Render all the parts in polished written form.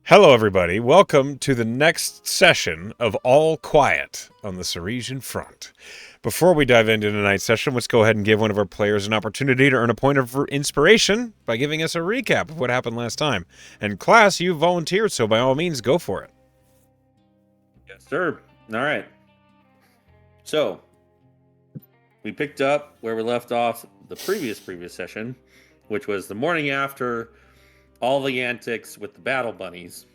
Hello, everybody. Welcome to the next session of All Quiet on the Serisian front. Before we dive into tonight's session, let's go ahead and give one of our players an opportunity to earn a point of inspiration by giving us a recap of what happened last time. And class, you volunteered, so by all means, go for it. Yes, sir. All right. So we picked up where we left off the previous session, which was the morning after all the antics with the battle bunnies.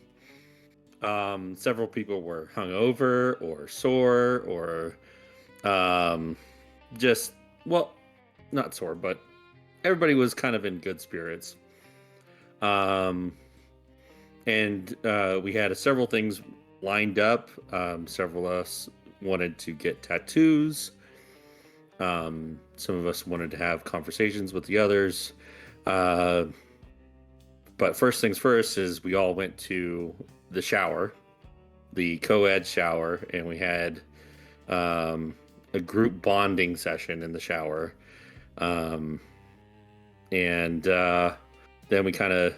Several people were hungover or sore or just, well, not sore, but everybody was kind of in good spirits. And we had several things lined up. Several of us wanted to get tattoos. Some of us wanted to have conversations with the others. But first things first is we all went to the shower, the co-ed shower, and we had a group bonding session in the shower. And then we kind of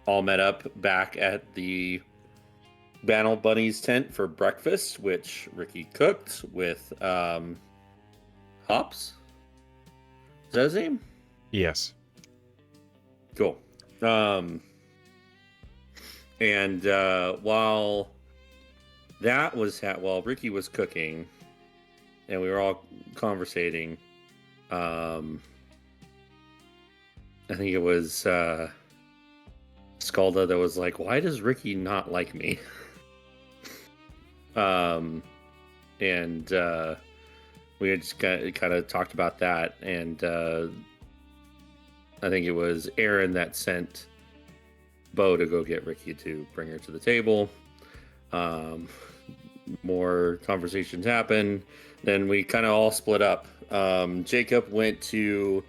all met up back at the Battle Bunny's tent for breakfast, which Ricky cooked with hops. Is that his name? Yes. Cool. And while that was while Ricky was cooking, and we were all conversating, I think it was Skalda that was like, "Why does Ricky not like me?" And we had just kind of talked about that, and I think it was Aaron that sent Bo to go get Ricky to bring her to the table. More conversations happened. Then we kind of all split up. Jacob went to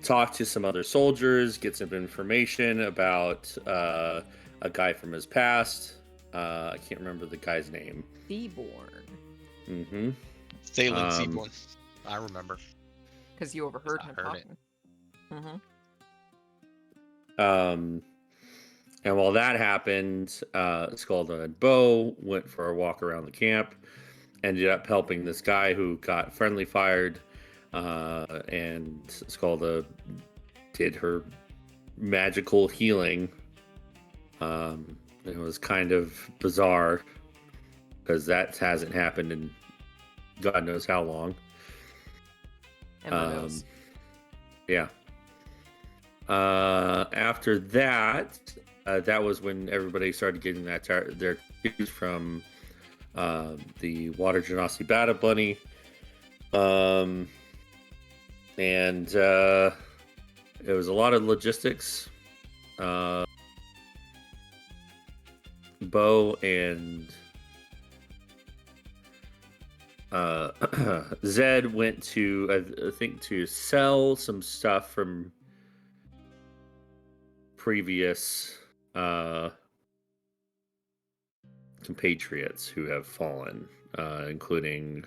talk to some other soldiers, get some information about a guy from his past. I can't remember the guy's name. Seaborn. Mm-hmm. Thalen Seaborn. I remember. Because you overheard him heard talking. Mm-hmm. And while that happened, Skalda and Bo went for a walk around the camp. Ended up helping this guy who got friendly fired. And Skalda did her magical healing. It was kind of bizarre because that hasn't happened in God knows how long. Yeah. After that, that was when everybody started getting their tattoos from the Water Genasi Battle Bunny. And it was a lot of logistics. Bo and Zed went to, I think, to sell some stuff from previous compatriots who have fallen, including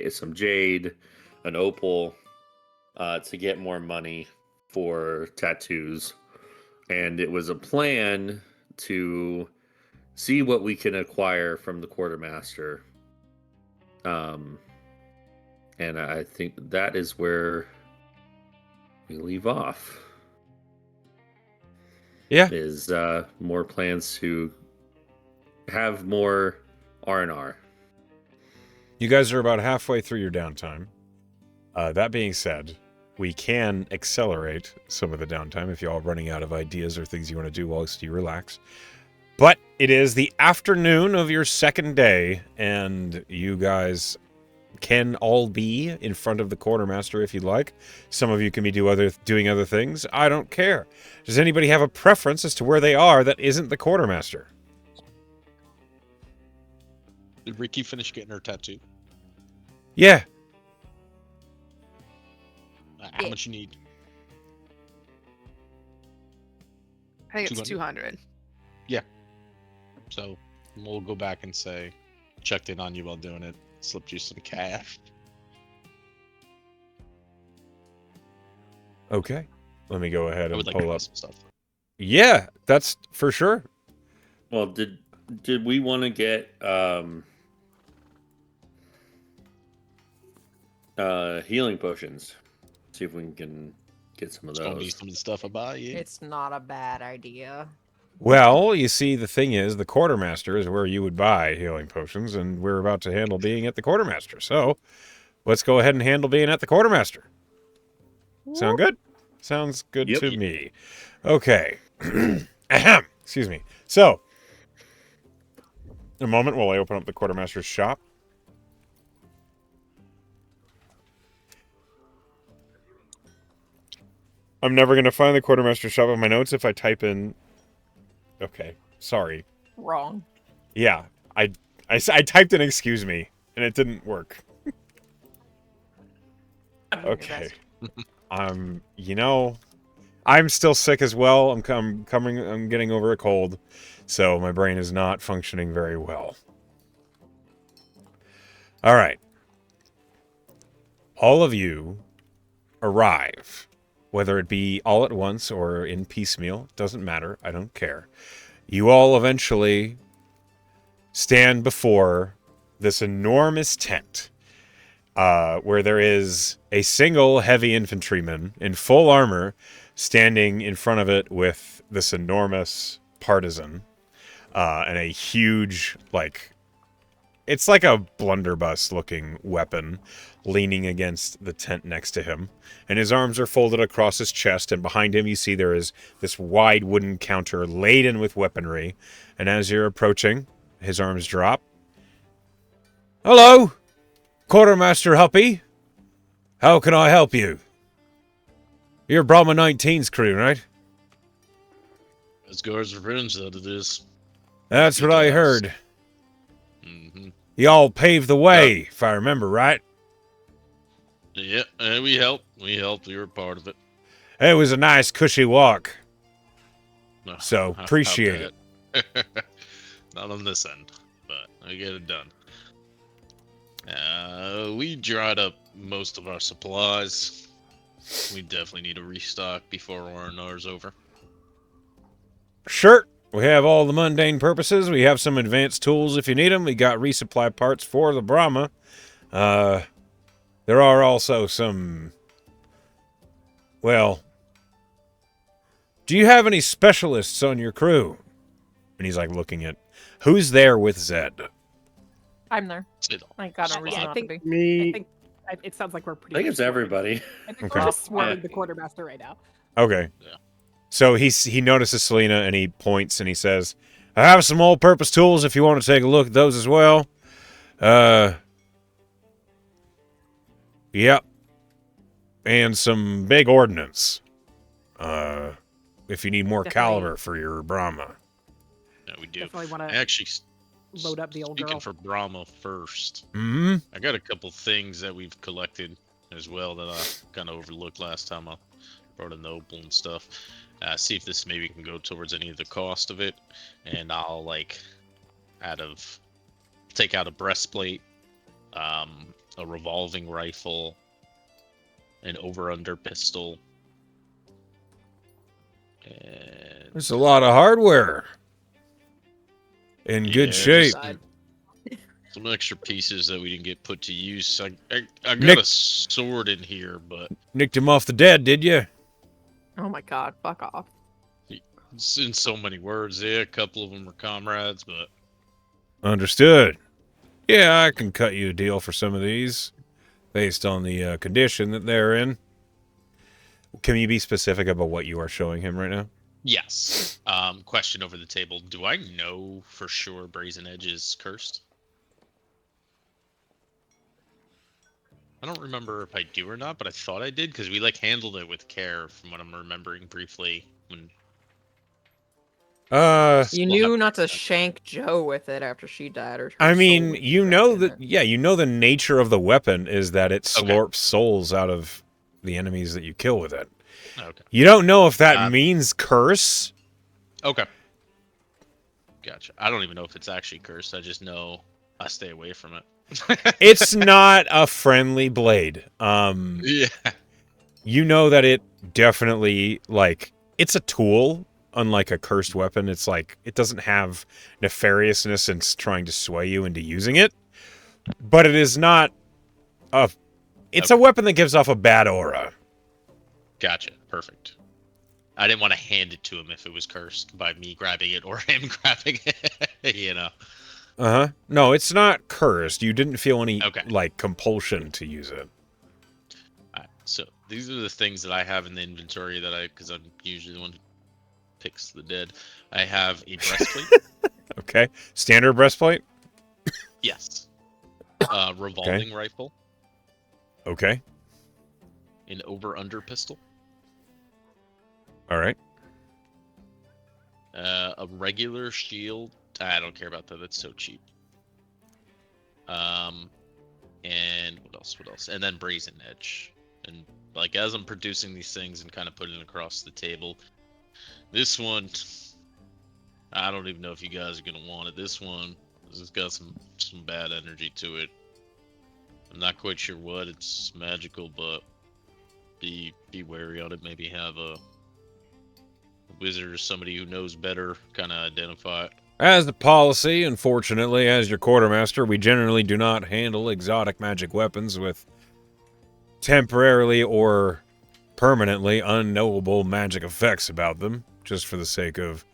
some jade, an opal, to get more money for tattoos. And it was a plan to see what we can acquire from the quartermaster. And I think that is where we leave off. Yeah. Is more plans to have more R&R. You guys are about halfway through your downtime. That being said, we can accelerate some of the downtime if you're all running out of ideas or things you want to do whilst you relax. But it is the afternoon of your second day, and you guys can all be in front of the quartermaster if you'd like. Some of you can be doing other things. I don't care. Does anybody have a preference as to where they are that isn't the quartermaster? Did Ricky finish getting her tattoo? Yeah. How much you need? I think it's 200? 200. Yeah. So we'll go back and say, checked in on you while doing it, slipped you some cash. Okay. Let me go ahead I and would like pull to buy up. some stuff. Yeah, that's for sure. Well, did we want to get healing potions? See if we can get some of It's gonna be those. some of the stuff I buy. Yeah. It's not a bad idea. Well, you see, the thing is, the quartermaster is where you would buy healing potions, and we're about to handle being at the quartermaster. So, let's go ahead and handle being at the quartermaster. Sound good? Sounds good Yep. to me. Okay. Ahem. Excuse me. So, a moment while I open up the quartermaster's shop. I'm never going to find the quartermaster's shop in my notes if I type in... Okay, sorry. Wrong. Yeah, I typed in excuse me, and it didn't work. Okay. You know, I'm still sick as well. I'm getting over a cold, so my brain is not functioning very well. All right. All of you arrive, whether it be all at once or in piecemeal, doesn't matter. I don't care. You all eventually stand before this enormous tent, where there is a single heavy infantryman in full armor standing in front of it with this enormous partisan and a huge, it's like a blunderbuss looking weapon leaning against the tent next to him. And his arms are folded across his chest, and behind him you see there is this wide wooden counter laden with weaponry. And as you're approaching, his arms drop. Hello, Quartermaster Huppy. How can I help you? You're Brahma 19's crew, right? As Guards Revenge, that it is. That's what I heard. Mm-hmm. Y'all paved the way, if I remember right. Yeah, and we helped. We helped. We were part of it. It was a nice, cushy walk. No, So, how appreciate it. Not on this end, but I get it done. We dried up most of our supplies. We definitely need a restock before R&R's over. Sure. We have all the mundane purposes. We have some advanced tools if you need them. We got resupply parts for the Brahma. There are also some... Well... Do you have any specialists on your crew? And he's like looking at... Who's there with Zed? I'm there. I got a reason I not think to be. Me, I think it sounds like we're I pretty. think it's everybody. I think Okay. we're just swerving Yeah. the quartermaster right now. Okay. Yeah. So he notices Selena and he points and he says, I have some all-purpose tools if you want to take a look at those as well. Yep. And some big ordnance. If you need more Definitely. caliber for your Brahma. Yeah, we do. Definitely want I to actually load up the old speaking girl. for Brahma first. Mm-hmm. I got a couple things that we've collected as well that I kind of overlooked last time I brought in the opal and stuff. See if this maybe can go towards any of the cost of it, and I'll take out a breastplate, a revolving rifle, an over/under pistol, and There's a lot of hardware. In good Yeah, shape. just some extra pieces that we didn't get put to use. I got Nick- a sword in here, but Nicked him off the dead, did you? Oh my god, fuck off. it's in so many words. Yeah, a couple of them were comrades, but Understood. Yeah, I can cut you a deal for some of these, based on the condition that they're in. Can you be specific about what you are showing him right now? yes. Question over the table. Do I know for sure Brazen Edge is cursed? I don't remember if I do or not, but I thought I did because we handled it with care from what I'm remembering briefly. When You We'll knew have not to to- shank Joe with it after she died, or her I mean, soul would be you trapped know in that, there. yeah, you know the nature of the weapon is that it Okay. slurps souls out of the enemies that you kill with it. okay, You don't know if that Uh, means curse. okay, gotcha. I don't even know if it's actually cursed. I just know I stay away from it. It's not a friendly blade. Yeah. You know that it definitely, it's a tool. unlike a cursed weapon, it's like it doesn't have nefariousness and trying to sway you into using it. But it is not a... It's a weapon that gives off a bad aura. Gotcha. Perfect. I didn't want to hand it to him if it was cursed by me grabbing it or him grabbing it, you know. Uh-huh. No, it's not cursed. You didn't feel any, Okay. like, compulsion to use it. Alright, so these are the things that I have in the inventory that because I'm usually the one who picks the dead. I have a breastplate. Okay. Standard breastplate? Yes. Revolving rifle. Okay. An over-under pistol. All right. A regular shield. I don't care about that. That's so cheap. And what else? What else? And then brazen edge. And like as I'm producing these things and kind of putting it across the table, this one, I don't even know if you guys are gonna want it. This one has got some bad energy to it. I'm not quite sure what. It's magical, but be wary on it. Maybe have a wizard or somebody who knows better kind of identify it. As the policy, unfortunately, as your quartermaster, we generally do not handle exotic magic weapons with temporarily or permanently unknowable magic effects about them, just for the sake of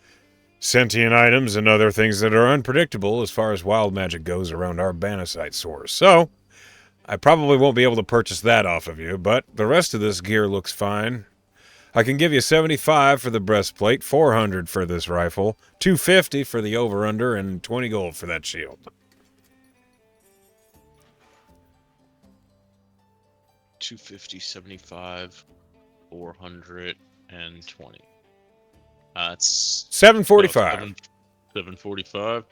sentient items and other things that are unpredictable as far as wild magic goes around our Banasite source. So, I probably won't be able to purchase that off of you, but the rest of this gear looks fine. I can give you 75 for the breastplate, 400 for this rifle, 250 for the over-under, and 20 gold for that shield. $250, 75, 420. It's 745. 745.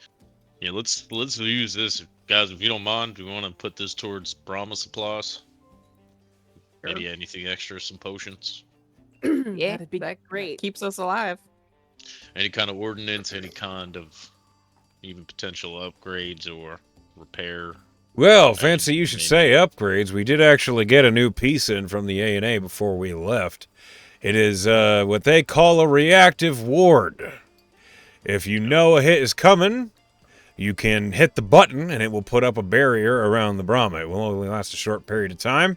Yeah, let's use this, guys. If you don't mind, do we want to put this towards Brahma supplies? Maybe anything extra, some potions. Yeah, That'd be that great. keeps us alive. Any kind of ordnance, any kind of even potential upgrades or repair. Well, fancy you should say upgrades. We did actually get a new piece in from the A&A before we left. It is what they call a reactive ward. If you know a hit is coming, you can hit the button and it will put up a barrier around the Brahma. It will only last a short period of time,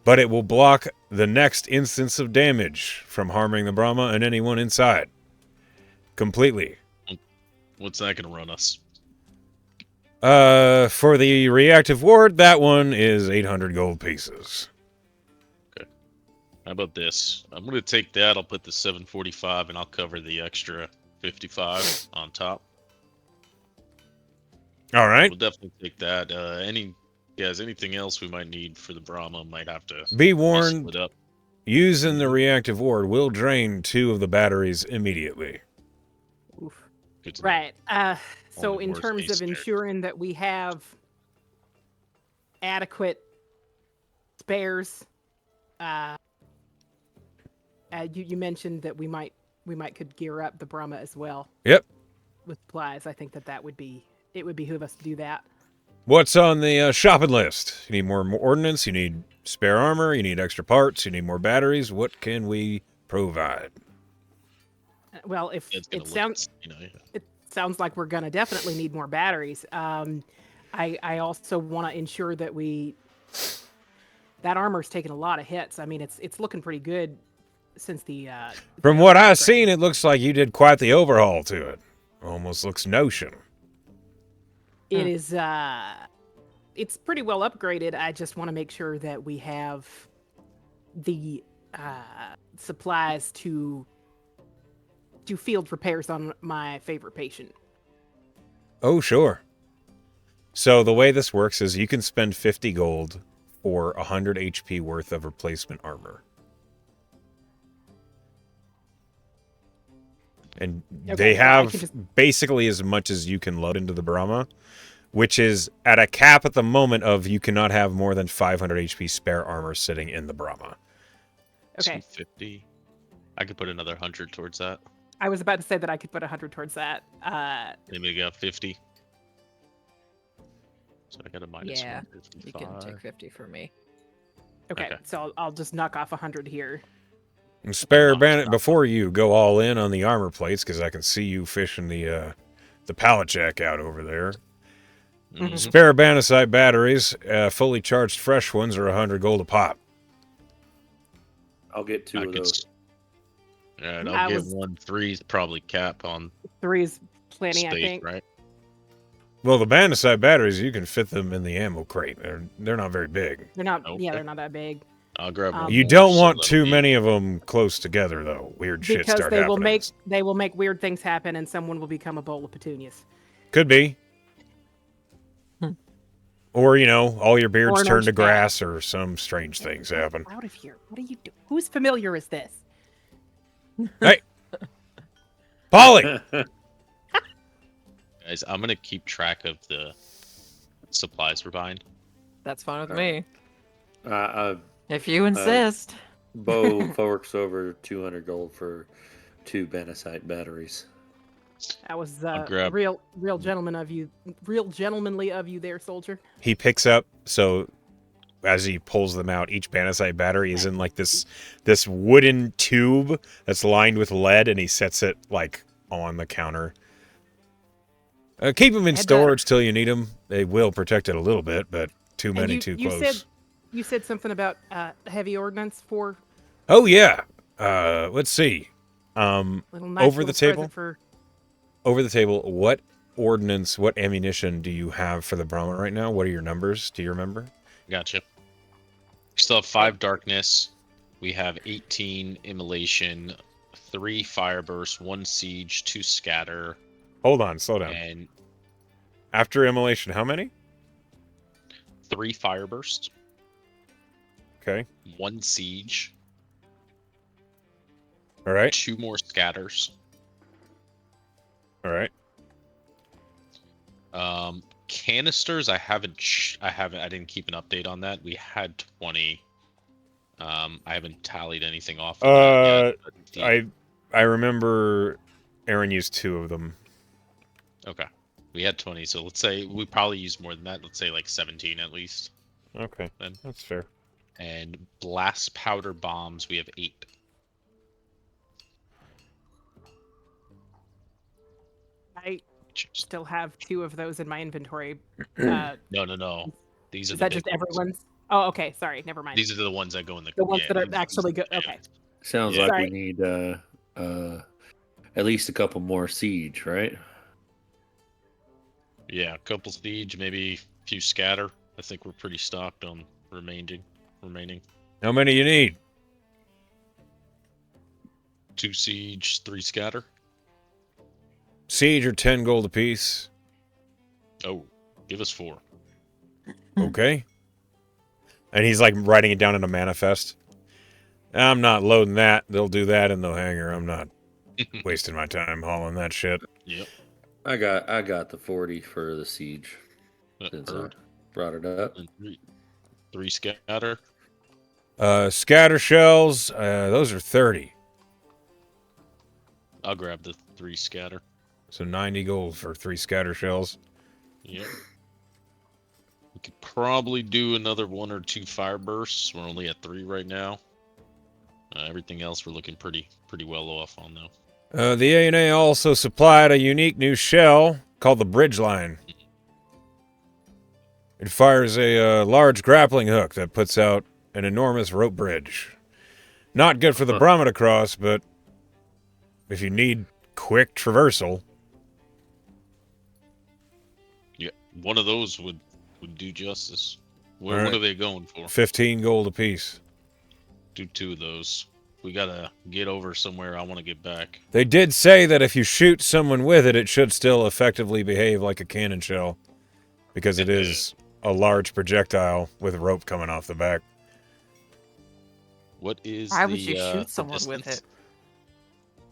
but it will block the next instance of damage from harming the Brahma and anyone inside. Completely. What's that going to run us? For the reactive ward, that one is 800 gold pieces. Okay. How about this? I'm going to take that. I'll put the 745 and I'll cover the extra 55 on top. All right. We'll definitely take that. Anything else we might need for the Brahma might have to be warned, split up. Using the reactive ward will drain 2 of the batteries immediately. Oof. Good to know. Right. So Only in worst terms case of scenario. ensuring that we have adequate spares, you mentioned that we might could gear up the Brahma as well. Yep. With supplies. I think that would behoove us to do that. What's on the shopping list? You need more ordnance, you need spare armor, you need extra parts, you need more batteries. What can we provide? Well, if It's gonna it look, sounds it sounds like we're gonna definitely need more batteries. I also want to ensure that that armor's taken a lot of hits. I mean, it's looking pretty good since the. From what I've seen, it looks like you did quite the overhaul to it. Almost looks Notion. It is. It's pretty well upgraded. I just want to make sure that we have the supplies to do field repairs on my favorite patient. Oh, sure. So the way this works is you can spend 50 gold for 100 HP worth of replacement armor. And they have basically as much as you can load into the Brahma, which is at a cap at the moment of you cannot have more than 500 HP spare armor sitting in the Brahma. Okay. 250. I could put another 100 towards that. I was about to say that I could put 100 towards that. Maybe got 50. So I got a minus Yeah, 155. you can take 50 for me. Okay, Okay. so I'll just knock off 100 here. And spare Not bandit stop. before you go all in on the armor plates, because I can see you fishing the pallet jack out over there. Mhm. Spare bandicite batteries, fully charged fresh ones, are 100 gold a pop. I'll get two I of could. those. All right, I I'll get was- 1. 3's probably cap on 3 is plenty, space, I think. right? Well, the bandicite batteries, you can fit them in the ammo crate. They're not very big. They're not. Okay. Yeah, they're not that big. I'll grab one. You more, don't so want that'll too be- many of them close together, though. Weird shit Because start they will happening. make weird things happen, and someone will become a bowl of petunias. Could be. Or, all your beards Or an turn to orange cat. grass, or some strange things happen. Out of here! What are you doing? Whose familiar is this? Hey! Polly! Guys, I'm gonna keep track of the supplies we're buying. That's fine with me. uh, If you insist. Bo forks over 200 gold for 2 bandicite batteries. That was I'll grab- real gentlemanly of you there, soldier. He picks up, so as he pulls them out, each bandicite battery is in like this wooden tube that's lined with lead, and he sets it like on the counter. Keep them in Head storage till you need them. They will protect it a little bit, but too And many, too close. You said something about heavy ordnance for Oh yeah. Let's see. little nice Over the little table? present for. Over the table, what ordnance, what ammunition do you have for the Brahma right now? What are your numbers? Do you remember? Gotcha. We still have 5 darkness. We have 18 immolation, 3 fireburst, 1 siege, 2 scatter, Hold on, slow down. and After immolation, how many? 3 fireburst, Okay. 1 siege, All right. 2 more scatters. All right. Canisters, I didn't keep an update on that. We had 20. I haven't tallied anything off of that yet, but I remember Aaron used 2 of them. okay. We had 20, so let's say we probably used more than that. Let's say like 17 at least. Okay. Then. That's fair. And blast powder bombs, we have 8. I Cheers. still have 2 of those in my inventory. No. These are Is the that big just ones. everyone's? Oh, okay. Sorry, never mind. These are the ones that go in the. The ones that are these actually good. yeah. Okay. Sounds Yeah. like Sorry. we need at least a couple more siege, right? Yeah, a couple siege, maybe a few scatter. I think we're pretty stocked on remaining. How many you need? 2 siege, 3 scatter. Siege are 10 gold apiece. Oh, give us 4. Okay. And he's like writing it down in a manifest. I'm not loading that. They'll do that in the hangar. I'm not wasting my time hauling that shit. Yep. I got the 40 for the siege since I brought it up. And 3 scatter. Scatter shells, those are 30. I'll grab the 3 scatter. So 90 gold for 3 scatter shells. Yep. We could probably do another 1 or 2 fire bursts. We're only at 3 right now. Everything else we're looking pretty well off on though. The A&A also supplied a unique new shell called the Bridge Line. It fires a large grappling hook that puts out an enormous rope bridge. Not good for the Brahma to cross, but if you need quick traversal. Yeah, one of those would do justice. What All right. are they going for? 15 gold apiece. Do 2 of those. We gotta get over somewhere. I want to get back. They did say that if you shoot someone with it, it should still effectively behave like a cannon shell, because it is a large projectile with rope coming off the back. What is Why the, would you the shoot someone with distance? it?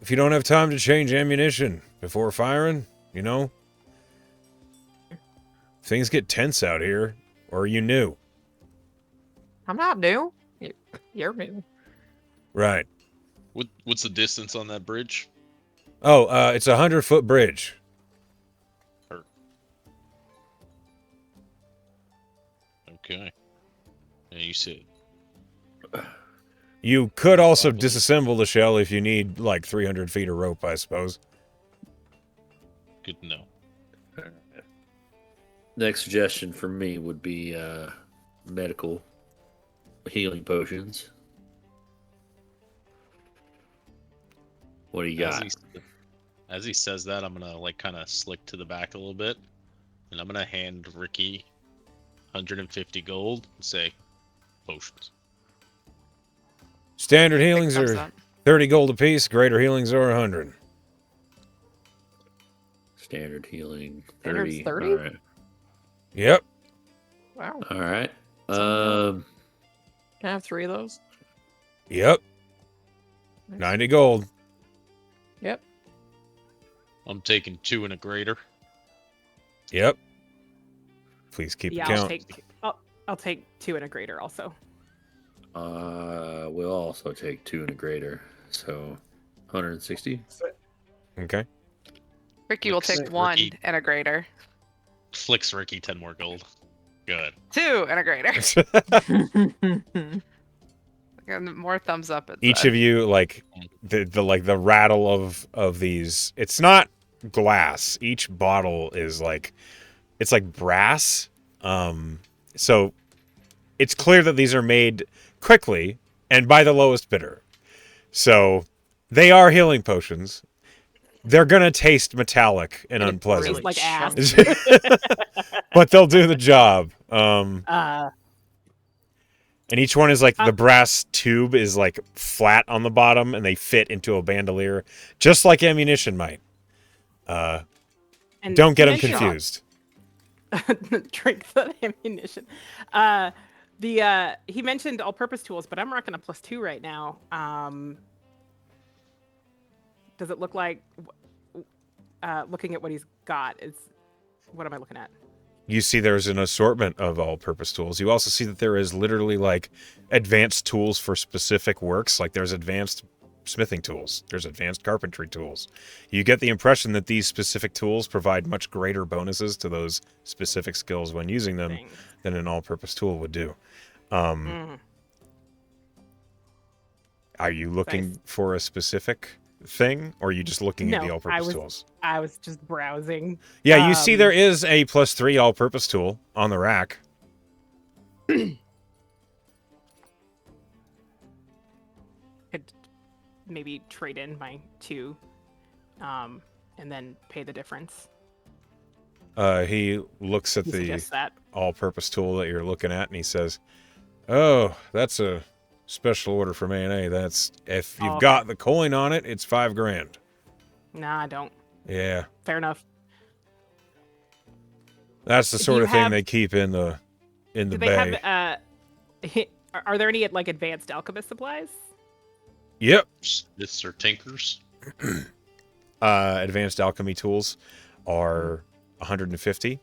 If you don't have time to change ammunition before firing, things get tense out here. Or are you new? I'm not new. You're new. Right. What's the distance on that bridge? Oh, it's a 100-foot bridge. Okay. And you said You could also disassemble the shell if you need like 300 feet of rope, I suppose. Good to know. Next suggestion for me would be medical healing potions. What do you got? As he says that, I'm gonna like kind of slick to the back a little bit, and I'm gonna hand Ricky 150 gold and say, potions. Standard healings Thumbs are up. 30 gold apiece. Greater healings are 100. Standard healing Standard's 30. 30? All right. Yep. Wow. All right. Can I have 3 of those? Yep. Nice. 90 gold. Yep. I'm taking 2 and a greater. Yep. Please keep Yeah, account. I'll take 2 and a greater also. We'll also take 2 and a greater. So 160. Okay. Ricky will take Ricky. 1 and a greater. Flicks Ricky 10 more gold. Good. 2 and a greater. And more thumbs up. Each of you, like the rattle of these. It's not glass. Each bottle is like, it's like brass. So it's clear that these are made quickly and by the lowest bidder. So they are healing potions. They're gonna taste metallic and unpleasant, Tastes like ass. but they'll do the job. And each one is like the brass tube is like flat on the bottom, and they fit into a bandolier, just like ammunition might. and Don't get them mention- confused. Drink the ammunition. He mentioned all-purpose tools, but I'm rocking a +2 right now. Does it look like, looking at what he's got, what am I looking at? You see there's an assortment of all-purpose tools. You also see that there is literally like advanced tools for specific works. Like there's advanced smithing tools. There's advanced carpentry tools. You get the impression that these specific tools provide much greater bonuses to those specific skills when using them Things. than an all-purpose tool would do. Are you looking Nice. for a specific thing, or are you just looking at the No, all-purpose tools? I was just browsing. Yeah, you see there is a +3 all-purpose tool on the rack. Could maybe trade in my 2, and then pay the difference. He looks at He the suggests that. all-purpose tool that you're looking at, and he says, "Oh, that's a special order from A&A. That's if you've Oh, okay. got the coin on it, it's $5,000." Nah, I don't. Yeah, Fair enough. that's the Do sort you of thing have- they keep in the Do they bay. have are there any like advanced alchemist supplies? Yep. Smiths or tinkers. Advanced alchemy tools are 150.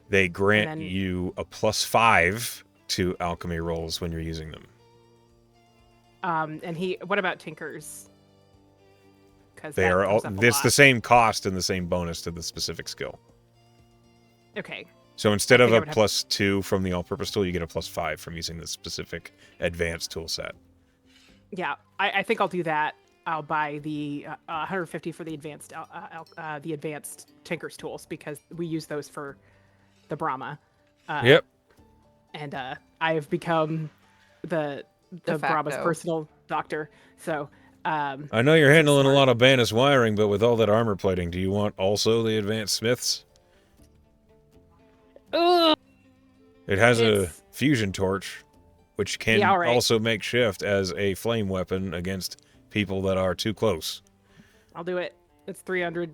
They grant then- you a +5 to alchemy rolls when you're using them. And what about tinkers? Because They are all. It's the same cost and the same bonus to the specific skill. Okay. So instead I of think I a would have- +2 from the all-purpose tool, you get a +5 from using the specific advanced tool set. Yeah, I think I'll do that. I'll buy the 150 for the advanced tinkers tools because we use those for the Brahma. Yep. And I have become the De Brahma's facto. personal doctor. So I know you're handling a smart. lot of Banus wiring, but with all that armor plating, do you want also the advanced smiths? ugh, It has a It's- fusion torch, which can Yeah, all right. also make shift as a flame weapon against people that are too close. I'll do it. It's 300.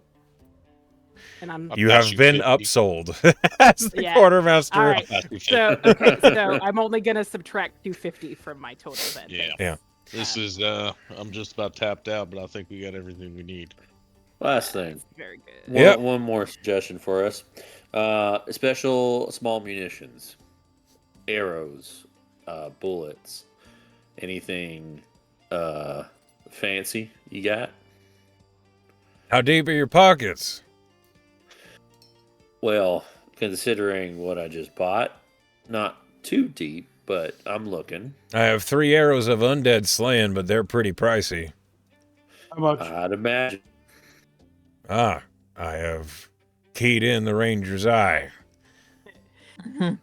And I'm I'll You pass have you been 50. upsold as the Yeah. quartermaster. All right. I'll pass you 50. so I'm only gonna subtract 250 from my total then. Yeah. Thanks. Yeah. This is I'm just about tapped out, but I think we got everything we need. Last thing. Very good. Yep. One more suggestion for us. Special small munitions. Arrows. Bullets. Anything fancy you got? How deep are your pockets? Well, considering what I just bought, not too deep, but I'm looking. I have 3 arrows of undead slaying, but they're pretty pricey. How much? I'd imagine. I have keyed in the ranger's eye.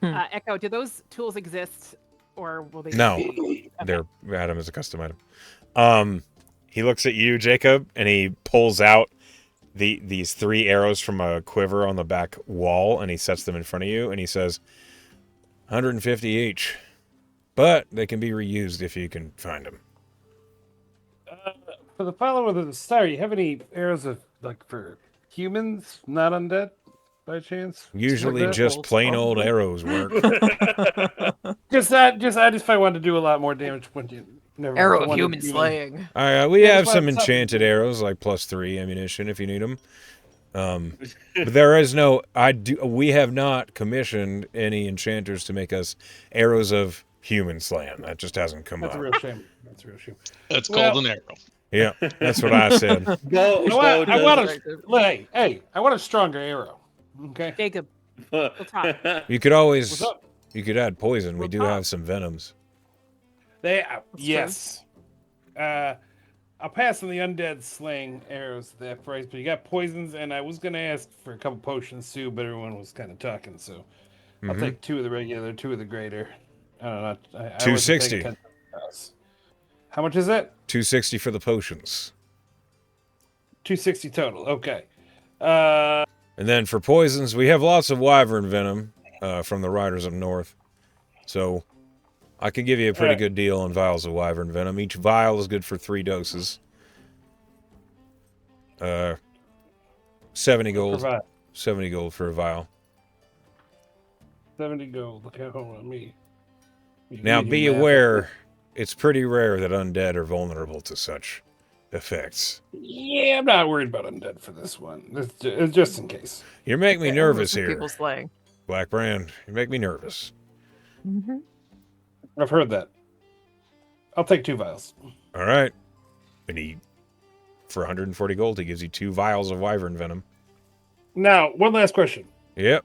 Echo, do those tools exist, or will they? No. Okay. They're Adam as a custom item. He looks at you, Jacob, and he pulls out these 3 arrows from a quiver on the back wall, and he sets them in front of you, and he says, 150 each. But they can be reused if you can find them. For the follower of the star, you have any arrows of like for humans, not undead, by chance? Usually Like that? just plain old arrows work. Just I just find wanted to do a lot more damage when you never mind, I Arrow wanted human to even- slaying. We Yeah, have that's some why it's enchanted arrows, like +3 ammunition if you need them. But there is no. We have not commissioned any enchanters to make us arrows of human slaying. That just hasn't come That's up. a real shame. That's a real shame. That's Well- called an arrow. Yeah, that's what I said. Bo, I want does- I want a stronger arrow. Okay. Jacob, we'll talk. You could always. What's up? You could add poison. We We'll do talk. have some venoms. Yes. I'll pass on the undead slaying arrows at that price, but you got poisons, and I was gonna ask for a couple potions too, but everyone was kind of talking, so I'll Mhm. take 2 of the regular, 2 of the greater. I don't know. I wasn't 260. paying attention to the price. How much is it? 260 for the potions. 260 total. Okay. And then for poisons, we have lots of wyvern venom from the riders up north. So I could give you a pretty Alright. good deal on vials of wyvern venom. Each vial is good for 3 doses. 70 gold. Provide 70 gold for a vial. 70 gold. Look how on me. Now be aware, it's pretty rare that undead are vulnerable to such effects. Yeah, I'm not worried about undead for this one. It's just in case. You make me Yeah, nervous some here, People slaying. Black Brand. You make me nervous. Mm-hmm. I've heard that. I'll take 2 vials. All right. And for 140 gold, he gives you 2 vials of wyvern venom. Now, one last question. Yep.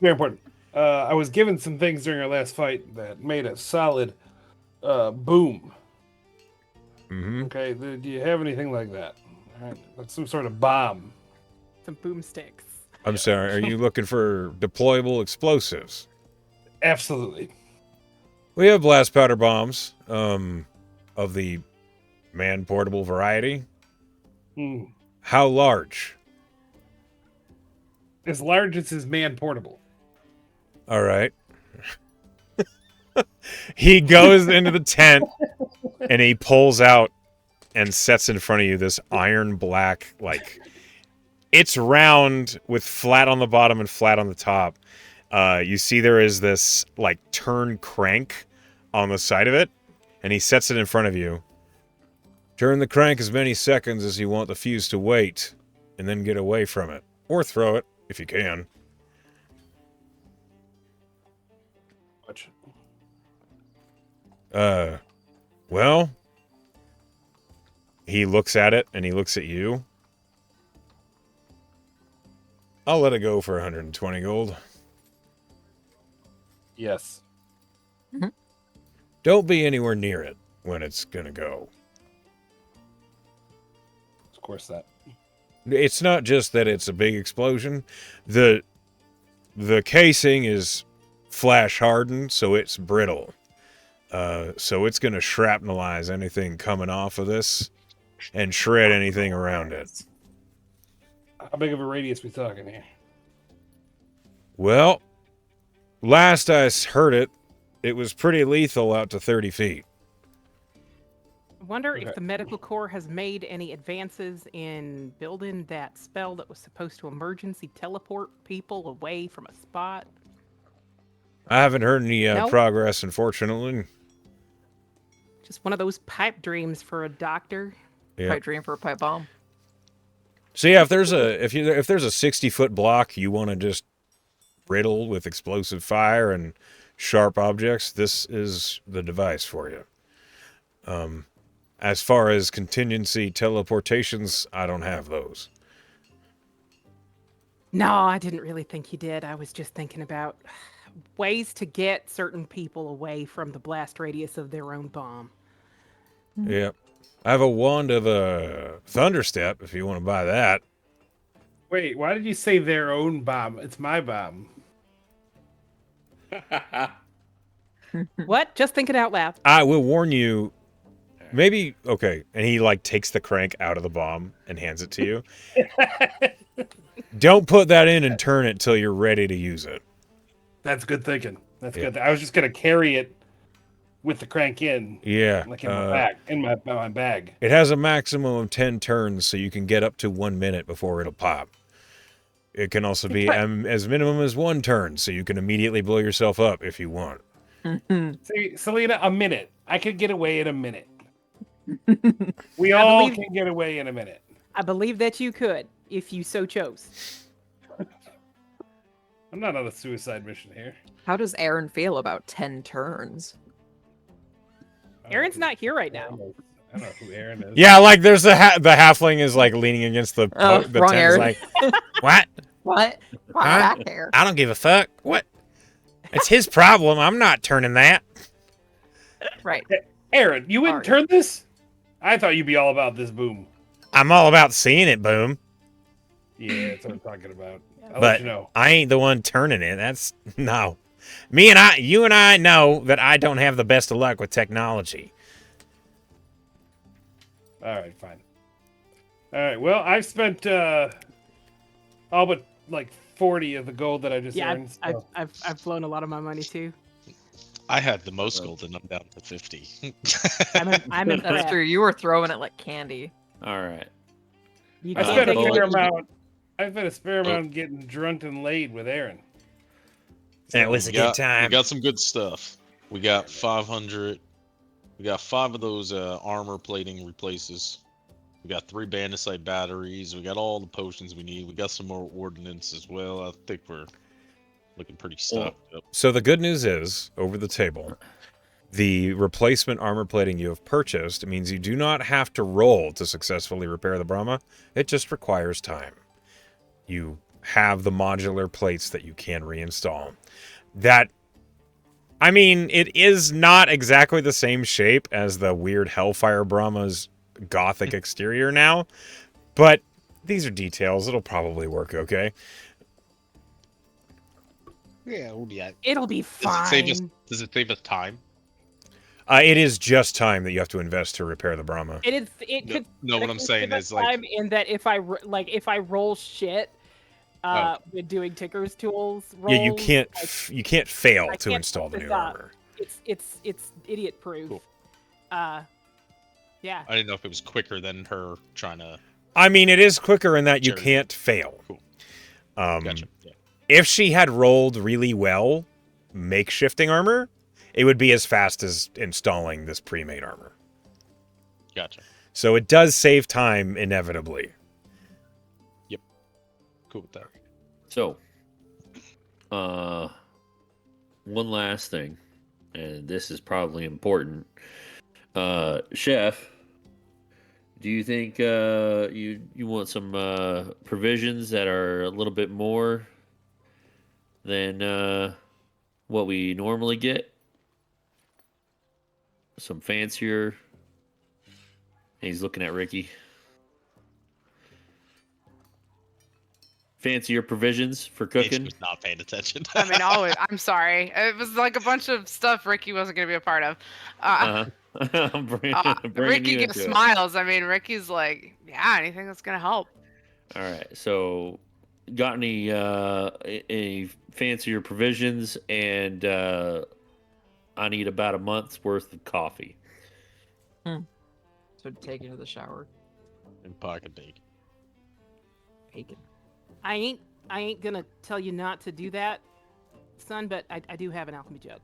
Very important. I was given some things during our last fight that made a solid boom. Mm-hmm. Okay, do you have anything like that? All right, like some sort of bomb. Some boomsticks. I'm sorry. Are you looking for deployable explosives? Absolutely. We have blast powder bombs of the man-portable variety. Hmm. How large? As large as his man portable. All right. He goes into the tent and he pulls out and sets in front of you this iron black, like, it's round with flat on the bottom and flat on the top. You see there is this, like, turn crank on the side of it, and he sets it in front of you. Turn the crank as many seconds as you want the fuse to wait, and then get away from it. Or throw it, if you can. Watch. Well, he looks at it, and he looks at you. I'll let it go for 120 gold. Yes. Don't be anywhere near it when it's gonna go. Of course that. It's not just that it's a big explosion. The casing is flash hardened, so it's brittle. So it's gonna shrapnelize anything coming off of this and shred anything around it. How big of a radius we talking here? Well, last I heard it, it was pretty lethal out to 30 feet. I wonder Okay. if the medical corps has made any advances in building that spell that was supposed to emergency teleport people away from a spot. I haven't heard any No? progress, unfortunately. Just one of those pipe dreams for a doctor. Yeah. Pipe dream for a pipe bomb. So yeah, if there's a 60-foot block you want to just riddle with explosive fire and sharp objects, this is the device for you. As far as contingency teleportations, I don't have those. No, I didn't really think you did. I was just thinking about ways to get certain people away from the blast radius of their own bomb. Yep. I have a wand of a thunderstep if you want to buy that. Wait, why did you say their own bomb? It's my bomb. What? Just thinking out loud. I will warn you. Maybe okay. And he like takes the crank out of the bomb and hands it to you. Don't put that in and turn it till you're ready to use it. That's good thinking. That's Yeah. good. I was just gonna carry it with the crank in, Yeah. like in my bag. In my bag. It has a maximum of 10 turns, so you can get up to 1 minute before it'll pop. It can also be as minimum as 1 turn, so you can immediately blow yourself up if you want. See, Selena, a minute. I could get away in a minute. We all believe- can get away in a minute. I believe that you could, if you so chose. I'm not on a suicide mission here. How does Aaron feel about 10 turns? I don't know Aaron's who- not here right I don't now. know- I don't know who Aaron is. Yeah, like there's the halfling is like leaning against the Oh, the wrong tent. Is Aaron. like, what? What? Why Huh? back there? I don't give a fuck. What? It's his problem. I'm not turning that. Right. Aaron, you wouldn't Sorry. turn this? I thought you'd be all about this boom. I'm all about seeing it boom, Yeah, that's what I'm talking about. I'll but let you know. I ain't the one turning it. That's no. You and I know that I don't have the best of luck with technology. All right, fine. All right, well, I've spent all but like 40 of the gold that I just Yeah, earned. So. I've blown a lot of my money too. I had the most gold and I'm down to 50. I'm That's impressed. true. You were throwing it like candy. All right. You I can't spent a take well, fair it. amount. I spent a fair amount getting drunk and laid with Aaron. That was a We good got- time. We got some good stuff. We got 500. We got 5 of those armor plating replaces. We got 3 bandicite batteries. We got all the potions we need. We got some more ordnance as well. I think we're looking pretty stocked up. So the good news is, over the table, the replacement armor plating you have purchased means you do not have to roll to successfully repair the Brahma. It just requires time. You have the modular plates that you can reinstall. That, I mean, it is not exactly the same shape as the weird Hellfire Brahma's gothic exterior now, but these are details. It'll probably work okay. Yeah, we'll be at. It'll be Does fine. it save us? Does it save us time? It is just time that you have to invest to repair the Brahma. It is. It No, could. no, what I'm it could saying give us is like, time in that if I roll shit, Oh. with doing Tinker's tools. Yeah, you rolls, can't like, you can't fail I to can't install the fuck new this up. armor. It's idiot proof. Cool. Yeah. I didn't know if it was quicker than her trying to. I mean, it is quicker in that you Sure. can't fail. Cool. Um, Gotcha. Yeah. If she had rolled really well, makeshifting armor, it would be as fast as installing this pre-made armor. Gotcha. So it does save time inevitably. Cool with that. So, one last thing, and this is probably important. Chef, do you think you want some provisions that are a little bit more than what we normally get? Some fancier. He's looking at Ricky. Fancier provisions for Ace cooking. was not paying attention. I mean, always. I'm sorry. It was like a bunch of stuff Ricky wasn't going to be a part of. I'm bringing Ricky you gives into it. smiles. I mean, Ricky's like, yeah, anything that's going to help. All right. So, got any fancier provisions? And I need about a month's worth of coffee. So take you to the shower. And pocket bacon. Bacon. I ain't gonna tell you not to do that, son. But I do have an alchemy jug.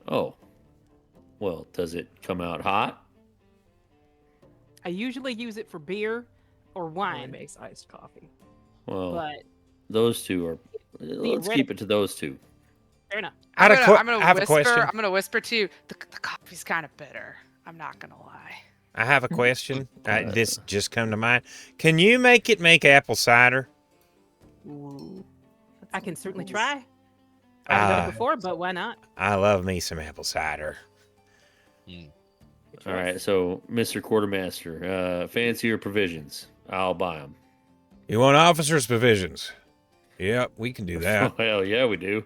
Oh, well, does it come out hot? I usually use it for beer or Only wine, makes iced coffee. Well, but those two are. Let's keep it to those two. fair enough. I have a I have a question. I'm gonna whisper to you. The coffee's kind of bitter. I'm not gonna lie. I have a question. This just come to mind. Can you make apple cider? Ooh. I can certainly try. Haven't done Ah. it before, but why not? I love me some apple cider. Mm. All right, so Mr. Quartermaster, fancier provisions. I'll buy them. You want officers' provisions? Yep, we can do that. Hell yeah, we do.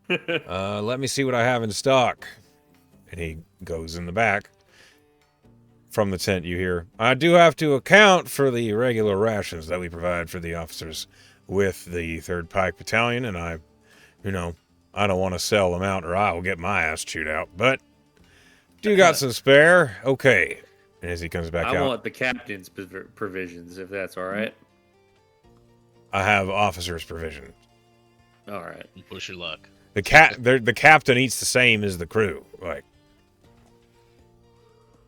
Let me see what I have in stock. And he goes in the back. From the tent, you hear, I do have to account for the regular rations that we provide for the officers with the 3rd Pike Battalion, and I don't want to sell them out or I will get my ass chewed out, but do got some spare? Okay. And as he comes back I out, want the captain's provisions, if that's all right. I have officers' provision. All right. Push your luck. The captain eats the same as the crew. Like,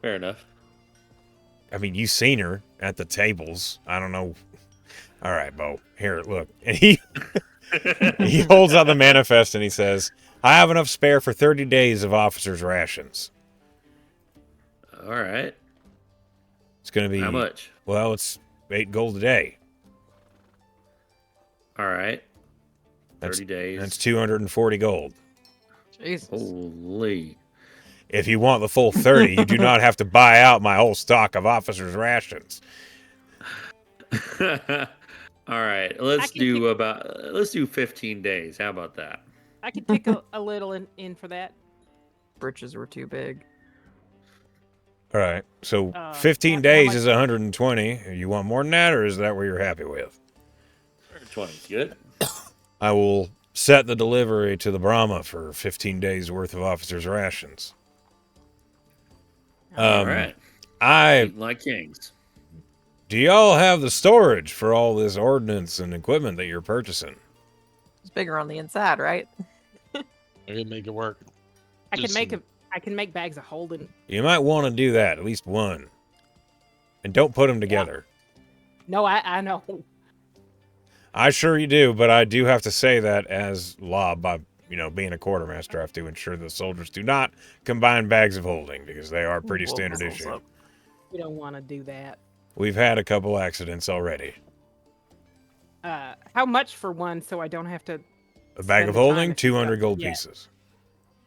Fair enough. I mean, you seen her at the tables. I don't know. All right, Bo. Here, look. And he holds out the manifest and he says, I have enough spare for 30 days of officers' rations. All right. It's going to be... How much? Well, it's 8 gold a day. All right. That's- 30 days. That's 240 gold. Jesus. Holy. If you want the full 30, you do not have to buy out my whole stock of officers' rations. All right. Let's do 15 days. How about that? I could take a little in for that. Britches were too big. All right. So Uh, 15 how days much- is 120. You want more than that, or is that what you're happy with? 20 is good. I will set the delivery to the Brahma for 15 days worth of officers' rations. All right. Eating Like kings. Do y'all have the storage for all this ordnance and equipment that you're purchasing? It's bigger on the inside, right? I can make it work. I can Just make some- I can make bags of holding. You might want to do that, at least one. And don't put them together. No, I know. I sure you do, but I do have to say that as law, by being a quartermaster, I have to ensure the soldiers do not combine bags of holding because they are pretty Blow standard themselves issue. up. We don't want to do that. We've had a couple accidents already. How much for one so I don't have to... A bag Spend of the time holding, if it's 200 up. gold Yeah. pieces.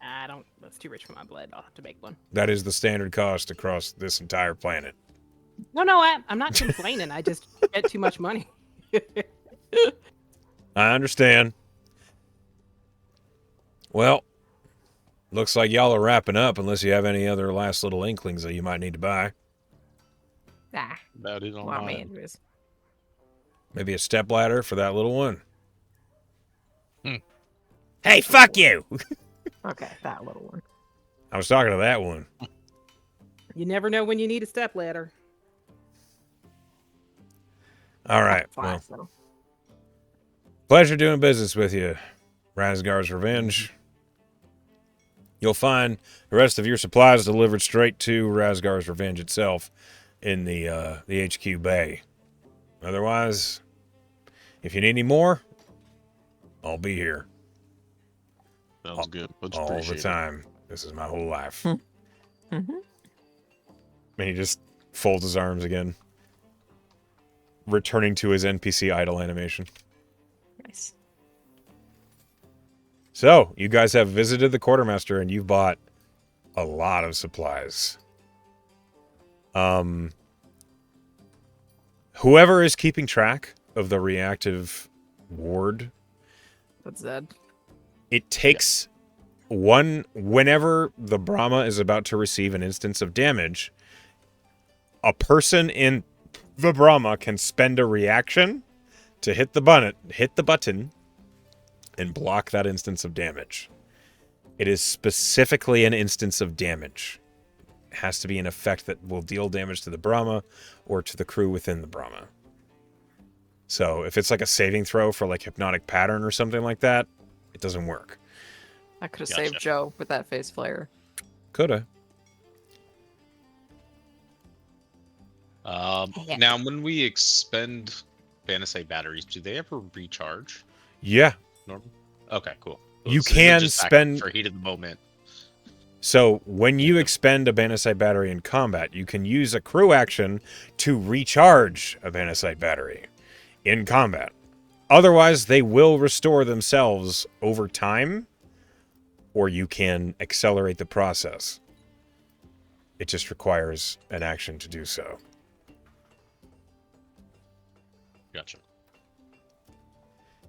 I don't... That's too rich for my blood. I'll have to make one. That is the standard cost across this entire planet. No, I'm not complaining. I just get too much money. I understand. Well, looks like y'all are wrapping up unless you have any other last little inklings that you might need to buy. Ah, About it on well, mine. man, it was- Maybe a step ladder for that little one. Hmm. Hey, fuck you! Okay, that little one. I was talking to that one. You never know when you need a step ladder. All right. Well, Flies, though. pleasure doing business with you, Razgar's Revenge. You'll find the rest of your supplies delivered straight to Razgar's Revenge itself in the HQ bay. Otherwise, if you need any more, I'll be here Sounds good. Much all the appreciated. time. This is my whole life. Mhm. And he just folds his arms again, returning to his NPC idle animation. Nice. So, you guys have visited the quartermaster and you've bought a lot of supplies. Whoever is keeping track of the reactive ward, That's Zed. it takes whenever the Brahma is about to receive an instance of damage, a person in the Brahma can spend a reaction to hit the button and block that instance of damage. It is specifically an instance of damage. It has to be an effect that will deal damage to the Brahma or to the crew within the Brahma. So if it's like a saving throw for like hypnotic pattern or something like that, it doesn't work. I could have Gotcha. saved Joe with that face flare. Coulda. Yeah. Now, when we expend Fantasy batteries, do they ever recharge? Yeah. Normal? Okay, cool. You So they're can just back spend- for heat of the moment. So when you expend a Banasite battery in combat, you can use a crew action to recharge a Banasite battery in combat. Otherwise, they will restore themselves over time, or you can accelerate the process. It just requires an action to do so. Gotcha.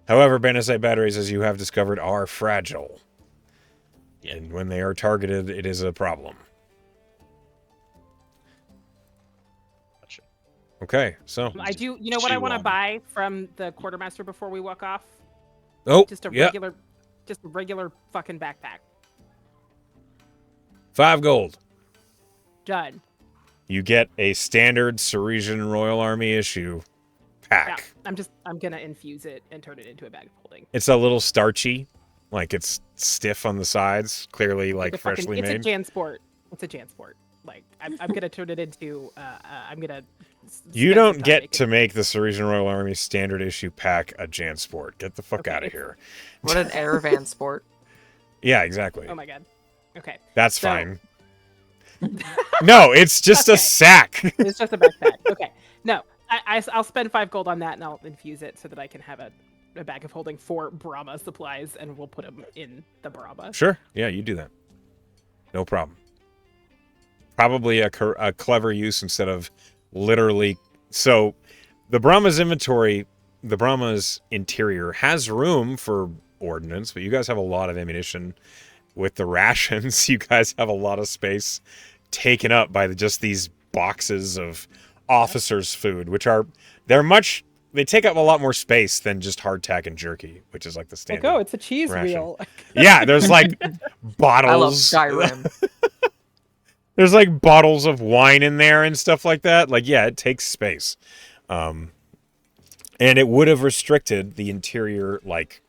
However, Banasite batteries, as you have discovered, are fragile. Yeah. And when they are targeted, it is a problem. Gotcha. Okay, so. I do. You know what I Chew want to on. buy from the quartermaster before we walk off? Oh, Just a yep. regular fucking backpack. 5 gold. Done. You get a standard Serisian Royal Army issue pack. Yeah, I'm gonna infuse it and turn it into a bag of holding. It's a little starchy, like it's stiff on the sides, clearly like It's a fucking- freshly it's made. a Jansport. It's a Jansport. Like I'm gonna turn it into. I'm gonna. You spend some don't time get making to it. make the Serisian Royal Army standard issue pack a Jansport. Get the fuck Okay, out of it's- here. What an Airvan sport. Yeah, exactly. Oh my god. Okay. That's so- fine. No, it's just a Okay. sack. It's just a backpack. Okay. No, I'll spend 5 gold on that and I'll infuse it so that I can have a bag of holding for Brahma supplies and we'll put them in the Brahma. Sure. Yeah, you do that. No problem. Probably a clever use instead of literally. So the Brahma's inventory, the Brahma's interior has room for ordnance, but you guys have a lot of ammunition. With the rations, you guys have a lot of space taken up by just these boxes of officers' food, which they take up a lot more space than just hardtack and jerky, which is like the Like, standard. oh, it's a cheese ration. wheel. Yeah, there's like bottles. I love Skyrim. There's like bottles of wine in there and stuff like that. Like, yeah, it takes space. And it would have restricted the interior, like,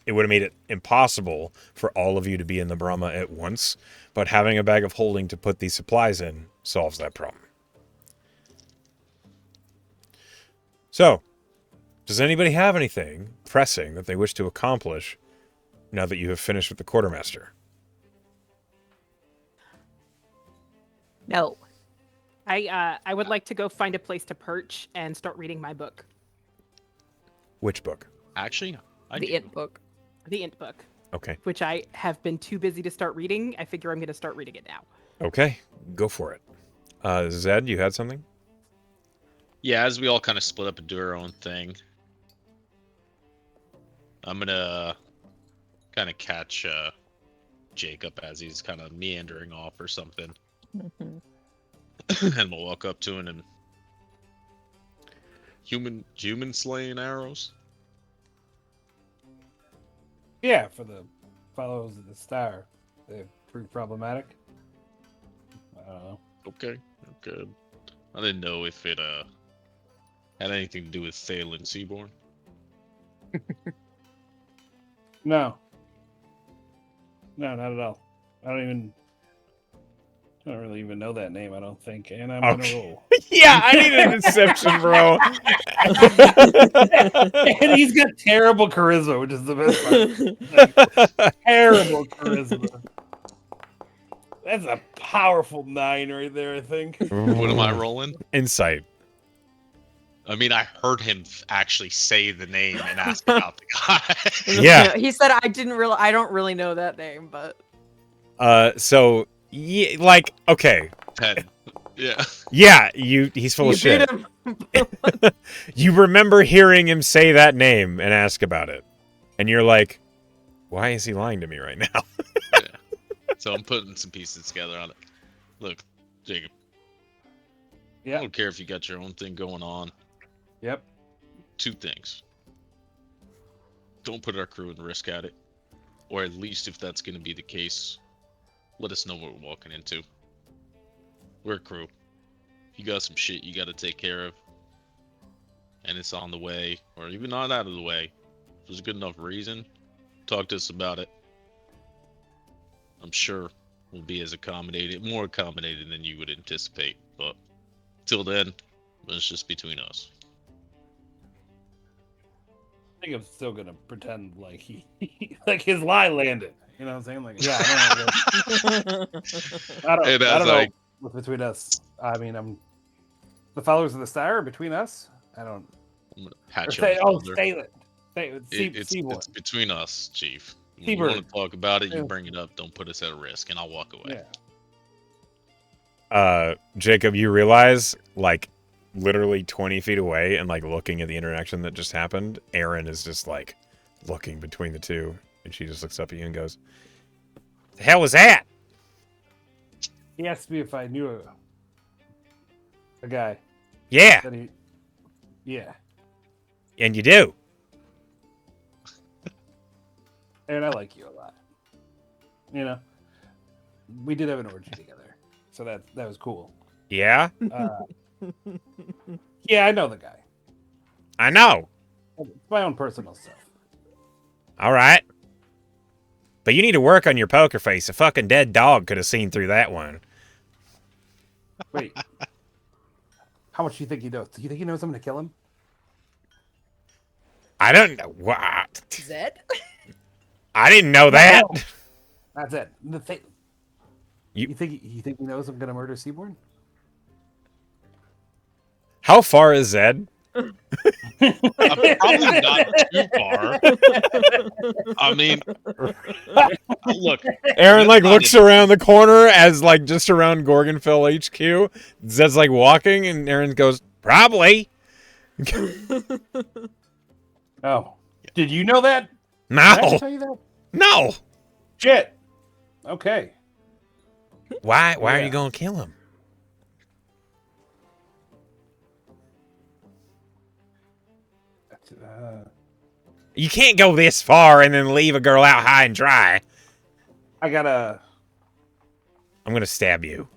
it would have made it impossible for all of you to be in the Brahma at once. But having a bag of holding to put these supplies in solves that problem. So, does anybody have anything pressing that they wish to accomplish now that you have finished with the quartermaster? No. I would like to go find a place to perch and start reading my book, Which book? Actually, I The do. Int book. the Int book, Okay. which I have been too busy to start reading. I figure I'm going to start reading it now. Okay. Go for it. Zed, you had something? Yeah, as we all kind of split up and do our own thing, I'm gonna kind of catch Jacob as he's kind of meandering off or something, Mhm. and we'll walk up to him and human slaying arrows. Yeah, for the followers of the star, they're pretty problematic. I don't know. Okay, okay. I didn't know if it had anything to do with Thalen Seaborn. No, not at all. I don't really even know that name. I don't think, and I'm Okay. gonna roll. Yeah, I need a deception, bro. And he's got terrible charisma, which is the best part. Terrible charisma. That's a powerful 9 right there, I think. What am I rolling? Insight. I mean, I heard him actually say the name and ask about the guy. Yeah. He said I don't really know that name, but So, yeah, like, okay. 10. Yeah. Yeah, he's full you of shit. beat him. You remember hearing him say that name and ask about it. And you're like, why is he lying to me right now? So I'm putting some pieces together on it. Look, Jacob, I Yeah. don't care if you got your own thing going on. Yep. 2 things. Don't put our crew in risk at it. Or at least if that's going to be the case, let us know what we're walking into. We're a crew. If you got some shit you got to take care of, and it's on the way, or even not out of the way, if there's a good enough reason, talk to us about it. I'm sure we'll be more accommodated than you would anticipate. But till then, it's just between us. I think I'm still gonna pretend like like his lie landed. You know what I'm saying? Like, yeah, I don't know. And I as don't know I- what's between us. I mean, the followers of the star are between us. I don't. I'm gonna pat you Say, on the oh, shoulder. Stalen. Hey, It's Seaboard. it's between us, Chief. When you Seabird. want to talk about it, you Yeah. bring it up. Don't put us at risk, and I'll walk away. Yeah. Jacob, you realize, like, literally 20 feet away and, like, looking at the interaction that just happened, Erin is just, like, looking between the two, and she just looks up at you and goes, "The hell was that?" He asked me if I knew a guy Yeah, that he. Yeah. and you do. And I like you a lot. You know, we did have an orgy together, so that was cool. Yeah, Yeah, I know the guy. I know. It's my own personal stuff. All right. But you need to work on your poker face. A fucking dead dog could have seen through that one. Wait, how much do you think he knows? Do you think he knows I'm gonna kill him? I don't know. What? Zed? I didn't know that. No. That's it. You- You think he knows I'm gonna murder Seaborn? How far is Zed? Probably not too far. I mean, look, Aaron, like, not looks it. around the corner as, like, just around Gorgonfell HQ. Zed's, like, walking, and Aaron goes, "Probably." Oh, did you know that? Did I No. actually tell you that? No. Shit. Okay. Why are Yeah. you going to kill him? You can't go this far and then leave a girl out high and dry. I gotta. I'm going to stab you.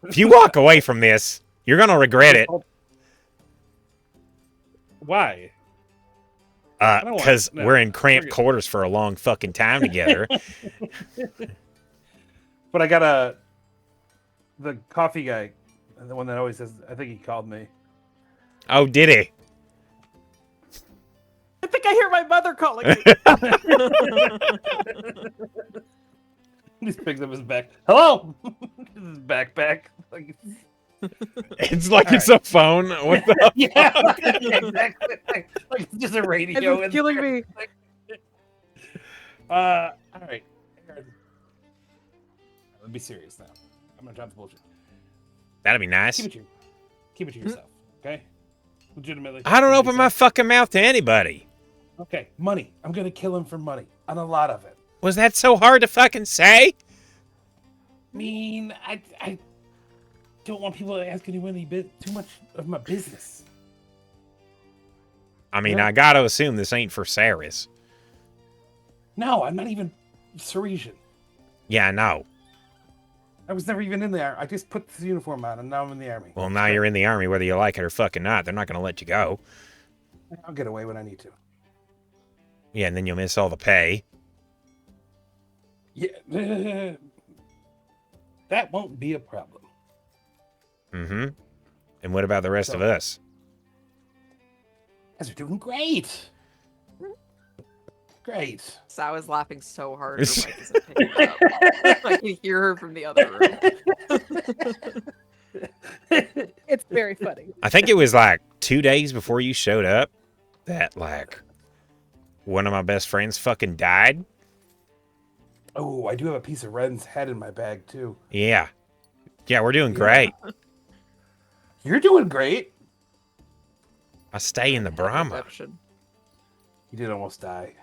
If you walk away from this, you're going to regret it. Why? don't want- Because no, we're in cramped forget- quarters for a long fucking time together. But I gotta. The coffee guy, the one that always says, I think he called me. Oh, did he? I think I hear my mother calling me. He just picks up his back. Hello. His backpack. Like, It's like All it's a phone. What the? yeah, exactly. Like it's just a radio. It's killing me. All right. Let's be serious now. I'm gonna drop the bullshit. That'd be nice. Keep it to yourself, okay? Legitimately. I don't keep it to open my yourself. fucking mouth to anybody. Okay, money. I'm gonna kill him for money, and a lot of it. Was that so hard to fucking say? I mean, I don't want people asking you any bit too much of my business. I mean, Yeah. I gotta assume this ain't for Saris. No, I'm not even Serisian. Yeah, I know. I was never even in the army. I just put this uniform on, and now I'm in the army. Well, now you're in the army, whether you like it or fucking not. They're not gonna let you go. I'll get away when I need to. Yeah, and then you'll miss all the pay. Yeah, that won't be a problem. Mm-hmm. And what about the rest of us? You guys are doing great. Great. So I was laughing so hard. Her mic isn't picking it up. I can hear her from the other room. It's very funny. I think it was like 2 days before you showed up that, like, one of my best friends fucking died. Oh, I do have a piece of Ren's head in my bag too. Yeah. Yeah, we're doing great. You're doing great. I stay in the Brahma. Perception. You did almost die.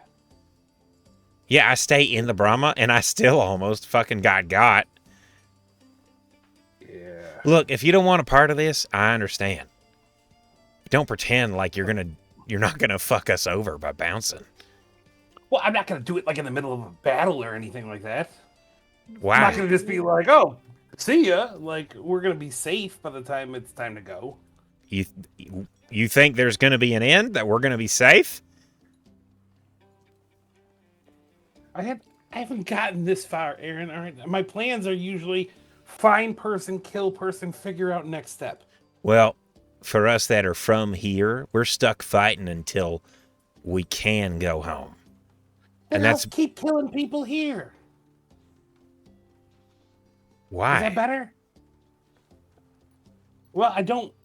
Yeah, I stay in the Brahma, and I still almost fucking got. Yeah. Look, if you don't want a part of this, I understand. But don't pretend like you're not gonna fuck us over by bouncing. Well, I'm not gonna do it like in the middle of a battle or anything like that. I'm not Why? gonna just be like, "Oh, see ya." Like we're gonna be safe by the time it's time to go. You think there's gonna be an end? That we're gonna be safe? I haven't gotten this far, Aaron. All right, my plans are usually find person, kill person, figure out next step. Well, for us that are from here, we're stuck fighting until we can go home. Then And I'll that's keep killing people here. Is why. that better? Well,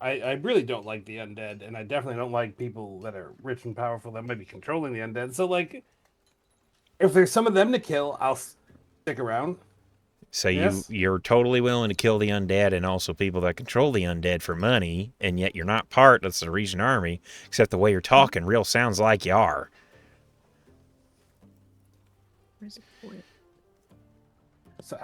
I really don't like the undead, and I definitely don't like people that are rich and powerful that might be controlling the undead. So, like, if there's some of them to kill, I'll stick around. So Yes. you're totally willing to kill the undead and also people that control the undead for money, and yet you're not part of the Serisian army, except the way you're talking real sounds like you are. Where's the point? So,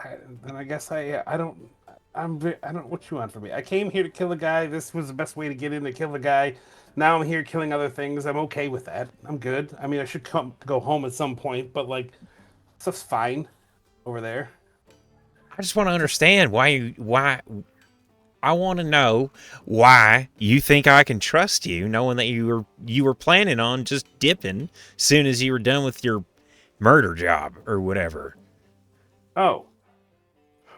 I guess I don't. I don't. What you want from me? I came here to kill a guy. This was the best way to get in to kill the guy. Now I'm here killing other things. I'm okay with that. I'm good. I mean, I should go home at some point, but like, stuff's fine over there. I just want to understand why. I want to know why you think I can trust you, knowing that you were planning on just dipping soon as you were done with your murder job or whatever. Oh.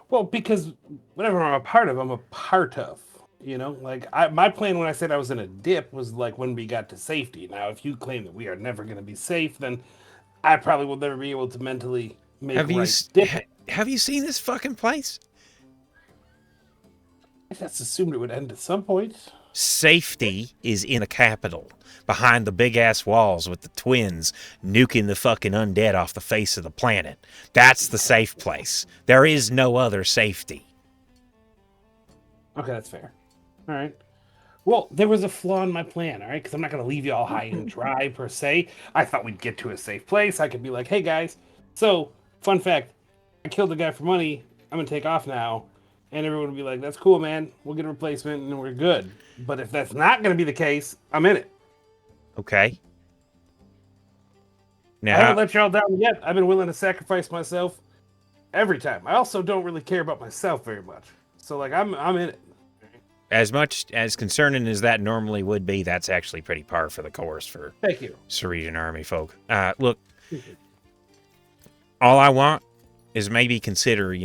Well, because whatever I'm a part of, I'm a part of. You know, like my plan when I said I was in a dip was like when we got to safety. Now, if you claim that we are never going to be safe, then I probably will never be able to mentally make Have you seen this fucking place? I just assumed it would end at some point. Safety is in the capital, behind the big-ass walls with the twins nuking the fucking undead off the face of the planet. That's the safe place. There is no other safety. Okay, that's fair. All right. Well, there was a flaw in my plan, all right? Because I'm not going to leave you all high and dry, per se. I thought we'd get to a safe place. I could be like, hey, guys. So, fun fact, I killed the guy for money. I'm going to take off now. And everyone would be like, that's cool, man. We'll get a replacement and we're good. But if that's not going to be the case, I'm in it. Okay. I Now, haven't let y'all down yet. I've been willing to sacrifice myself every time. I also don't really care about myself very much. So, like, I'm in it. as much as concerning as that normally would be, that's actually pretty par for the course for Thank you. Serisian army folk. Look, all I want is maybe consider,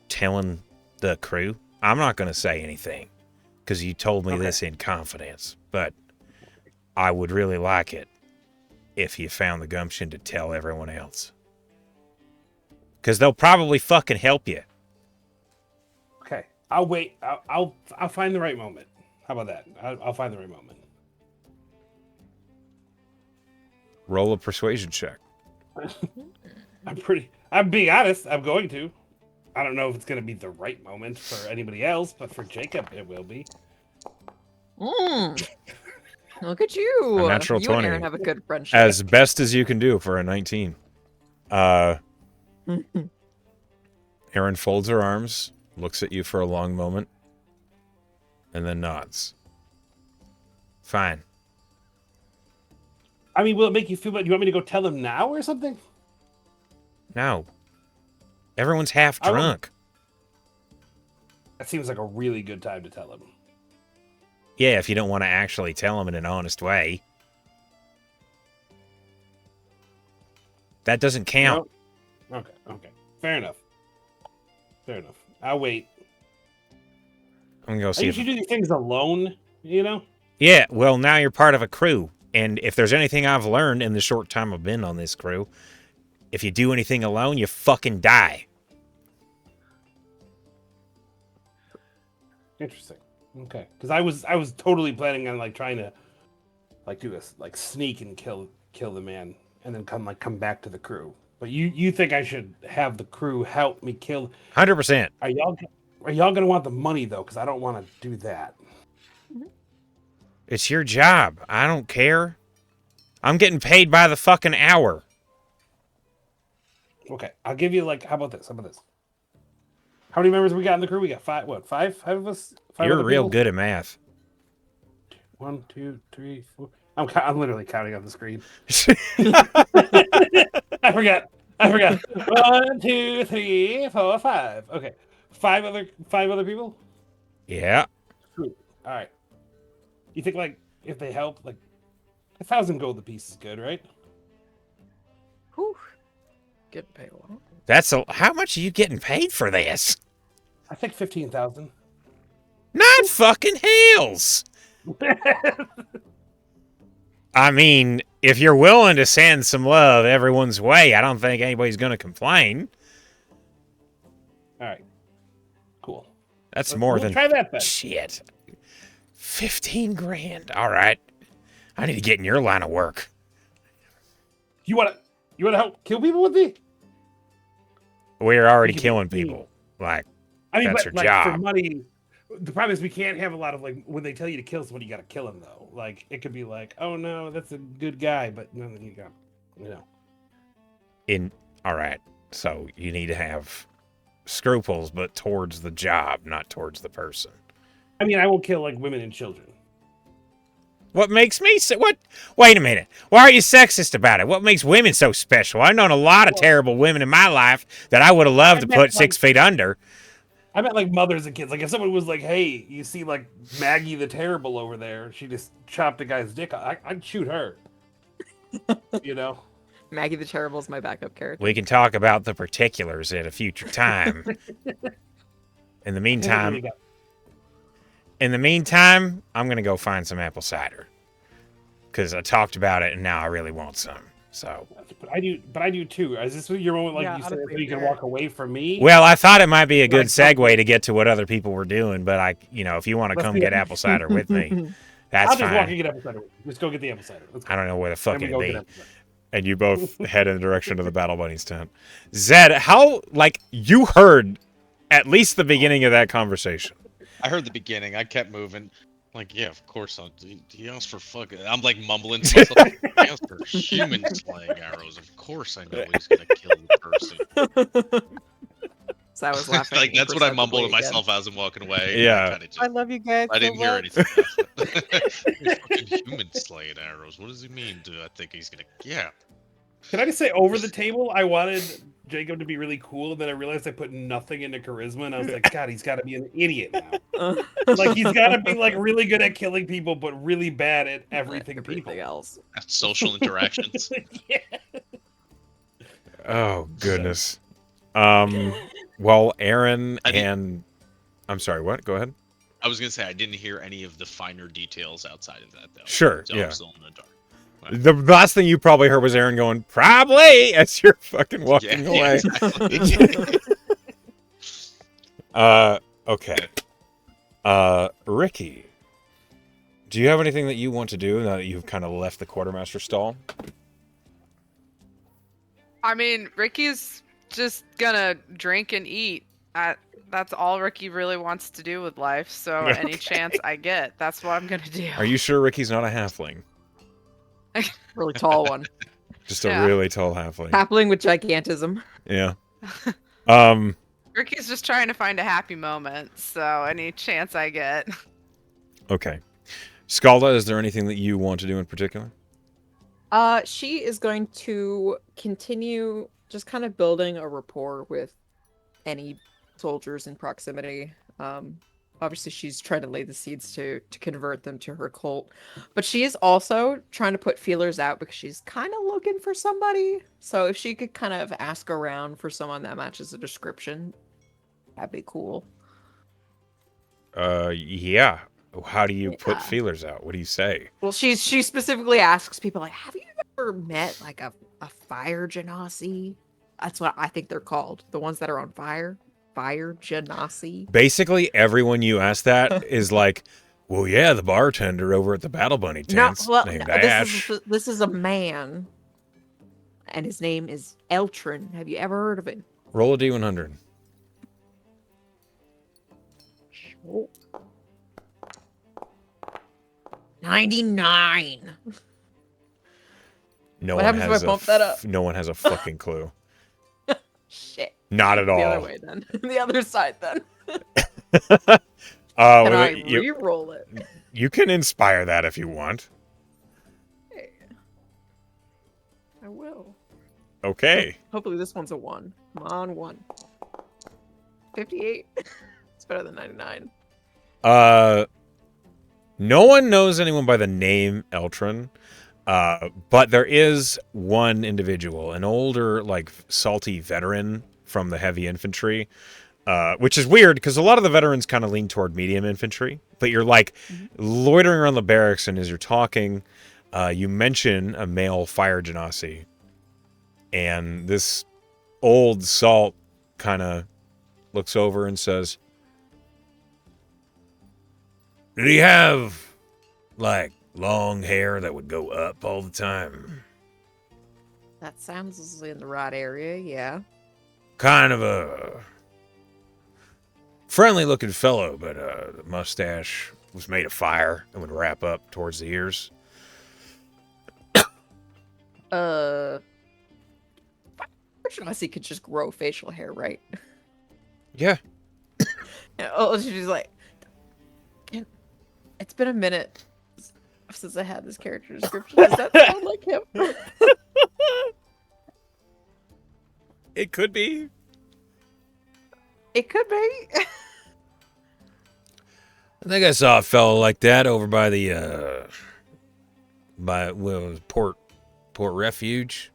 telling the crew. I'm not going to say anything because you told me this in confidence, but I would really like it if you found the gumption to tell everyone else. Because they'll probably fucking help you. Okay, I'll wait. I'll find the right moment. How about that? I'll find the right moment. Roll a persuasion check. I'm being honest. I'm going to. I don't know if it's going to be the right moment for anybody else, but for Jacob, it will be. Look at you. A natural you 20. and Aaron have a good friendship. As best as you can do for a 19. Aaron folds her arms, looks at you for a long moment, and then nods. Fine. I mean, will it make you feel bad? You want me to go tell him now or something? No. Everyone's half I won't. drunk. That seems like a really good time to tell him. Yeah, if you don't want to actually tell them in an honest way. That doesn't count. No? Okay. Fair enough. I'll wait. I'm going to go I see if... usually do these things alone, you know? Yeah, well, now you're part of a crew. And if there's anything I've learned in the short time I've been on this crew, if you do anything alone, you fucking die. Interesting. Okay. Because I was totally planning on like trying to like do this, like sneak and kill the man and then come back to the crew. But you think I should have the crew help me kill? 100%. Are y'all gonna want the money though? Because I don't want to do that. It's your job. I don't care. I'm getting paid by the fucking hour. Okay, I'll give you like how about this? How many members we got in the crew? We got five of us. You're other real people? good at math. 1, 2, 3, 4. I'm literally counting on the screen. I forgot. 1, 2, 3, 4, 5. Okay, five other people. Yeah. Cool. All right. You think like if they help, like 1,000 gold apiece is good, right? Whew. Getting paid a lot. How much are you getting paid for this? I think 15,000. Not fucking hells. I mean, if you're willing to send some love everyone's way, I don't think anybody's going to complain. All right. Cool. That's more We'll than try that then. shit. 15 grand. All right. I need to get in your line of work. You wanna help kill people with me? We're already You can killing be- people. Like, I mean, That's but your like for job. money, the problem is we can't have a lot of like when they tell you to kill somebody, you gotta kill him though. Like it could be like, oh no, that's a good guy, but no, you got, you know. all right. So you need to have scruples, but towards the job, not towards the person. I mean, I will kill like women and children. What makes me so? What? Wait a minute. Why are you sexist about it? What makes women so special? I've known a lot of terrible women in my life that I would have loved to put 6 feet under. I meant like mothers and kids. Like if someone was like, "Hey, you see like Maggie the Terrible over there? She just chopped a guy's dick. I'd shoot her." You know. Maggie the Terrible is my backup character. We can talk about the particulars at a future time. In the meantime, I'm gonna go find some apple cider because I talked about it and now I really want some. So. But I do too. Is this your moment, like Yeah, you said, honestly, so you can yeah. walk away from me? Well, I thought it might be a good Like, segue to get to what other people were doing, but if you want to Let's come do get it. apple cider with me, that's I'll just walk and fine. get apple cider. Let's go get the apple cider. Let's go. I don't know where the fuck Then we it'd go be. get apple cider. And you both head in the direction of the Battle Bunny's tent. Zed, how, you heard at least the beginning of that conversation. I heard the beginning. I kept moving. Like, yeah, of course. He asked for fucking. I'm like mumbling to myself. He asked for human slaying arrows. Of course, I know he's gonna kill the person. So I was laughing. Like that's what I mumbled to imperceptibly myself as I'm walking away. Yeah. I love you guys. I didn't so hear much. anything. Fucking human slaying arrows. What does he mean? Do I think he's gonna? Yeah. Can I just say, over the table, I wanted Jacob to be really cool, and then I realized I put nothing into charisma, and I was like, God, he's got to be an idiot now. Like he's got to be like really good at killing people, but really bad at everything people. else. That's social interactions. Yeah. Oh, goodness. Well, Aaron and... I'm sorry, what? Go ahead. I was gonna say I didn't hear any of the finer details outside of that though. Sure, So yeah. I'm still in the dark. The last thing you probably heard was Aaron going, probably, as you're fucking walking Yeah, away. exactly. Okay. Ricky, do you have anything that you want to do now that you've kind of left the quartermaster stall? I mean, Ricky's just gonna drink and eat. That's all Ricky really wants to do with life. So any chance I get, that's what I'm gonna do. Are you sure Ricky's not a halfling? Really tall one. Just a Yeah. really tall halfling. Happling with gigantism. Yeah. Ricky's just trying to find a happy moment. So any chance I get. Okay. Scalda, is there anything that you want to do in particular? She is going to continue just kind of building a rapport with any soldiers in proximity. Obviously, she's trying to lay the seeds to convert them to her cult, but she is also trying to put feelers out because she's kind of looking for somebody. So if she could kind of ask around for someone that matches the description, that'd be cool. Yeah. How do you put Yeah. feelers out? What do you say? Well, she specifically asks people like, "Have you ever met like a fire genasi?" That's what I think they're called. The ones that are on fire. Fire genasi. Basically, everyone you ask that is like, well, yeah, the bartender over at the Battle Bunny tents named Ash. This is a man, and his name is Eltrin. Have you ever heard of him? Roll a D100. Sure. 99. No What one happens if has I bump that up? No one has a fucking clue. Shit. Not at The other all. way then. The other side then. Can Can I re-roll it? You can inspire that if you want. Hey. I will. Okay. Hopefully this one's a 1. Come on, 1. 58. It's better than 99. No one knows anyone by the name Eltrin, but there is one individual, an older, salty veteran from the heavy infantry, which is weird because a lot of the veterans kind of lean toward medium infantry, but you're loitering around the barracks, and as you're talking, you mention a male fire genasi, and this old salt kind of looks over and says, Did he have, like, long hair that would go up all the time? That sounds in the right area, yeah. Kind of a friendly-looking fellow, but the mustache was made of fire and would wrap up towards the ears. Unless he could just grow facial hair, right? Yeah. Oh, she's like, it's been a minute since I had this character description. Does that sound like him? It could be. It could be. I think I saw a fellow like that over by the Port Refuge.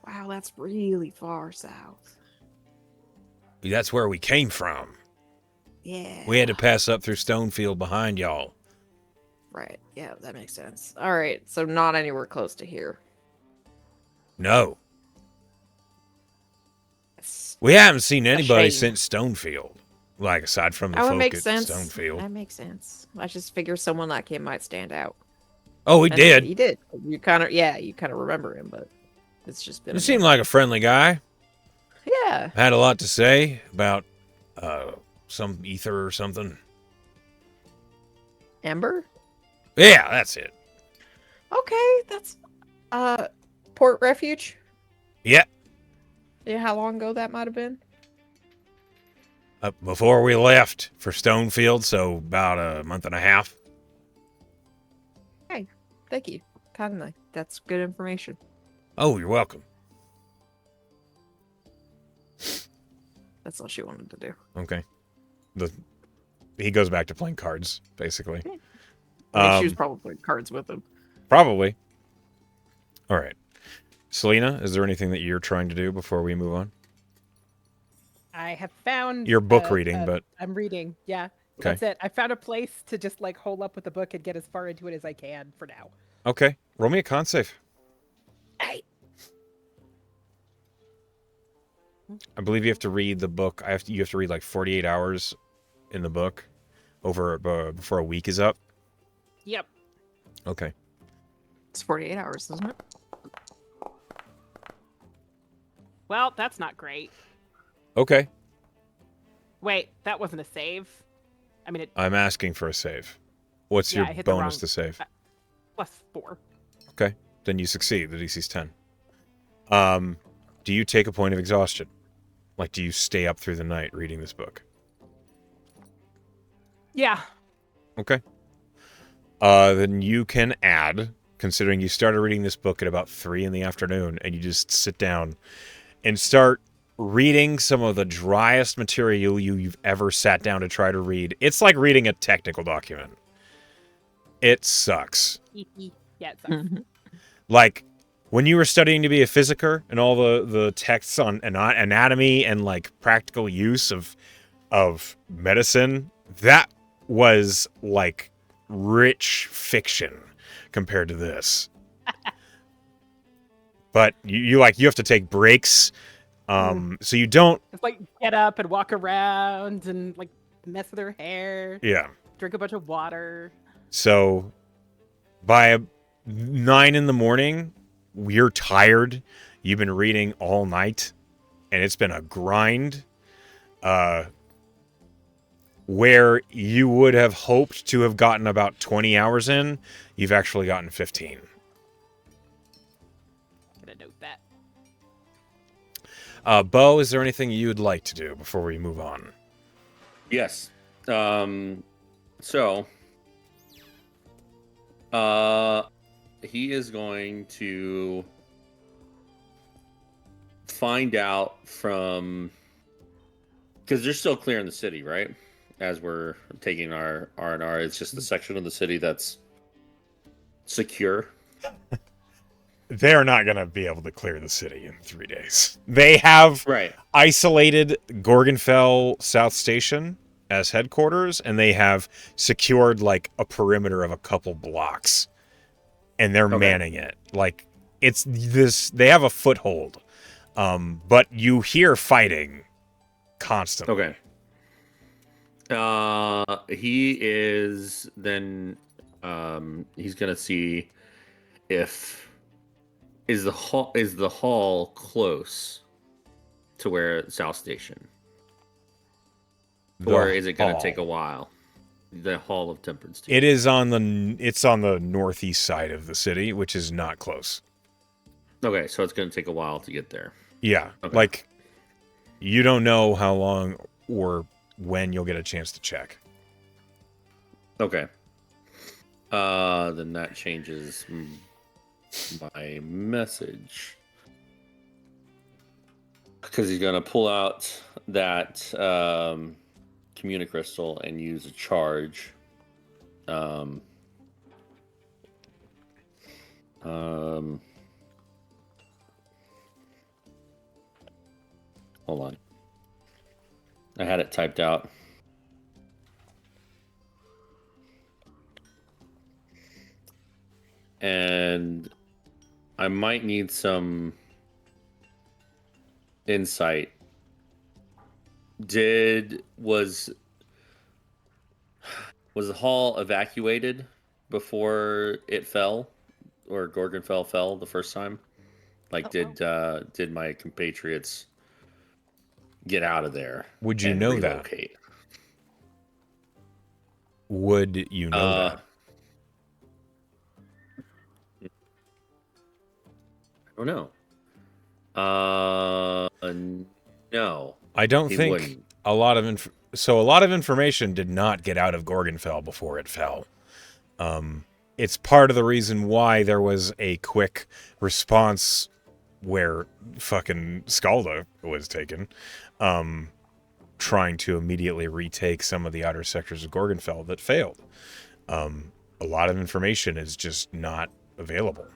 Wow, that's really far south. That's where we came from. Yeah. We had to pass up through Stonefield behind y'all. Right. Yeah, that makes sense. All right, so not anywhere close to here. No. That's- We haven't seen anybody shame. since Stonefield. Like, aside from the That would folk make at sense. Stonefield. That makes sense. I just figure someone like him might stand out. Oh, he And did. He did. You kind of remember him, but it's just been. He seemed like a friendly guy. Yeah. Had a lot to say about some ether or something. Ember. Yeah, that's it. Okay, that's Port Refuge. Yeah. Yeah, how long ago that might have been? Before we left for Stonefield, so about a month and a half. Thank you. Kindly. That's good information. Oh, you're welcome. That's all she wanted to do. Okay. He goes back to playing cards, basically. I mean, she was probably playing cards with him. Probably. All right. Selena, is there anything that you're trying to do before we move on? I have found You're book reading, but I'm reading. Yeah, Okay. that's it. I found a place to just like hole up with the book and get as far into it as I can for now. okay. Roll me a con save. Hey. I believe you have to read the book. You have to read like 48 hours in the book over before a week is up. Yep. Okay. It's 48 hours, isn't it? Well, that's not great. Okay. Wait, that wasn't a save. I mean, it I'm asking for a save. What's Yeah, I your hit the bonus wrong- to save? +4. Okay. Then you succeed. The DC's 10. Do you take a point of exhaustion? Like, do you stay up through the night reading this book? Yeah. Okay. Then you can add, considering you started reading this book at about 3 in the afternoon, and you just sit down and start reading some of the driest material you've ever sat down to try to read. It's like reading a technical document. It sucks. Yeah, it sucks. Like, when you were studying to be a physiker and all the texts on anatomy and, like, practical use of medicine, that was, like, rich fiction compared to this. But you have to take breaks. So you don't. It's like get up and walk around and like mess with her hair. Yeah. Drink a bunch of water. So by 9 in the morning, you're tired. You've been reading all night, and it's been a grind. Where you would have hoped to have gotten about 20 hours in, you've actually gotten 15. Gonna note that. Bo, is there anything you'd like to do before we move on? Yes. So he is going to find out from, because they're still clearing the city, right? As we're taking our R&R, it's just the section of the city that's secure. They're not going to be able to clear the city in 3 days. They have Right. isolated Gorgonfell South Station as headquarters, and they have secured like a perimeter of a couple blocks, and they're Okay. manning it. Like, it's this, they have a foothold, but you hear fighting constantly. Okay. He is then. He's gonna see if is the hall close to where South Station, or is it gonna take a while? The Hall of Tempered Steel. It's on the northeast side of the city, which is not close. Okay, so it's gonna take a while to get there. Yeah, Okay. like you don't know how long or when you'll get a chance to check. Okay. Then that changes my message. Because he's gonna pull out that communicrystal and use a charge. Hold on. I had it typed out. And I might need some insight. Was the hall evacuated before it fell, or Gorgonfell fell the first time? Like, did my compatriots get out of there? Would you and know relocate? that? Would you know that? I don't know. No. I don't He think wouldn't. a lot of information did not get out of Gorgonfell before it fell. It's part of the reason why there was a quick response where fucking Skalda was taken, trying to immediately retake some of the outer sectors of Gorgonfell that failed. A lot of information is just not available.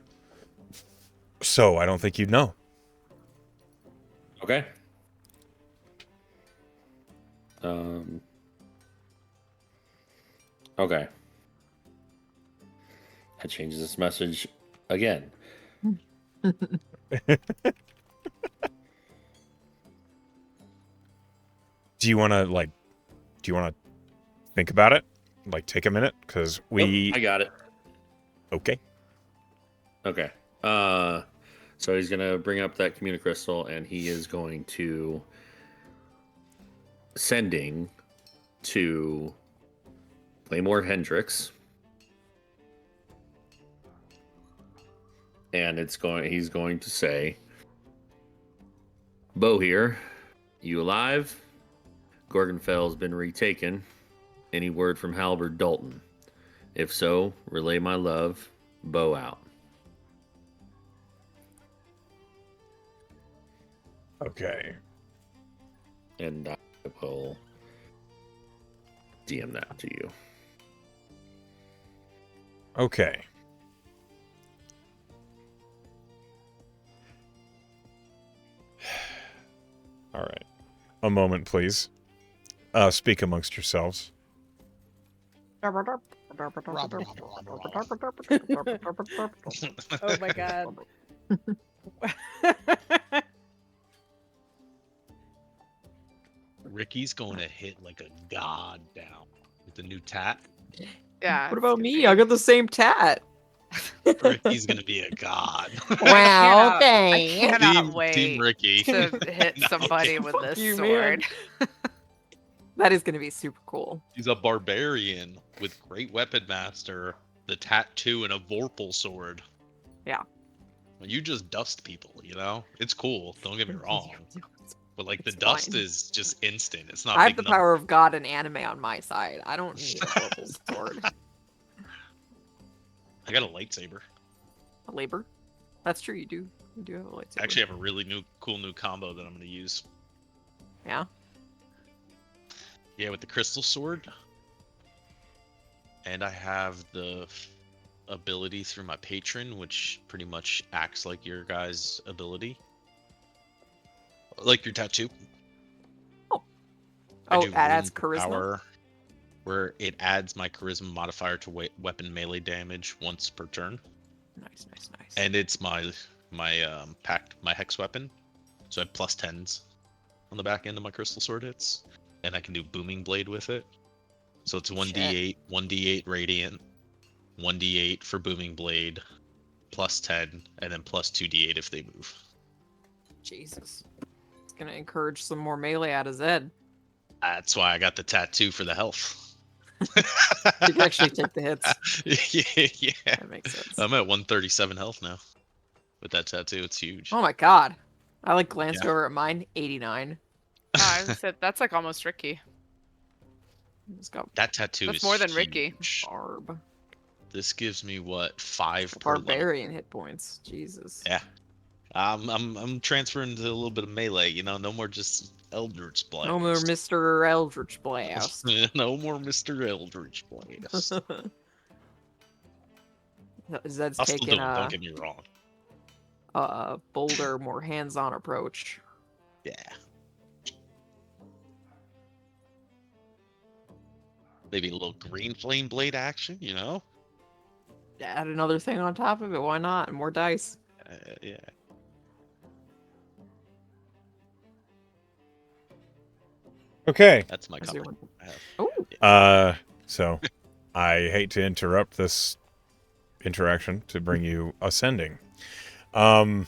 So I don't think you'd know. Okay. Okay. That changes this message again. Do you want to think about it? Like, take a minute? Because we... I got it. Okay. Okay. So he's going to bring up that communicrystal, and he is going to sending to Claymore Hendricks. And he's going to say, Bo here, you alive? Gorgonfell's been retaken. Any word from Halberd Dalton? If so, relay my love. Bo out. Okay. And I will DM that to you. Okay. All right. A moment, please. Speak amongst yourselves. Oh my god. Ricky's going to hit like a god down with the new tat. Yeah. What about me? I got the same tat. Ricky's going to be a god. Wow, I thanks. cannot wait Team Ricky. to hit No, somebody okay. with this you, sword. That is going to be super cool. He's a barbarian with great weapon master, the tattoo, and a Vorpal sword. Yeah. You just dust people, you know? It's cool. Don't get me wrong. But like the It's dust fine. is just instant. It's not I have big the power of God and anime on my side. I don't need a purple sword. I got a lightsaber. A labor? That's true, you do. You do have a lightsaber. I actually have a really cool new combo that I'm going to use. Yeah? Yeah, with the crystal sword. And I have the ability through my patron, which pretty much acts like your guys' ability. Like your tattoo. Oh. I Oh, do it adds wound charisma? power, where it adds my charisma modifier to weapon melee damage once per turn. Nice, nice, nice. And it's my hex weapon. So I have +10s on the back end of my crystal sword hits. And I can do booming blade with it. So it's 1d8, 1d8 radiant, 1d8 for booming blade, plus 10, and then plus 2d8 if they move. Jesus. It's gonna encourage some more melee out of Zed. That's why I got the tattoo for the health. You can actually take the hits. Yeah. That makes sense. I'm at 137 health now. With that tattoo, it's huge. Oh my god. I like glanced over at mine, 89. I said that's like almost Ricky. It's got That tattoo That's is more than Ricky. huge. barb. This gives me what, 5 per level. Barbarian hit points. Jesus. Yeah. I'm transferring to a little bit of melee. You know, no more just Eldritch Blast. No more Mr. Eldritch Blast. No more Mr. Eldritch Blast. Zed's I'll still do taking it. Don't get me wrong. a bolder, more hands-on approach. Yeah. Maybe a little green flame blade action. You know. Add another thing on top of it. Why not? And more dice. Yeah. Okay. That's my Is there comment. Oh, So I hate to interrupt this interaction to bring you ascending. Bo,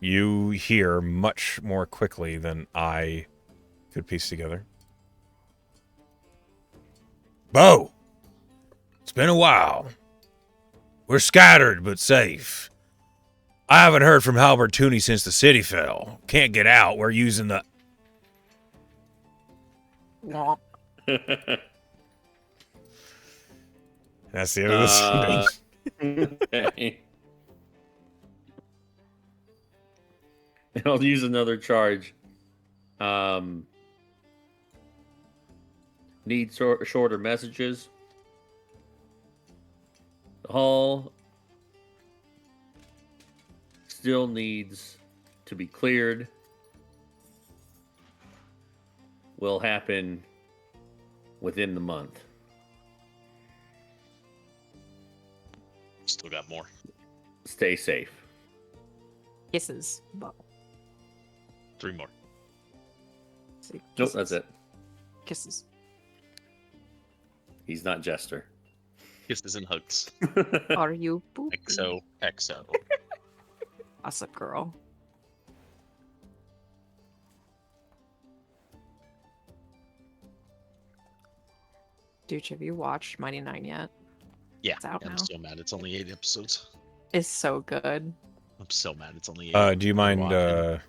you hear much more quickly than I could piece together. Bo, it's been a while. We're scattered but safe. I haven't heard from Halbert Tooney since the city fell. Can't get out. We're using the... womp. That's the end of this. Okay. And I'll use another charge. Need shorter messages. The hall still needs to be cleared. Will happen within the month. Still got more. Stay safe. Kisses. Bo. 3 more. See, Nope, kisses. that's it. Kisses. He's not Jester. Kisses and hugs. Are you poopy? XO. Gossip girl. Dude, have you watched Mighty Nine yet? Yeah. It's out I'm now. so mad. It's only 8 episodes. It's so good. I'm so mad. It's only 8. Do you mind, watching.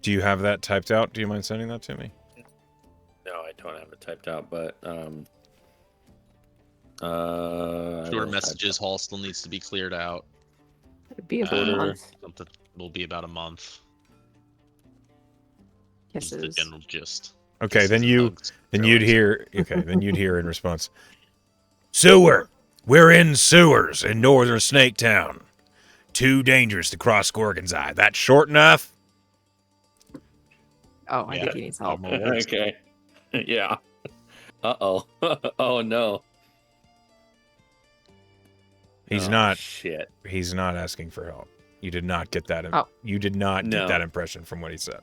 do you have that typed out? Do you mind sending that to me? No, I don't have it typed out, but I Shorter will type messages. Hall still needs to be cleared out. It'd be about a Order. month. Something will be about a month. Is the Kisses. general gist. Okay, Kisses then and hugs. then Fair you'd words. hear. Okay, then you'd hear in response. Sewer. We're in sewers in northern Snake Town. Too dangerous to cross Gorgon's Eye. That's short enough. Oh, I Yeah. think he needs help. More words. Okay. Yeah. Uh-oh. Oh no. He's Oh, not. Shit. He's not asking for help. You did not get that. Oh. You did not No. get that impression from what he said.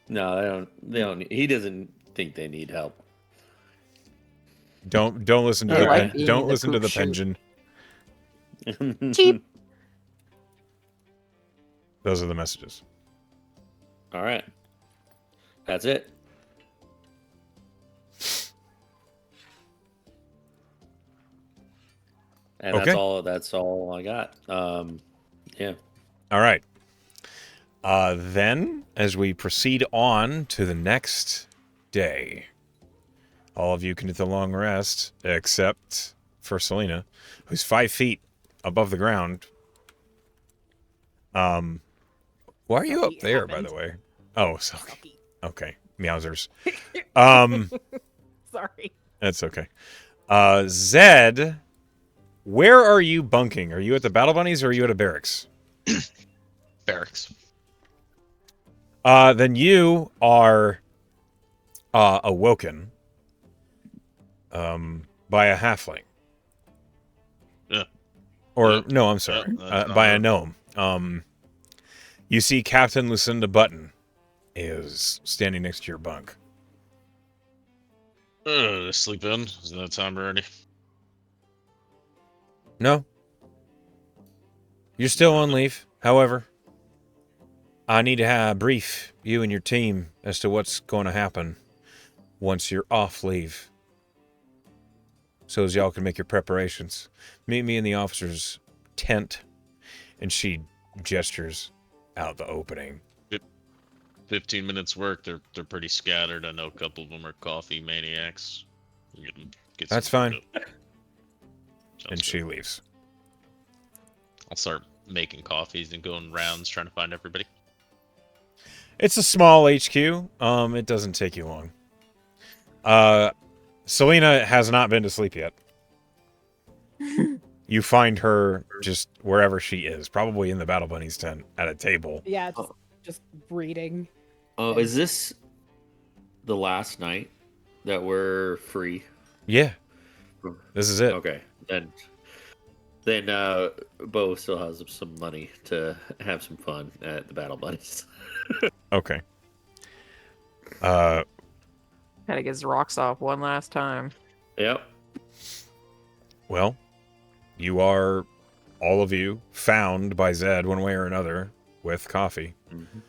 No, they don't. He doesn't think they need help. Don't listen to They the like being don't the listen to poop the chute. pension. Cheap. Those are the messages. All right. That's it. And Okay. that's all I got. Yeah. All right. Then, as we proceed on to the next day, all of you can hit the long rest, except for Selena, who's 5 feet above the ground. Why are you up It there, by happened. the way? Oh, so, Sucky. okay. Meowsers. Sorry. That's okay. Zed, where are you bunking? Are you at the Battle Bunnies or are you at a barracks? Barracks. Then you are awoken by a halfling. Yeah. Or, Yeah. no, I'm sorry. Yeah, that's By a not gnome. You see Captain Lucinda Button is standing next to your bunk. Sleep in? Is that time already? No. You're still on leave. However, I need to brief you and your team as to what's going to happen once you're off leave, so as y'all can make your preparations. Meet me in the officer's tent, and she gestures out the opening. 15 minutes work. They're pretty scattered. I know a couple of them are coffee maniacs. Get That's some fine. food up. And Sounds she good. leaves. I'll start making coffees and going rounds trying to find everybody. It's a small HQ. It doesn't take you long. Selena has not been to sleep yet. You find her just wherever she is, probably in the Battle Bunny's tent at a table. Yeah, just reading. Oh, is this the last night that we're free? Yeah, this is it. Okay, then Bo still has some money to have some fun at the Battle Bunnies. Okay. Gotta get his rocks off one last time. Yep. Well, you are, all of you, found by Zed one way or another with coffee. Mm-hmm.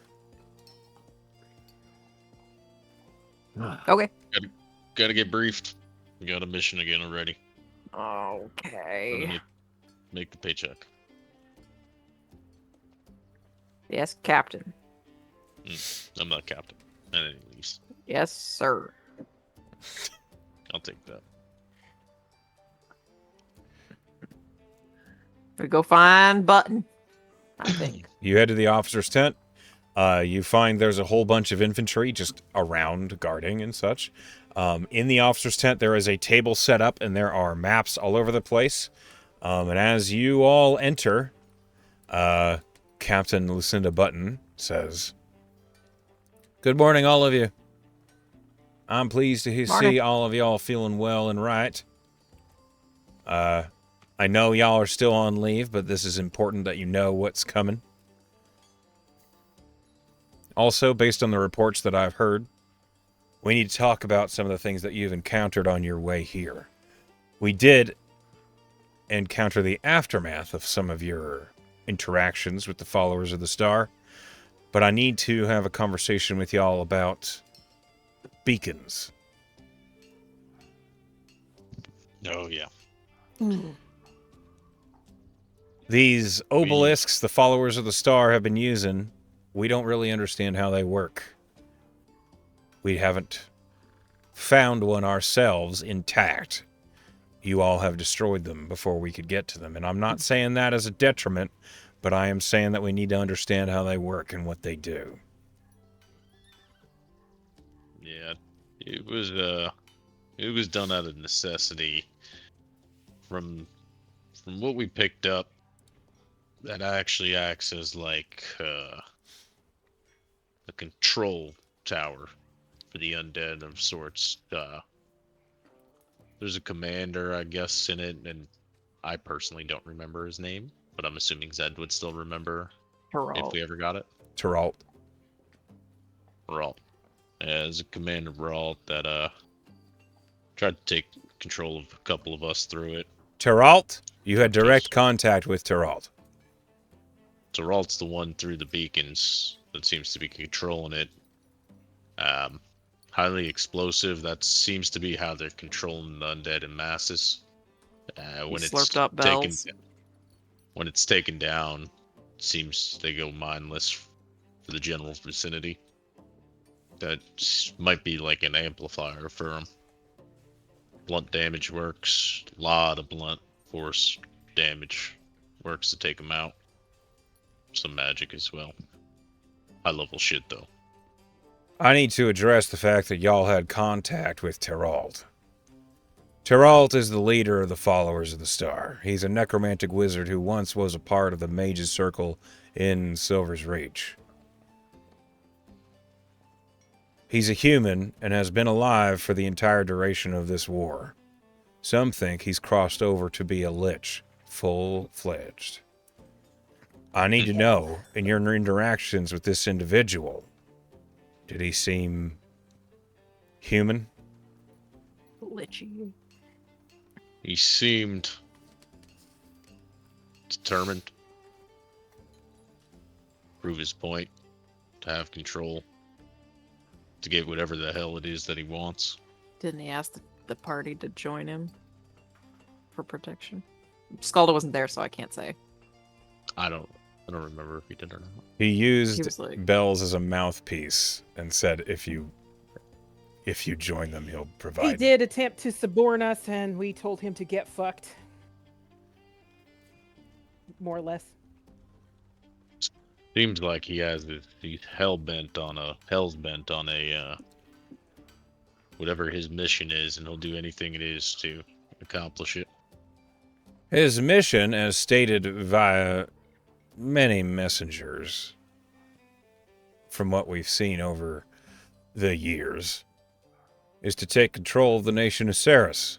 Okay. Gotta get briefed. We got a mission again already. Okay. Let me make the paycheck. Yes, Captain. I'm not captain. At any least. Yes, sir. I'll take that. We go find Button, I think. You head to the officer's tent. You find there's a whole bunch of infantry just around guarding and such. In the officer's tent, there is a table set up, and there are maps all over the place. And as you all enter, Captain Lucinda Button says, "Good morning, all of you. I'm pleased to see all of y'all feeling well and right. I know y'all are still on leave, but this is important that you know what's coming. Also, based on the reports that I've heard, we need to talk about some of the things that you've encountered on your way here. We did encounter the aftermath of some of your interactions with the followers of the Star, but I need to have a conversation with y'all about beacons." Oh, yeah. These obelisks the followers of the Star have been using, we don't really understand how they work. We haven't found one ourselves intact. You all have destroyed them before we could get to them. And I'm not saying that as a detriment, but I am saying that we need to understand how they work and what they do. Yeah. It was done out of necessity. From what we picked up, that actually acts as like a control tower for the undead of sorts. There's a commander, I guess, in it, and I personally don't remember his name, but I'm assuming Zed would still remember if we ever got it. Teralt. Ralt. As a commander Ralt that tried to take control of a couple of us through it. Teralt? You had direct contact with Teralt. Teralt's the one through the beacons that seems to be controlling it. Highly explosive. That seems to be how they're controlling the undead in masses. When it's taken down, it seems they go mindless for the general vicinity. That might be like an amplifier for them. Blunt damage works. A lot of blunt force damage works to take them out. Some magic as well. High level shit though. I need to address the fact that y'all had contact with Teralt. Teralt is the leader of the followers of the Star. He's a necromantic wizard who once was a part of the Mage's Circle in Silver's Reach. He's a human and has been alive for the entire duration of this war. Some think he's crossed over to be a lich, full-fledged. I need to know, in your interactions with this individual, did he seem human? glitchy. He seemed determined to prove his point, to have control, to get whatever the hell it is that he wants. Didn't he ask the party to join him for protection? Scalda wasn't there, so I can't say. I don't remember if he did or not. He used was like- bells as a mouthpiece and said, if you join them, he'll provide. He did attempt to suborn us, and we told him to get fucked. More or less. Seems like he's hell's bent on a whatever his mission is, and he'll do anything it is to accomplish it. His mission, as stated via many messengers, from what we've seen over the years, is to take control of the nation of Ceres.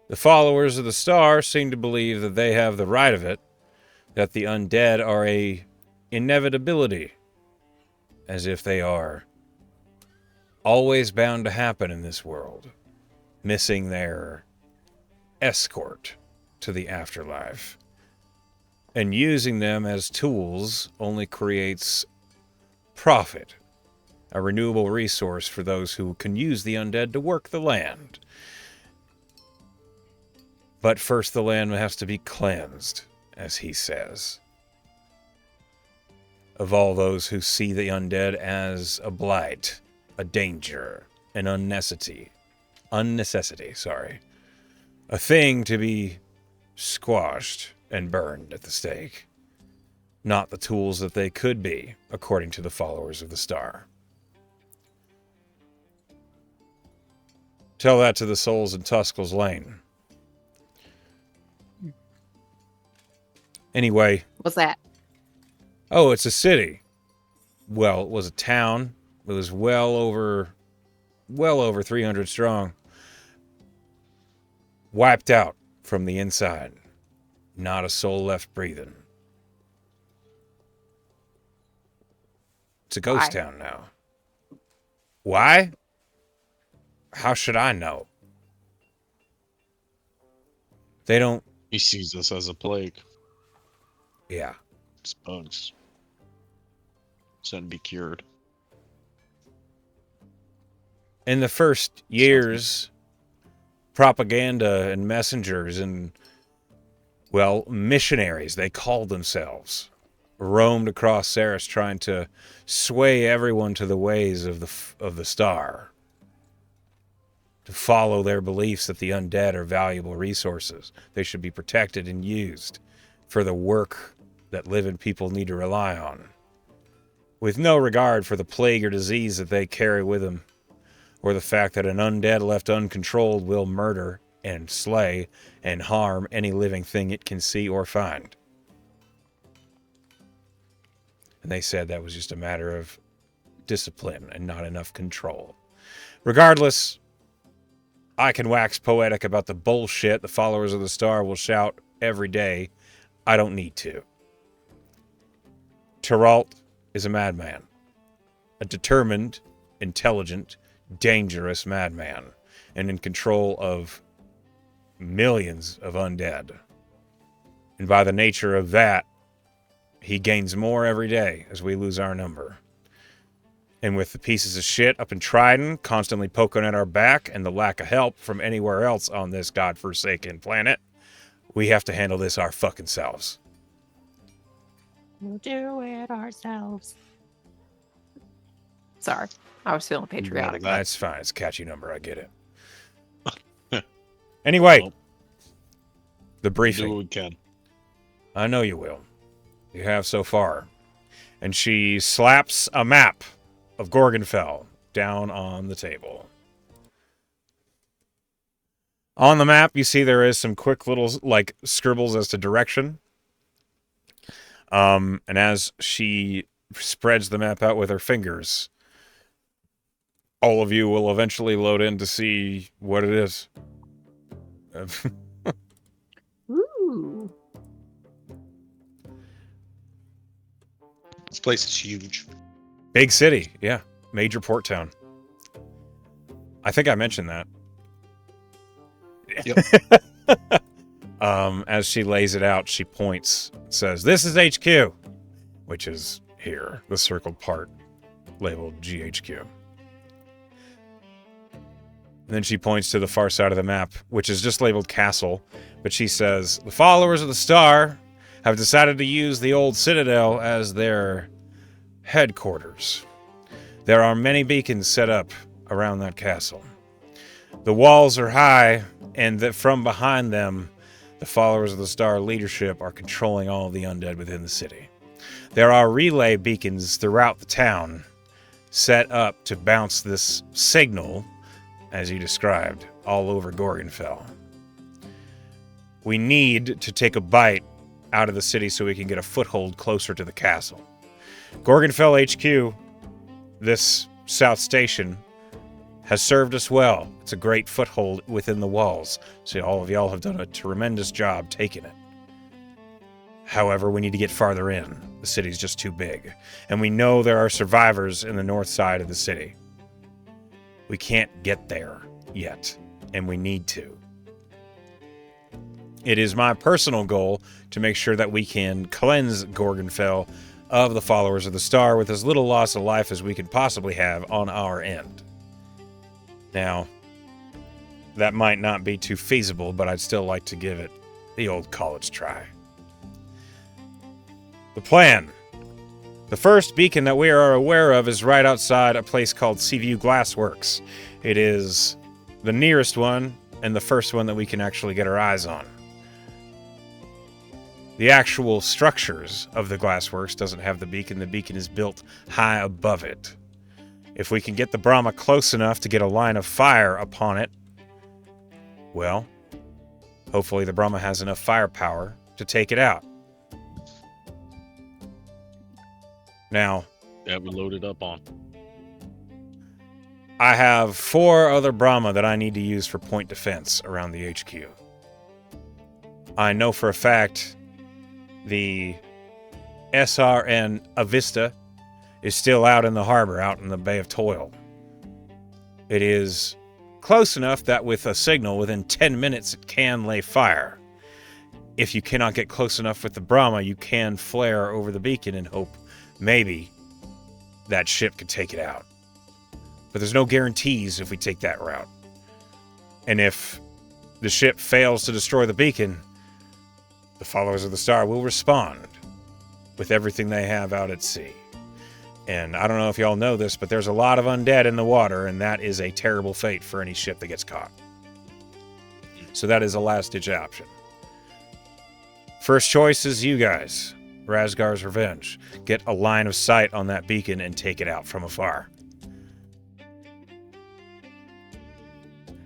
The followers of the star seem to believe that they have the right of it, that the undead are a inevitability, as if they are always bound to happen in this world, missing their escort to the afterlife. And using them as tools only creates profit, a renewable resource for those who can use the undead to work the land. But first the land has to be cleansed, as he says, of all those who see the undead as a blight, a danger, an unnecessity, a thing to be squashed and burned at the stake, not the tools that they could be, according to the followers of the star. Tell that to the souls in Tuskel's Lane. Anyway. What's that? Oh, it's a city. Well, it was a town. It was well over 300 strong. Wiped out from the inside. Not a soul left breathing. It's a ghost town now. Why? How should I know? They don't... He sees us as a plague. Yeah. It's bugs. Sent to be cured. In the first years, propaganda and messengers and, well, missionaries, they called themselves, roamed across Ceres trying to sway everyone to the ways of the star, to follow their beliefs that the undead are valuable resources. They should be protected and used for the work that living people need to rely on, with no regard for the plague or disease that they carry with them, or the fact that an undead left uncontrolled will murder and slay and harm any living thing it can see or find. And they said that was just a matter of discipline and not enough control. Regardless, I can wax poetic about the bullshit the followers of the star will shout every day. I don't need to. Teralt is a madman. A determined, intelligent, dangerous madman, and in control of millions of undead. And by the nature of that, he gains more every day as we lose our number. And with the pieces of shit up in Trident constantly poking at our back and the lack of help from anywhere else on this godforsaken planet, we have to handle this our fucking selves. We'll do it ourselves. Sorry, I was feeling patriotic. That's fine. It's a catchy number. I get it. Anyway, Well, the do briefing. what we can. I know you will. You have so far. And she slaps a map of Gorgonfell down on the table. On the map, you see there is some quick little, like, scribbles as to direction. And as she spreads the map out with her fingers, all of you will eventually load in to see what it is. Ooh. This place is huge. Big city, yeah. Major port town. I think I mentioned that. Yep. As she lays it out, she points, says, "This is HQ," which is here, the circled part labeled GHQ. And then she points to the far side of the map, which is just labeled Castle, but she says, "The followers of the Star have decided to use the old Citadel as their headquarters. There are many beacons set up around that castle. The walls are high, and that from behind them, the followers of the Star leadership are controlling all of the undead within the city. There are relay beacons throughout the town set up to bounce this signal, as you described, all over Gorgonfell. We need to take a bite out of the city so we can get a foothold closer to the castle. Gorgonfell HQ, this South Station, has served us well. It's a great foothold within the walls, so all of y'all have done a tremendous job taking it. However, we need to get farther in. The city's just too big, and we know there are survivors in the north side of the city. We can't get there yet, and we need to. It is my personal goal to make sure that we can cleanse Gorgonfell of the followers of the Star with as little loss of life as we could possibly have on our end. Now, that might not be too feasible, but I'd still like to give it the old college try. The plan. The first beacon that we are aware of is right outside a place called Seaview Glassworks. It is the nearest one and the first one that we can actually get our eyes on. The actual structures of the glassworks doesn't have the beacon. The beacon is built high above it. If we can get the Brahma close enough to get a line of fire upon it, well, hopefully the Brahma has enough firepower to take it out. Now, That we loaded up on. I have 4 other Brahma that I need to use for point defense around the HQ. I know for a fact the SRN Avista is still out in the harbor, out in the Bay of Toil. It is close enough that with a signal within 10 minutes it can lay fire. If you cannot get close enough with the Brahma, you can flare over the beacon and hope maybe that ship could take it out. But there's no guarantees if we take that route. And if the ship fails to destroy the beacon, the followers of the Star will respond with everything they have out at sea. And I don't know if y'all know this, but there's a lot of undead in the water, and that is a terrible fate for any ship that gets caught. So that is a last-ditch option. First choice is you guys. Razgar's Revenge. Get a line of sight on that beacon and take it out from afar.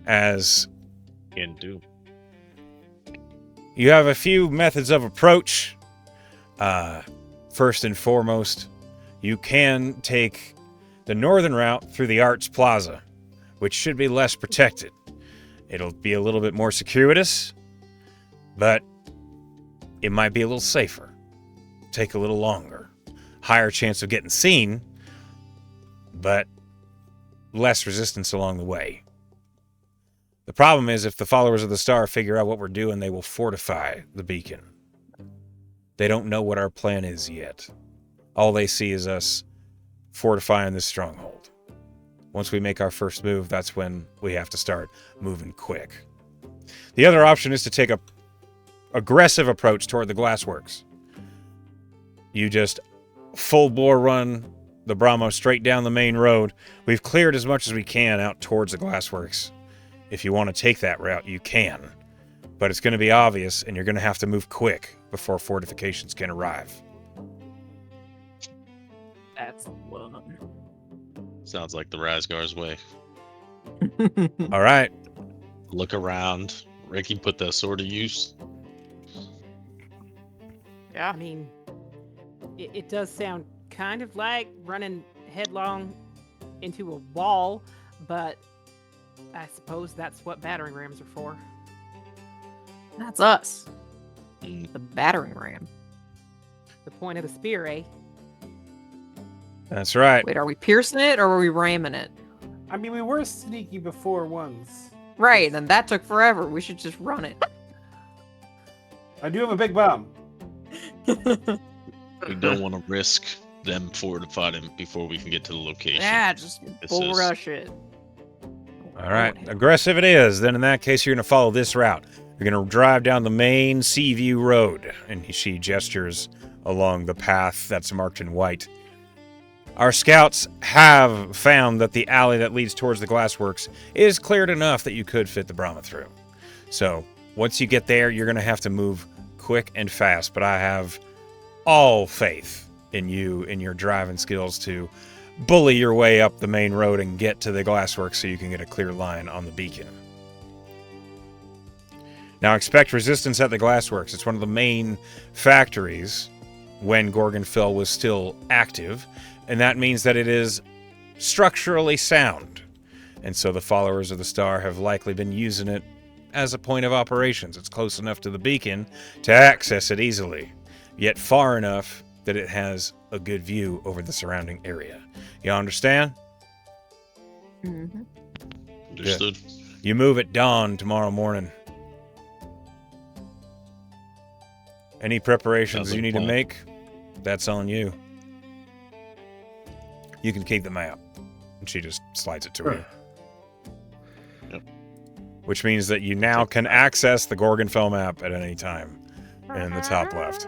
As Can do. you have a few methods of approach. First and foremost, you can take the northern route through the Arts Plaza, which should be less protected. It'll be a little bit more circuitous, but it might be a little safer. Take a little longer. Higher chance of getting seen, but less resistance along the way. The problem is if the followers of the Star figure out what we're doing, they will fortify the beacon. They don't know what our plan is yet. All they see is us fortifying this stronghold. Once we make our first move, that's when we have to start moving quick. The other option is to take a aggressive approach toward the glassworks. You just full-bore run the Brahmo straight down the main road. We've cleared as much as we can out towards the glassworks. If you want to take that route, you can. But it's going to be obvious, and you're going to have to move quick before fortifications can arrive. That's one. Sounds like the Razgar's way. All right. Look around. Ricky put that sword to use. Yeah. I mean, it does sound kind of like running headlong into a wall, but I suppose that's what battering rams are for. That's us. Mm. The battering ram. The point of the spear, eh? That's right. Wait, are we piercing it or are we ramming it? I mean, we were sneaky before once. Right, and that took forever. We should just run it. I do have a big bomb. We don't want to risk them fortifying before we can get to the location. Yeah, just This bull is- rush it. All right, aggressive it is. Then in that case, you're going to follow this route. You're going to drive down the main Seaview Road, and she gestures along the path that's marked in white. Our scouts have found that the alley that leads towards the glassworks is cleared enough that you could fit the Brahma through. So once you get there, you're going to have to move quick and fast, but I have all faith in you, in your driving skills to bully your way up the main road and get to the glassworks so you can get a clear line on the beacon. Now expect resistance at the glassworks. It's one of the main factories when Gorgonfell was still active, and that means that it is structurally sound. And so the followers of the star have likely been using it as a point of operations. It's close enough to the beacon to access it easily, yet far enough that it has a good view over the surrounding area. You understand? Mm-hmm. Understood. You move at dawn tomorrow morning. Any preparations Sounds you like need a to plan. make, that's on you. You can keep the map. And she just slides it to her. Yep. Which means that you now can access the Gorgonfell map at any time in the top left.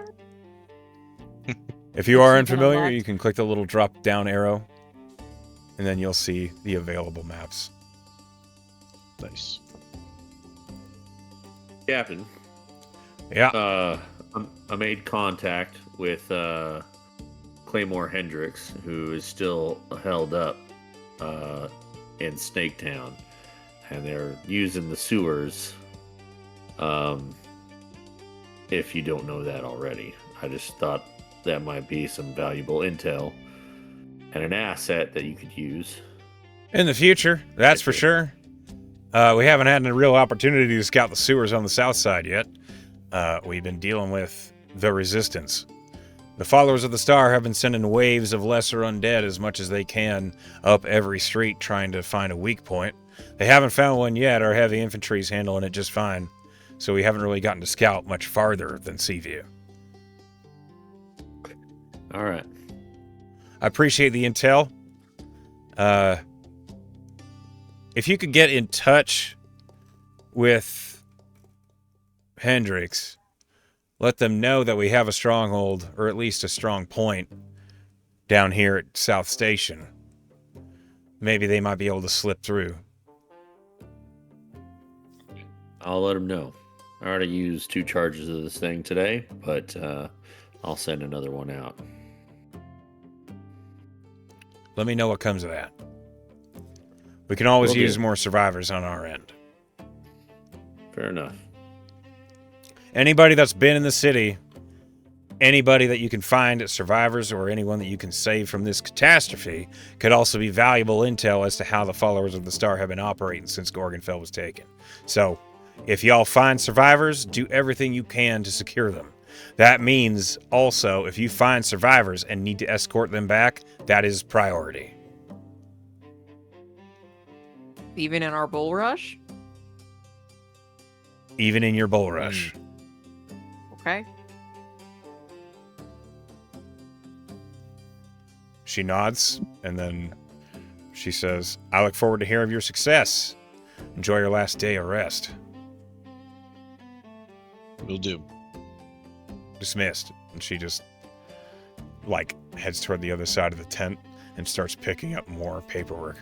If you are Achievement unfamiliar, unlocked. you can click the little drop down arrow, and then you'll see the available maps. Nice. Captain, Yeah. I made contact with Claymore Hendricks, who is still held up in Snaketown, and they're using the sewers. If you don't know that already, I just thought that might be some valuable intel and an asset that you could use. In the future, that's for Okay. sure. We haven't had a real opportunity to scout the sewers on the south side yet. We've been dealing with the Resistance. The followers of the Star have been sending waves of lesser undead as much as they can up every street trying to find a weak point. They haven't found one yet. Our heavy infantry's handling it just fine. So we haven't really gotten to scout much farther than Seaview. All right. I appreciate the intel. If you could get in touch with Hendricks, let them know that we have a stronghold, or at least a strong point, down here at South Station. Maybe they might be able to slip through. I'll let him know. I already used 2 charges of this thing today, but I'll send another one out. Let me know what comes of that. We can always Will use do. more survivors on our end. Fair enough. Anybody that's been in the city, anybody that you can find as survivors or anyone that you can save from this catastrophe could also be valuable intel as to how the followers of the Star have been operating since Gorgonfell was taken. So, if y'all find survivors, do everything you can to secure them. That means also, if you find survivors and need to escort them back, that is priority. Even in our bull rush? Even in your bull rush. Okay. She nods, and then she says, I look forward to hearing of your success. Enjoy your last day of rest. Will do. Dismissed. And she just, heads toward the other side of the tent and starts picking up more paperwork.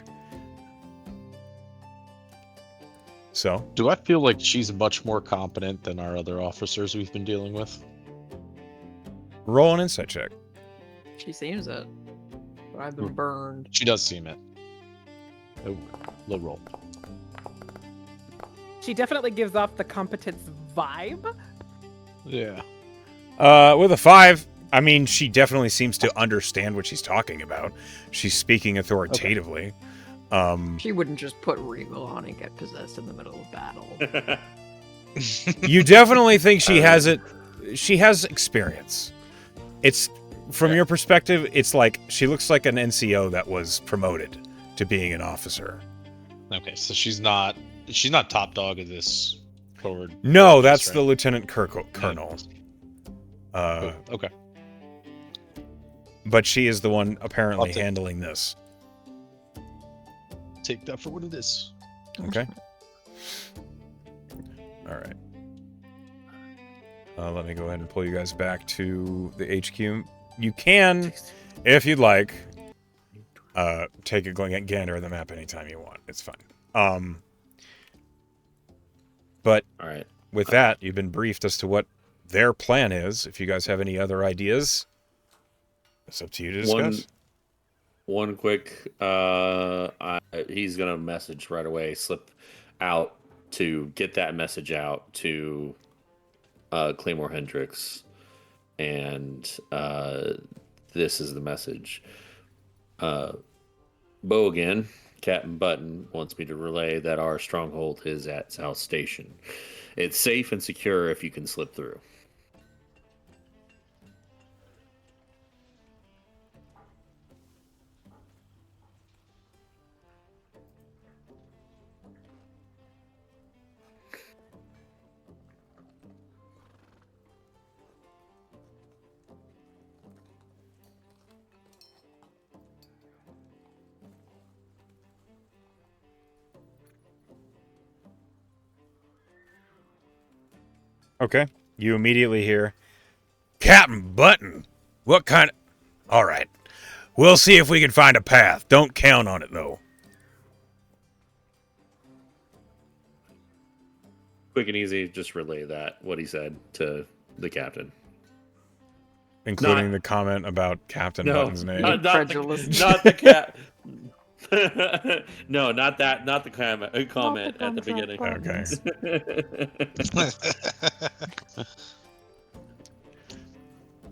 So, Do I feel like she's much more competent than our other officers we've been dealing with? roll an insight check. She seems it. But I've been burned. She does seem it. Oh, low roll. She definitely gives off the competence vibe. Yeah. With a 5, I mean, she definitely seems to understand what she's talking about. She's speaking authoritatively. She wouldn't just put Regal on and get possessed in the middle of battle. You definitely think she has it. She has experience. It's from your perspective, it's like she looks like an NCO that was promoted to being an officer. Okay, so she's not top dog of this forward. No, piece, that's right? the lieutenant colonel. Cool. Okay. But she is the one apparently I'll take- handling this. Take that for what it is. Okay. All right. Let me go ahead and pull you guys back to the HQ. You can, if you'd like, take a gander at the map anytime you want. It's fine. But All right. with that, you've been briefed as to what their plan is. If you guys have any other ideas, it's up to you to discuss. One quick, he's gonna message right away, slip out to get that message out to Claymore Hendricks, and this is the message. Bo again, Captain Button wants me to relay that our stronghold is at South Station. It's safe and secure if you can slip through. Okay. You immediately hear, Captain Button, what kind of... All right. We'll see if we can find a path. Don't count on it, though. Quick and easy, just relay that, what he said to the captain. Including the comment about Captain Button's name. Not Incredulous. not the cat. No, not that. Not the comment at the beginning. Okay.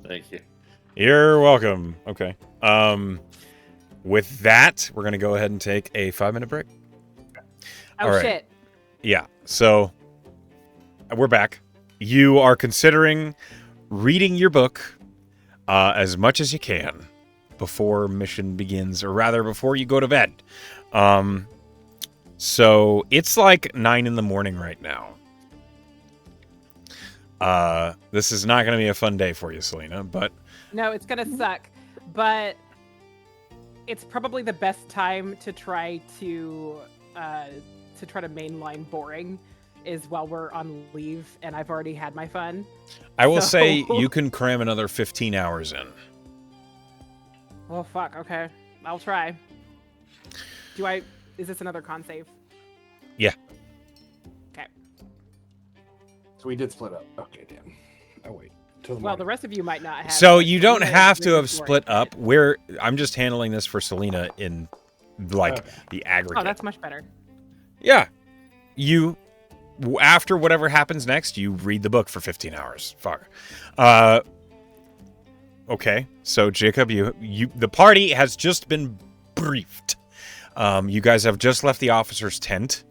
Thank you. You're welcome. Okay. With that, we're going to go ahead and take a 5-minute break. Oh, All right. shit. Yeah. So we're back. You are considering reading your book as much as you can before mission begins, or rather before you go to bed. So it's like 9 a.m. right now. This is not going to be a fun day for you, Selena, but No, it's gonna suck, but it's probably the best time to try to mainline boring is while we're on leave and I've already had my fun. I will So- say you can cram another 15 hours in. Oh fuck, okay. I'll try. Is this another con save? Yeah. Okay. So we did split up. Okay, damn. Oh wait. Till the Well, the morning. rest of you might not have. So but you don't Selena have is to really have split boring. up. I'm just handling this for Selena in like Okay. the aggregate. Oh, that's much better. Yeah. After whatever happens next, you read the book for 15 hours. Fuck. Okay. So Jacob, the party has just been briefed. You guys have just left the officer's tent.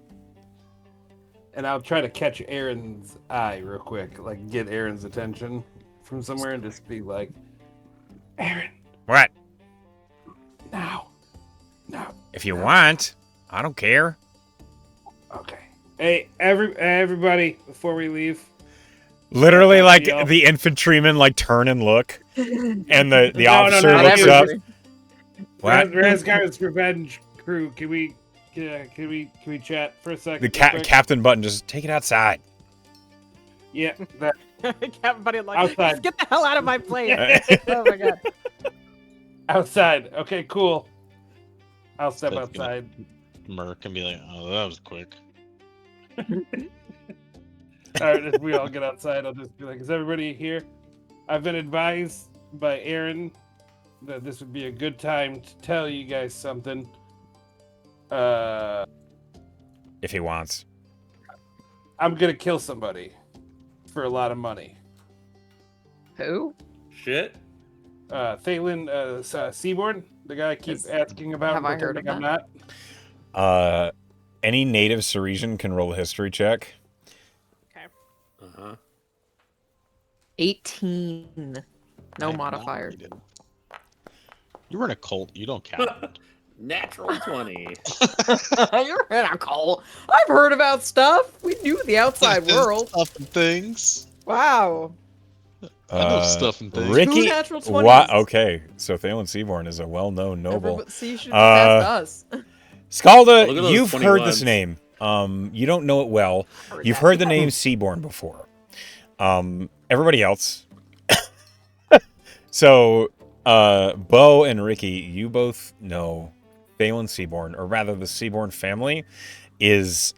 And I'll try to catch Aaron's eye real quick, like get Aaron's attention from somewhere and just be like, Aaron, What? now. If you want. I don't care. Okay. Hey, everybody, before we leave. Literally, like, Yeah. the infantrymen, like, turn and look. And the No, officer no, looks you. up. What? Razgar's Revenge crew, can we chat for a second? The real quick? Captain Button just take it outside. Yeah, that, Captain Buddy, like, Outside. just get the hell out of my place. Oh my god. outside. Okay, cool. I'll step That's gonna- outside. Merc and be like, oh, that was quick. All right, if we all get outside, I'll just be like, is everybody here? I've been advised by Aaron that this would be a good time to tell you guys something. If he wants. I'm gonna kill somebody for a lot of money. Who? Shit. Thalen Seaborn, the guy I keep Yes. asking about, Have I heard pretending of I'm not. Any native Serisian can roll a history check. Uh-huh. 18. No I'm modifier. not reading. You were in a cult. You don't count. Natural 20. You're Cole. I've heard about stuff. We knew the outside world. Stuff and things. Wow. I know stuff and things. Ricky, Two natural what? 20s. Okay, so Thalen Seaborn is a well-known noble. See, you should have asked us. Scalda, Look at those you've heard 21s. this name. You don't know it well. You've that. heard the name Seaborn before. Everybody else. So, Bo and Ricky, you both know Thalen Seaborn, or rather the Seaborn family, is,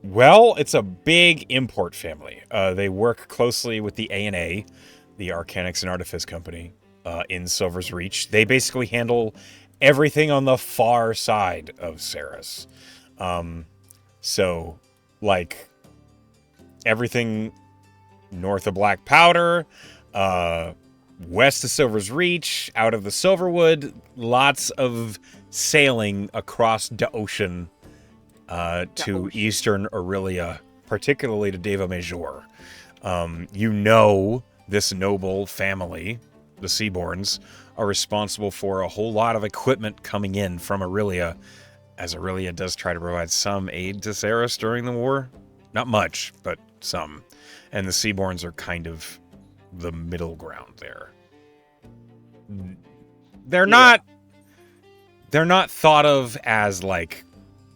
well, it's a big import family. They work closely with the A&A, the Arcanics and Artifice Company, in Silver's Reach. They basically handle everything on the far side of Ceres. So, like, everything north of Black Powder, west of Silver's Reach, out of the Silverwood, lots of sailing across the ocean to eastern Aurelia, particularly to Deva Major. You know this noble family, the Seaborns, are responsible for a whole lot of equipment coming in from Aurelia, as Aurelia does try to provide some aid to Ceres during the war. Not much, but some. And the Seaborns are kind of the middle ground there. They're not thought of as like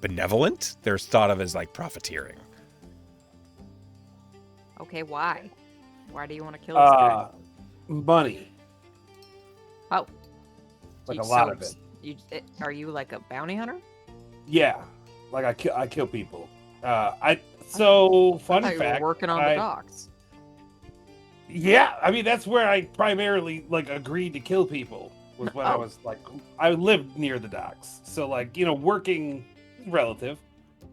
benevolent. They're thought of as like profiteering. Okay, why? Why do you want to kill this guy? Money. Oh. Like a lot of it. Are you like a bounty hunter? Yeah. Like I kill people. Fun I thought you fact. were working on the docks. Yeah, I mean that's where I primarily like agreed to kill people was when I was like I lived near the docks. So like, working relative.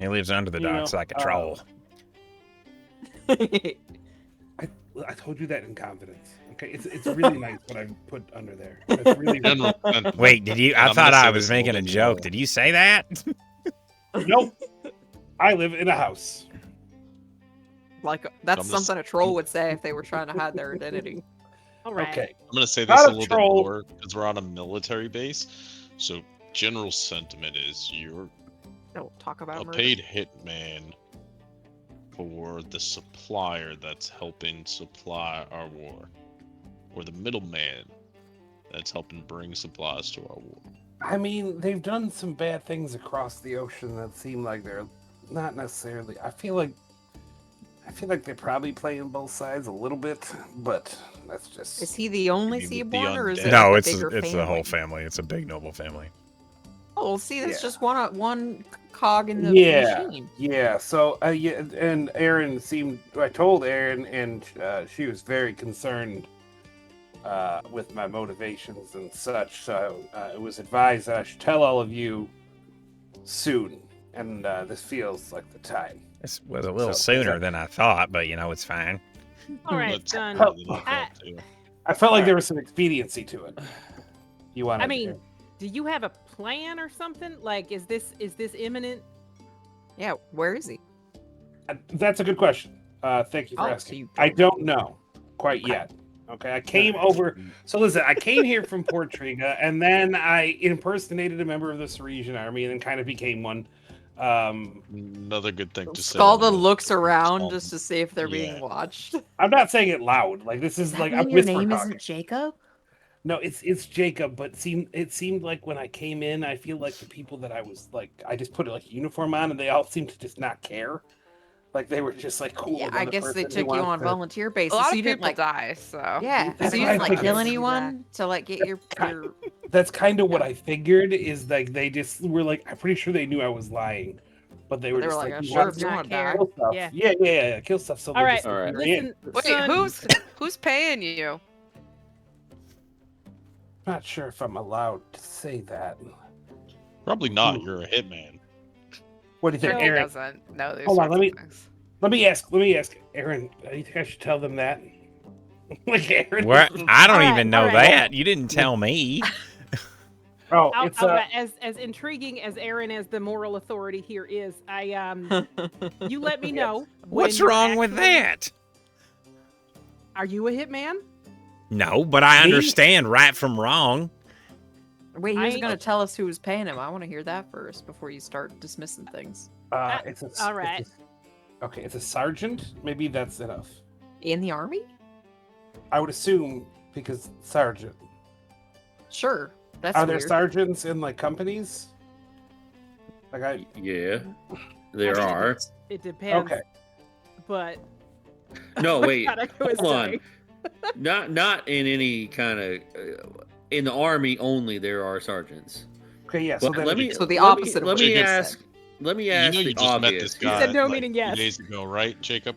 He lives under the docks like a troll. I told you that in confidence. Okay, it's really nice what I put under there. It's really Wait, did you? I thought I was making a joke. Did you say that? Nope. I live in a house. Like that's something a troll would say if they were trying to hide their identity. All right. Okay. I'm gonna say Not this a a little troll. bit more because we're on a military base. So general sentiment is you're Don't talk about a murder. paid hitman for the supplier that's helping supply our war, or the middleman that's helping bring supplies to our war. I mean, they've done some bad things across the ocean that seem like they're not necessarily. I feel like they're probably playing both sides a little bit, but that's just. Is he the only You mean Seaborn, or is undead? it No, like a it's bigger the whole family? family. It's a big noble family. Oh, well, see, that's Yeah. just one cog in the machine. Yeah. So, and Erin seemed. I told Erin, and she was very concerned with my motivations and such. So, it was advised that I should tell all of you soon, and this feels like the time. This was a little So, sooner exactly. than I thought, but it's fine. All right, That's done. really what I I- thought, too. I felt like there was some expediency to it. You want? I mean, do you have a plan or something? Like, is this imminent? Yeah, where is he? that's a good question. Thank you for Oh, so asking. you I don't don't know quite yet. Okay, I came over. So listen, I came here from Port Triga, and then I impersonated a member of the Serisian army, and then kind of became one. Another good thing to say. Scalda looks around Um, just to see if they're being yeah. watched. I'm not saying it loud. Like this is like I'm whisper talking. Jacob? No, it's Jacob. But it seemed like when I came in, I feel like the people that I was like, I just put like a uniform on, and they all seemed to just not care. Like they were just like cool. Yeah, with I another guess they person who took you wants on to- volunteer A basis. lot So of you people didn't like, die, so yeah. That's So you what I didn't like figured. kill anyone to like get your. That's kind of what I figured. Is like they just were like, I'm pretty sure they knew I was lying, but they were They were just like, like, "Oh, "You sure, want if you not want to care." die." kill stuff. Yeah. Yeah, kill stuff. So All they right, just- All right. listen. Wait, son, who's paying you? Not sure if I'm allowed to say that. Probably not. You're a hitman. What do you think, Well, He Aaron? doesn't know these Hold on, sorts let of things. Let me ask, Aaron. Do you think I should tell them that? Like Aaron? What? I don't All right, even know all right. that. You didn't tell me. Oh, I'll- it's as intriguing as Aaron as the moral authority here is, you let me know. What's when you're wrong with actually- that? Are you a hitman? No, but I Me? understand right from wrong. Wait, he was I- going to tell us who was paying him. I want to hear that first before you start dismissing things. It's a, all right. It's a sergeant. Maybe that's enough. In the army? I would assume because sergeant. Sure. That's Are there weird. sergeants in like companies? Like Yeah, there I mean, are. It depends. Okay. But No, wait. God, I was Hold on. saying. Not in any kind of. In the army only, there are sergeants. Okay, yeah. So But then let me. So the let opposite of Me, let what me you just ask. said. Let me You ask know the you just met obvious. this He guy said no, like, meaning yes. 2 days ago, right, Jacob?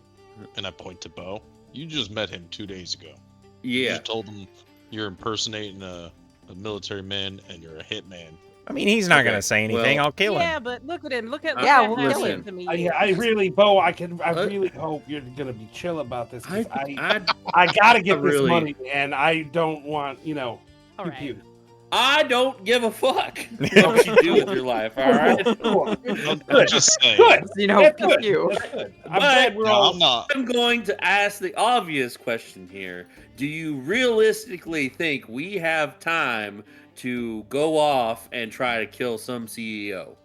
And I point to Bo. You just met him 2 days ago. You Yeah. just told him you're impersonating a military man and you're a hitman. I mean, he's not Okay, going to say anything. well- I'll kill him. Yeah, but look at him. Look at Yeah, how we'll nice kill he him. is to me. yeah, I really, Bo, I Uh, really hope you're gonna be chill about this. 'Cause I I gotta get this really- money, and I don't want All pew right. pew. I don't give a fuck what you do with your life. All right. Cool. I'm Good. just saying. Good. You know, That's good. you. That's good. I'm But- glad we're No, all. I'm not. I'm going to ask the obvious question here. Do you realistically think we have time to go off and try to kill some E CEO?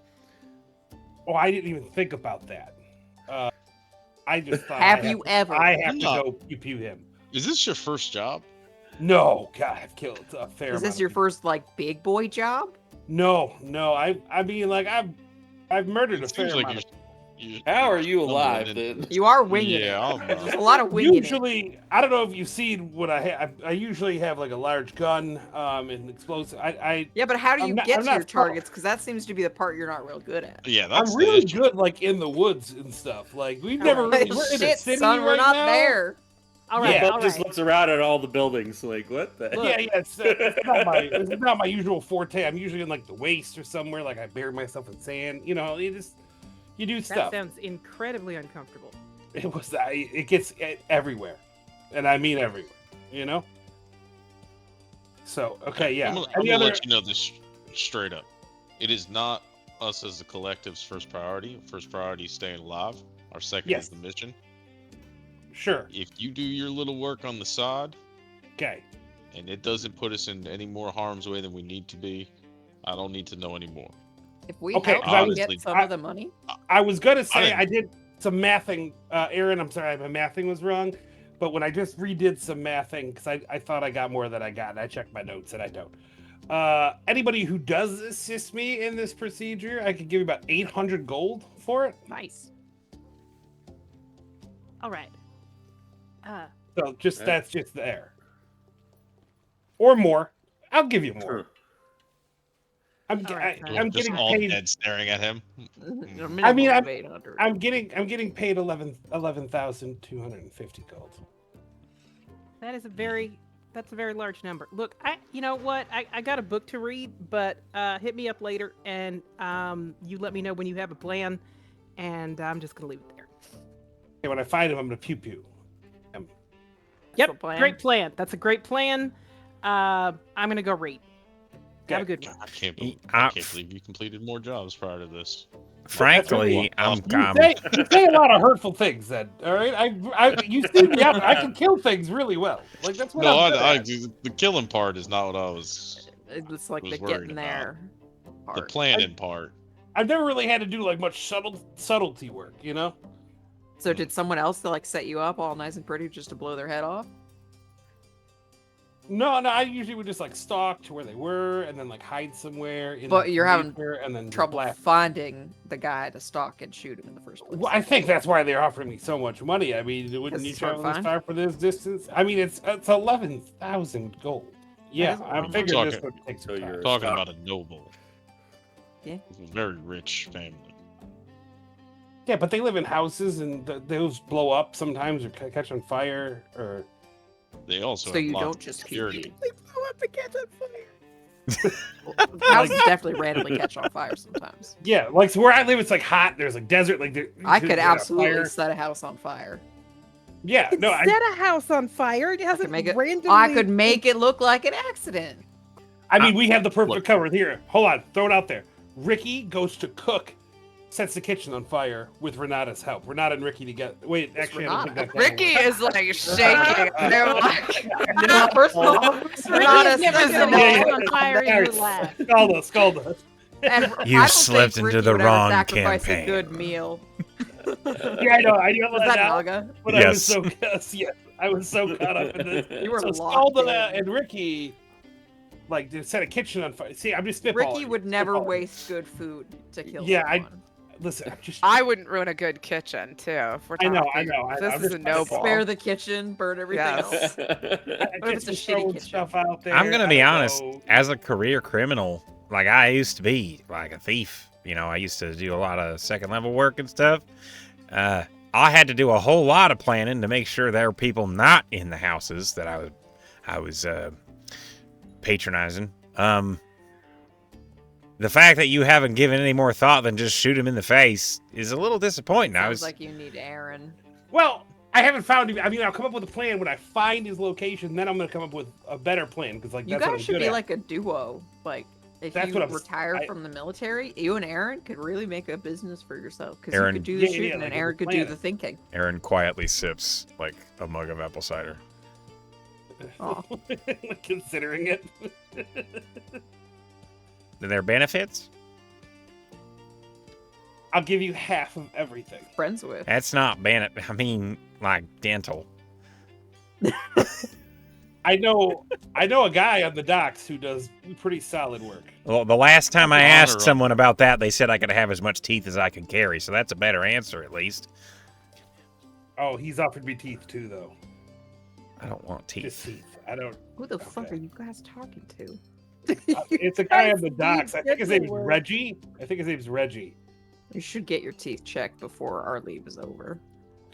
Oh, I didn't even think about that. I just thought. Have you ever? I have to No. go pew pew him. Is this your first job? No, God, I've killed a fair. Is amount this of your people. first like big boy job? No. I mean, like I've murdered a It fair seems like amount. How are you stumbling alive in- then? You are winging Yeah, it. I'm There's a not. lot of winging it. Usually, I don't know if you've seen what I have. I usually have like a large gun, and explosive. Yeah, but how do I'm you not- get I'm to not your targets? Because that seems to be the part you're not real good at. Yeah, that's I'm the really issue. good, like in the woods and stuff. Like we've never really. We're in a Shit, city son, we're right not now. there. All right. Yeah, all just right. looks around at all the buildings like, what the? Yeah, it's not my usual forte. I'm usually in like the waste or somewhere. Like I bury myself in sand. You do That stuff. sounds incredibly uncomfortable. It gets everywhere, and I mean everywhere. So okay, yeah. I'm gonna Any other? let you know this straight up. It is not us as a collective's first priority. First priority is staying alive. Our second Yes. is the mission. Sure. If you do your little work on the side Okay. and it doesn't put us in any more harm's way than we need to be, I don't need to know anymore. If we Okay, help 'cause I you was- get some I- of the money, I was gonna say didn't- I did some mathing. Aaron, I'm sorry, my mathing was wrong. But when I just redid some mathing, because I thought I got more than I got, and I checked my notes and I don't. Anybody who does assist me in this procedure, I could give you about 800 gold for it. nice. All right. So just Okay. that's just there. Or more. I'll give you more. Huh. I'm All right, I'm Just getting all paid. dead staring at him. A I mean, minimum of 800. I'm getting paid 11,250 gold. That's a very large number. Look, you know what? I got a book to read, but hit me up later and you let me know when you have a plan, and I'm just gonna leave it there. Okay, when I find him, I'm gonna pew pew. Yep, a plan. great plan. That's a great plan. I'm gonna go read. Have a good one. I can't I- believe you completed more jobs prior to this. Frankly, I'm You say a lot of hurtful things, then. All right, you see me up. I can kill things really well. Like that's what No, I'm good I, at. the killing part is not what I was. It's like was the worried getting about. there The part. planning part. I've never really had to do like much subtlety work, So did someone else like set you up all nice and pretty just to blow their head off? No, I usually would just like stalk to where they were and then like hide somewhere. But you're having and then Trouble blast. finding the guy to stalk and shoot him in the first place. Well, I think that's why they're offering me so much money. I mean, wouldn't Because you it's hard travel to this find. far for this distance? I mean, it's 11,000 gold. Yeah, is a lot I of figured money. this would take some So time. you're- Talking Stop. about a noble. Yeah. A very rich family. Yeah, but they live in houses and those blow up sometimes or catch on fire or. They also So have you lots don't of just security. They blow up and catch on fire. Houses definitely randomly catch on fire sometimes. Yeah, like so where I live, it's like hot. There's like desert. Like I could yeah, absolutely fire. set a house on fire. Yeah, no, I, Set a house on fire. It hasn't make it- randomly. I could make it look like an accident. I mean, we have the perfect Look. cover here. Hold on, throw it out there. Ricky goes to cook sets the kitchen on fire with Renata's help. Renata and Ricky together. Wait, actually, I don't think that's Ricky is like shaking. They're like, No, first of all, Renata, Ricky's never second set of a all, kitchen on fire and you laugh. Scald us. and You I don't slipped think into Ricky the would ever wrong sacrifice campaign. a good meal. Yeah, I know Was that that now. Naga? But Yes. I was so caught up in this. You were So locked Scalda in. and Ricky, like, they set a kitchen on fire. See, I'm just spitballing. Ricky would never Spitballing. waste good food to kill Yeah, someone. Listen, I'm just. I wouldn't ruin a good kitchen too. If we're I know, talking. This I'm is just a no ball. Spare the kitchen, burn everything Yes. else. I What if it's just a be shitty throwing kitchen? stuff out there. I'm gonna I be don't honest. know. As a career criminal, like I used to be, like a thief. You know, I used to do a lot of second level work and stuff. I had to do a whole lot of planning to make sure there were people not in the houses that I was patronizing. The fact that you haven't given any more thought than just shoot him in the face is a little disappointing. Sounds like you need Aaron. Well, I haven't found him. I mean, I'll come up with a plan when I find his location. Then I'm gonna come up with a better plan because, like, You that's what guys I'm should good be at. like a duo. Like, if That's you what I'm- retire I- from the military, you and Aaron could really make a business for yourself. Because you Aaron- could do the Yeah, yeah, shooting like and we Aaron could do planned the it. thinking. Aaron quietly sips like a mug of apple cider. Aw. Considering it. Are there benefits? I'll give you half of everything. Friends with. That's not benefit. I mean, like dental. I know a guy on the docks who does pretty solid work. Well, the last time I That's an asked honor. someone about that, they said I could have as much teeth as I could carry. So that's a better answer, at least. Oh, he's offered me teeth too, though. I don't want Just teeth. teeth. I don't. Who the fuck Okay. are you guys talking to? It's a guy on the Guys, docks. I think his name's work. Reggie. Reggie. You should get your teeth checked before our leave is over.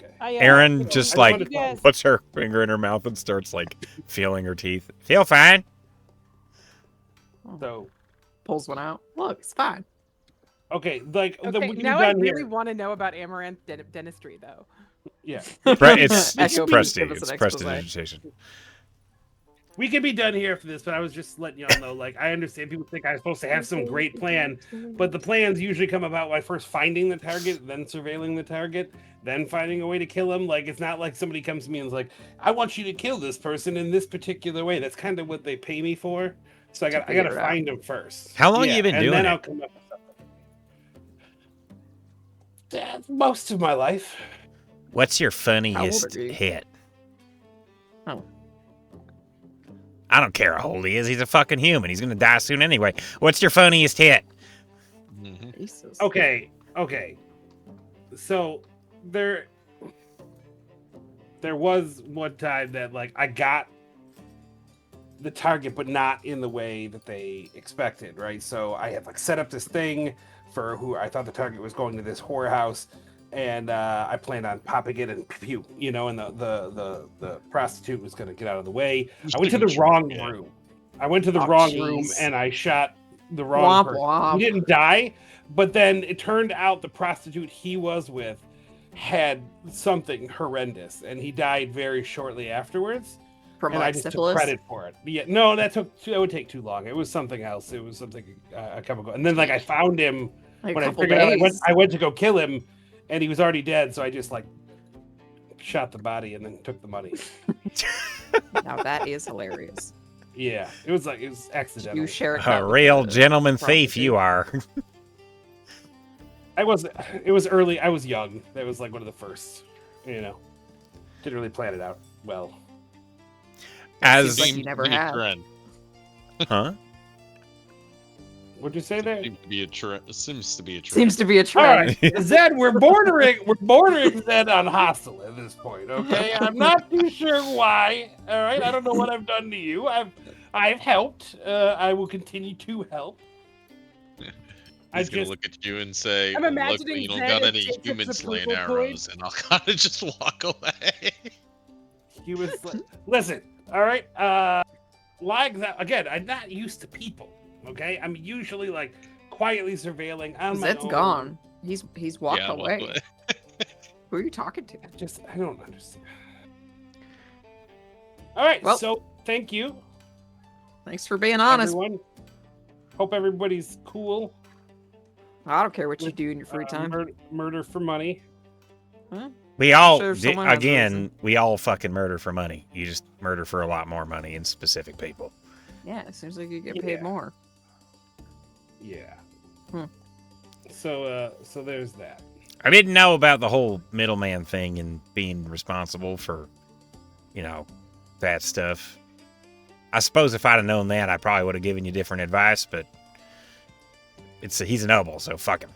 Okay. Aaron just I like wanted to- puts her finger in her mouth and starts like feeling her teeth. Feel fine. So Pulls one out. Look, it's fine. okay, like Okay, we can now be I done really here. want to know about Amaranth dentistry, though. Yeah, It's Echo, please prestige. give us It's an expose. prestidigitation. we can be done here after this. But I was just letting y'all know. Like, I understand people think I'm supposed to have some great plan, but the plans usually come about by first finding the target, then surveilling the target, then finding a way to kill him. Like, it's not like somebody comes to me and is like, "I want you to kill this person in this particular way." That's kind of what they pay me for. So I got to figure it out. find him first. How long you been and doing then it? I'll come up with something. Most of my life. What's your funniest are you? hit? Oh. I don't care how old he is. He's a fucking human. He's gonna die soon anyway. What's your funniest hit? Mhm. Jesus. Okay. So there was one time that, like, I got the target, but not in the way that they expected, right? So I had like set up this thing for who I thought the target was going to this whorehouse, and I planned on popping it and pew, you know, and the prostitute was going to get out of the way. I went to the wrong room. I went to the Oh, wrong jeez. room and I shot the wrong Womp person. womp. He didn't die, but then it turned out the prostitute he was with had something horrendous, and he died very shortly afterwards. From And I like just syphilis. took credit for it. Yeah, no, that would take too long. It was something else. It was something a chemical. And then, like, I found him Like when a I couple figured out days. I went to go kill him, and he was already dead. So I just like shot the body and then took the money. Now that is hilarious. Yeah, it was accidental. You share a A cut with real the gentleman thief prostitute. you are. It was early. I was young. That was like one of the first. You know, didn't really plan it out well. As Seems like you Seems never to be a have. trend. huh? What'd you say there? Seems to be a trend. Seems to be a trend. Seems to be a All trend. right, Zed, we're bordering Zed on hostile at this point. Okay, I'm not too sure why. All right, I don't know what I've done to you. I've helped. I will continue to help. I He's gonna just look at you and say, I'm "Well, imagining luckily you don't Zed got as any Jacob's human slaying approval point. arrows," and I'll kind of just walk away. he was like, listen. All right, like that again. I'm not used to people. Okay, I'm usually like quietly surveilling on my Zed's own. gone. He's walked Yeah, walk away. away. Who are you talking to? I don't understand. All right, Well- so thank you, Thanks for being honest. everyone. Hope everybody's cool. I don't care what you do in your free time. Murder for money. We all, sure someone has a again, reason. we all fucking murder for money. You just murder for a lot more money in specific people. Yeah, it seems like you get paid Yeah. more. Yeah. Hmm. So there's that. I didn't know about the whole middleman thing and being responsible for, that stuff. I suppose if I'd have known that, I probably would have given you different advice, but he's a noble, so fuck him.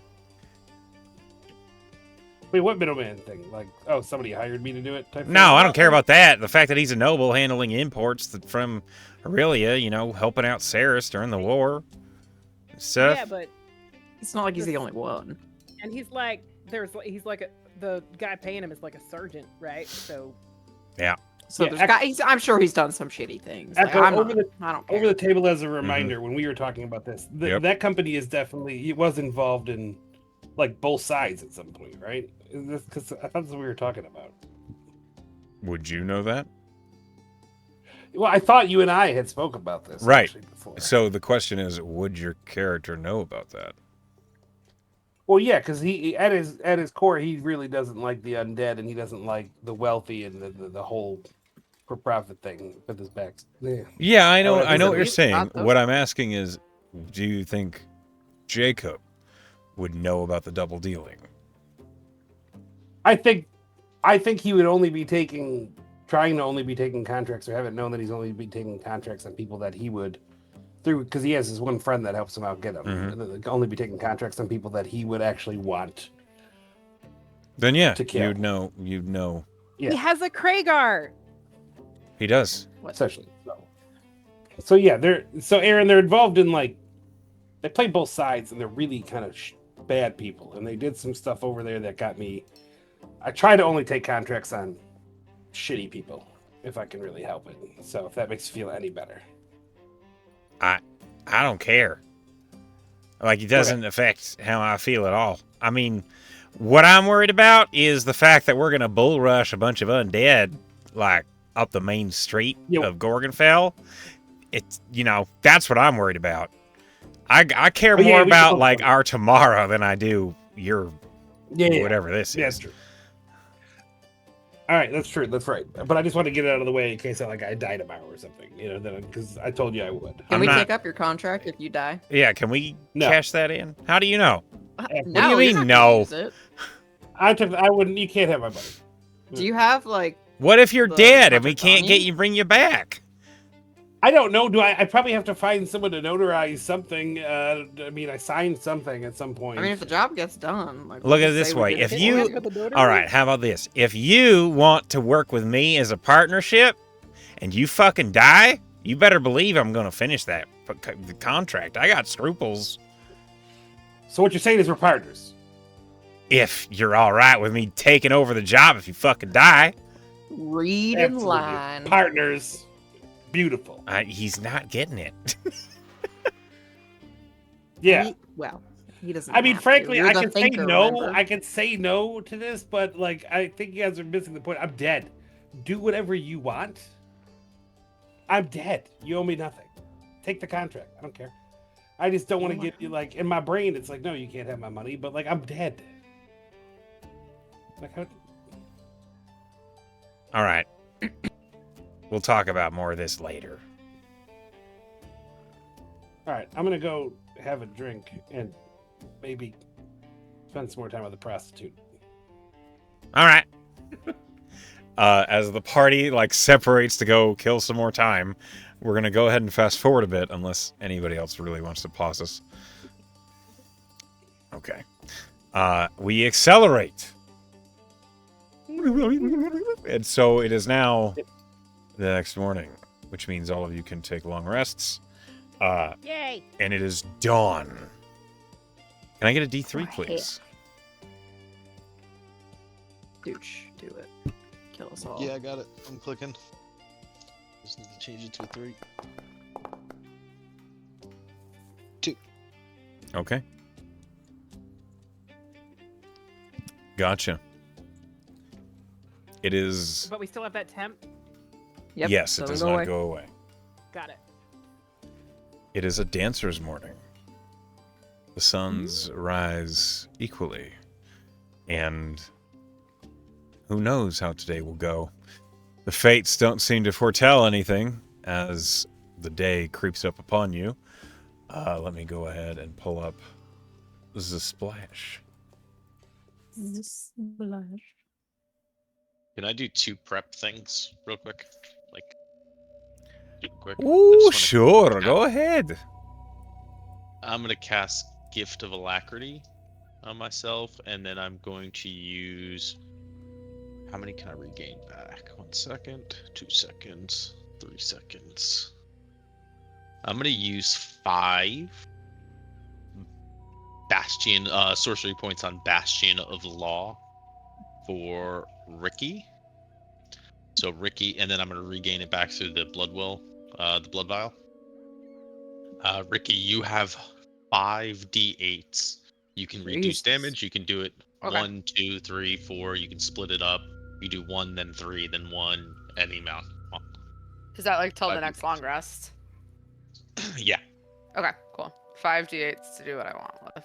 Wait, what middleman thing? Like, oh, somebody hired me to do it? Type No, thing? I don't care about that. The fact that he's a noble handling imports from Aurelia, helping out Ceres during the war and stuff. Yeah, but It's not like he's the only one. and he's like the guy paying him is like a sergeant, right? So So Yeah, there's guys. I'm sure he's done some shitty things. Like, Echo, I'm over not, I don't care. Over the table as a reminder, when we were talking about this, Yep. that company is definitely, it was involved in like both sides at some point, right? Because I thought that's what we were talking about. Would you know that? Well, I thought you and I had spoke about this Right. actually before. So the question is, would your character know about that? Well, yeah, because he at his core, he really doesn't like the undead, and he doesn't like the wealthy and the whole for profit thing with his back. Yeah. Yeah, I know. Oh, I know is what it you're me? saying. Not those What I'm asking is, do you think Jacob would know about the double dealing? I think he would only be trying to only be taking contracts, or haven't known that he's only be taking contracts on people that he would through, because he has his one friend that helps him out get him. Mhm. And only be taking contracts on people that he would actually want. Then yeah, To kill. you'd know. You'd know. Yeah. he has a Kragar. He does. Essentially. So yeah, Aaron, they're involved in they play both sides, and they're really kind of bad people, and they did some stuff over there that got me. I try to only take contracts on shitty people if I can really help it. So if that makes you feel any better. I don't care. Like, it doesn't affect how I feel at all. I mean, what I'm worried about is the fact that we're gonna bull rush a bunch of undead up the main street of Gorgonfell. It's that's what I'm worried about. I care But yeah, more we about should go our tomorrow than I do your Yeah. whatever this Yeah, is. that's true. All right, that's true. That's right. But I just want to get it out of the way in case I died tomorrow or something. Because I told you I would. Can I'm we not- take up your contract if you die? Yeah, can we No. cash that in? How do you know? No, do you you're mean, not gonna no? use it. I wouldn't. You can't have my money. Do you have What if you're The dead and we contract on can't get you? bring you back? I don't know. Do I probably have to find someone to notarize something? I mean, I signed something at some point. I mean, if the job gets done, Look at it just this say we way. did If it. you- All right, how about this? If you want to work with me as a partnership and you fucking die, you better believe I'm going to finish the contract. I got scruples. So what you're saying is we're partners. If you're all right with me taking over the job if you fucking die. Read in Absolutely. line. Partners. Beautiful. He's not getting it. Yeah. He doesn't. I mean, have to. frankly, You're I the can say thinker, no. remember? I can say no to this, but I think you guys are missing the point. I'm dead. Do whatever you want. I'm dead. You owe me nothing. Take the contract. I don't care. I just don't want to give you in my brain. It's no, you can't have my money. But I'm dead. How? All right. We'll talk about more of this later. All right, I'm gonna go have a drink and maybe spend some more time with a prostitute. All right. As the party separates to go kill some more time, we're gonna go ahead and fast forward a bit, unless anybody else really wants to pause us. Okay. We accelerate, and so it is now the next morning, which means all of you can take long rests. Yay! And it is dawn. Can I get a D3, Oh, please? Douche, do it. Kill us all. Yeah, I got it. I'm clicking. Just need to change it to a 3. Okay. Gotcha. It is. But we still have that temp. Yep, Yes, it doesn't does go not away. go away. Got it. It is a dancer's morning. the suns rise equally. And who knows how today will go. The fates don't seem to foretell anything as the day creeps up upon you. Let me go ahead and pull up the splash. Can I do 2 prep things real quick? Like, super quick. I Ooh, just wanna- sure. Go ahead. I'm gonna cast Gift of Alacrity on myself, and then I'm going to use. How many can I regain back? 1 second, 2 seconds, 3 seconds. I'm gonna use 5 Bastion sorcery points on Bastion of Law for Ricky. So Ricky, and then I'm gonna regain it back through the blood vial. Ricky, you have 5d8s. You can reduce Jesus. damage. You can do it Okay. 1, 2, 3, 4. You can split it up. You do 1, then 3, then 1, any amount. Is that like till the 5d8s. next long rest? Yeah. Okay, cool. 5d8s to do what I want with.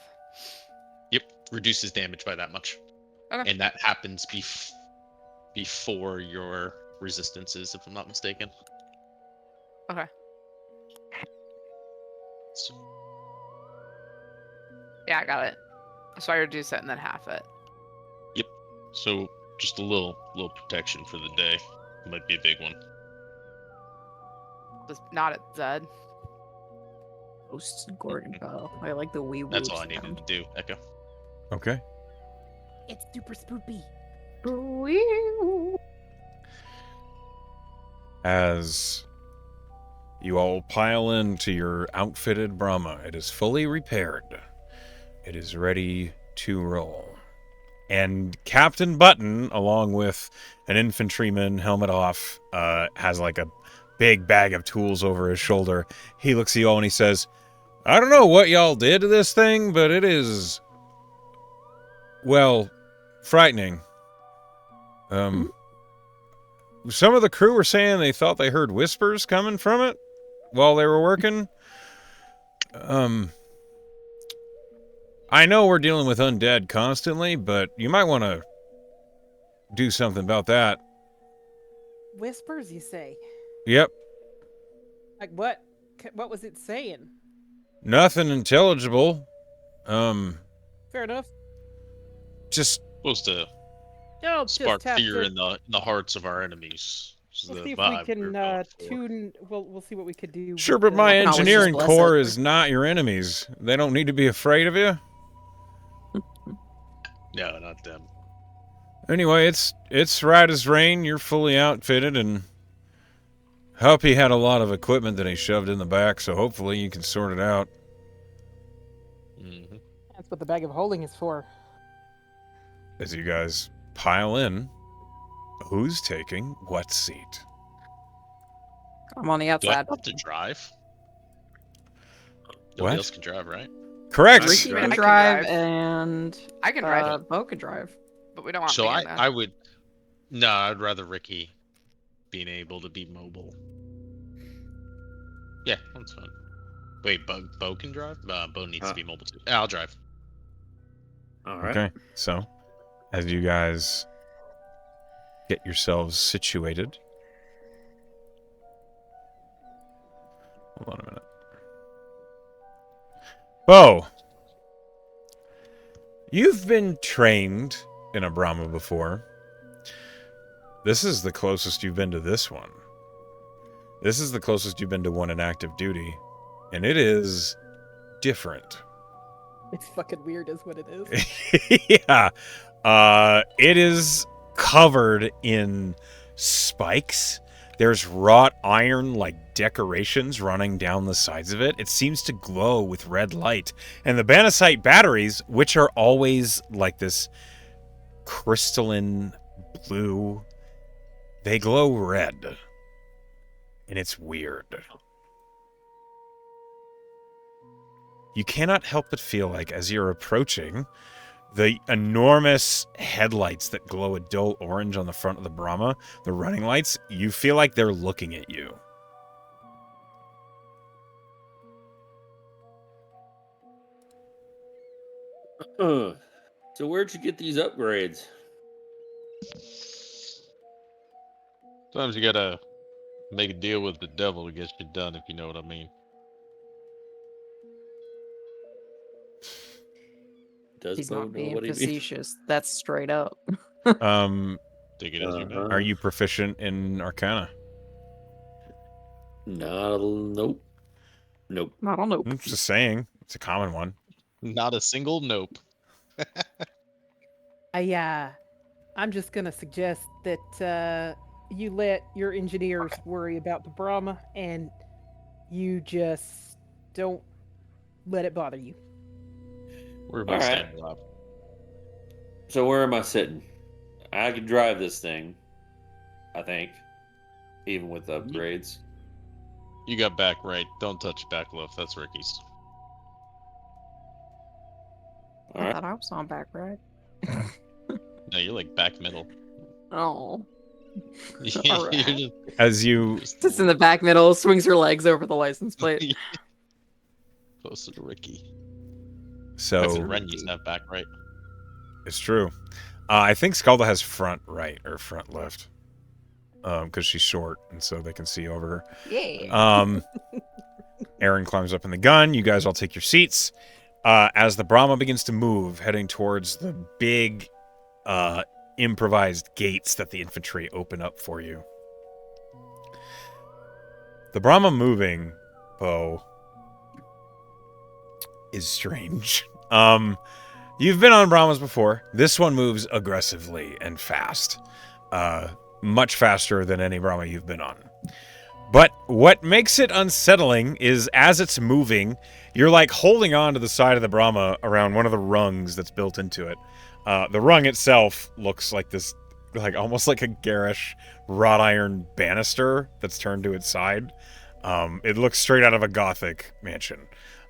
Yep. Reduces damage by that much. Okay. And that happens before your resistances, if I'm not mistaken. Okay. So, Yeah, I got it. So I reduce it and then half it. so just a little protection for the day. Might be a big one. Just not at Zed. Ghost Gordon Bell. I like the wee woo. That's all I needed to do, Echo. Okay. It's super spoopy. As you all pile into your outfitted Brahma, it is fully repaired. It is ready to roll. And Captain Button, along with an infantryman, helmet off, has like a big bag of tools over his shoulder. He looks at you all and he says, I don't know what y'all did to this thing, but it is, well, frightening. Some of the crew were saying they thought they heard whispers coming from it while they were working. I know we're dealing with undead constantly, but you might want to do something about that. Whispers, you say? Yep. Like what? What was it saying? Nothing intelligible. Fair enough. Just Supposed to I'll spark just have fear to. in the hearts of our enemies. This is We'll the see if vibe we we're can going for. tune. We'll see what we could do. sure, with but my I can always just engineering bless corps it. is not your enemies. They don't need to be afraid of you. No, not them. Anyway, it's right as rain. You're fully outfitted, and Huppy had a lot of equipment that he shoved in the back, so hopefully you can sort it out. Mm-hmm. That's what the bag of holding is for. As you guys pile in, who's taking what seat? I'm on the Do I outside. have to drive? What? Nobody else can drive, right? Correct. Ricky I can can drive, drive. and I can drive, Bo can drive. but we don't want So me in there. I would. No, I'd rather Ricky being able to be mobile. Yeah, that's fine. Wait, Bo can drive? Bo needs to be mobile too. Yeah, I'll drive. All right. Okay, so as you guys get yourselves situated. Hold on a minute. Bo, you've been trained in a Brahma before. This is the closest you've been to this one. This is the closest you've been to one in active duty, and it is different. It's fucking weird, is what it is. Yeah. It is covered in spikes. There's wrought iron like decorations running down the sides of it. It seems to glow with red light. And the Banasite batteries, which are always like this crystalline blue, they glow red. And it's weird. You cannot help but feel like, as you're approaching, the enormous headlights that glow a dull orange on the front of the Brahma, the running lights, you feel like they're looking at you. So where'd you get these upgrades? Sometimes you gotta make a deal with the devil to get shit done, if you know what I mean. Does He's Bo not know being what he means? facetious. That's straight up. Take it as you may. Are you proficient in Arcana? Nope. I don't know. I'm just saying. It's a common one. Not a single nope. I'm just gonna suggest that you let your engineers worry about the Brahma, and you just don't let it bother you. We're about All right. staying alive. So where am I sitting? I could drive this thing, I think, even with upgrades. You got back right. Don't touch back left. That's Ricky's. All I right. thought I was on back right. No, you're like back middle. Oh. You're All right. just- As you Sits in the back middle, swings her legs over the license plate. closer to Ricky. so That's Ren used to have back right. it's true. I think Skalda has front right or front left. Because she's short, and so they can see over her. Yeah. Aaron climbs up in the gun. You guys all take your seats. As the Brahma begins to move, heading towards the big improvised gates that the infantry open up for you. The Brahma moving, Bo, is strange. You've been on Brahmas before. This one moves aggressively and fast. Much faster than any Brahma you've been on. But what makes it unsettling is as it's moving, you're like holding on to the side of the Brahma around one of the rungs that's built into it. The rung itself looks like this, like almost like a garish wrought iron banister that's turned to its side. It looks straight out of a Gothic mansion.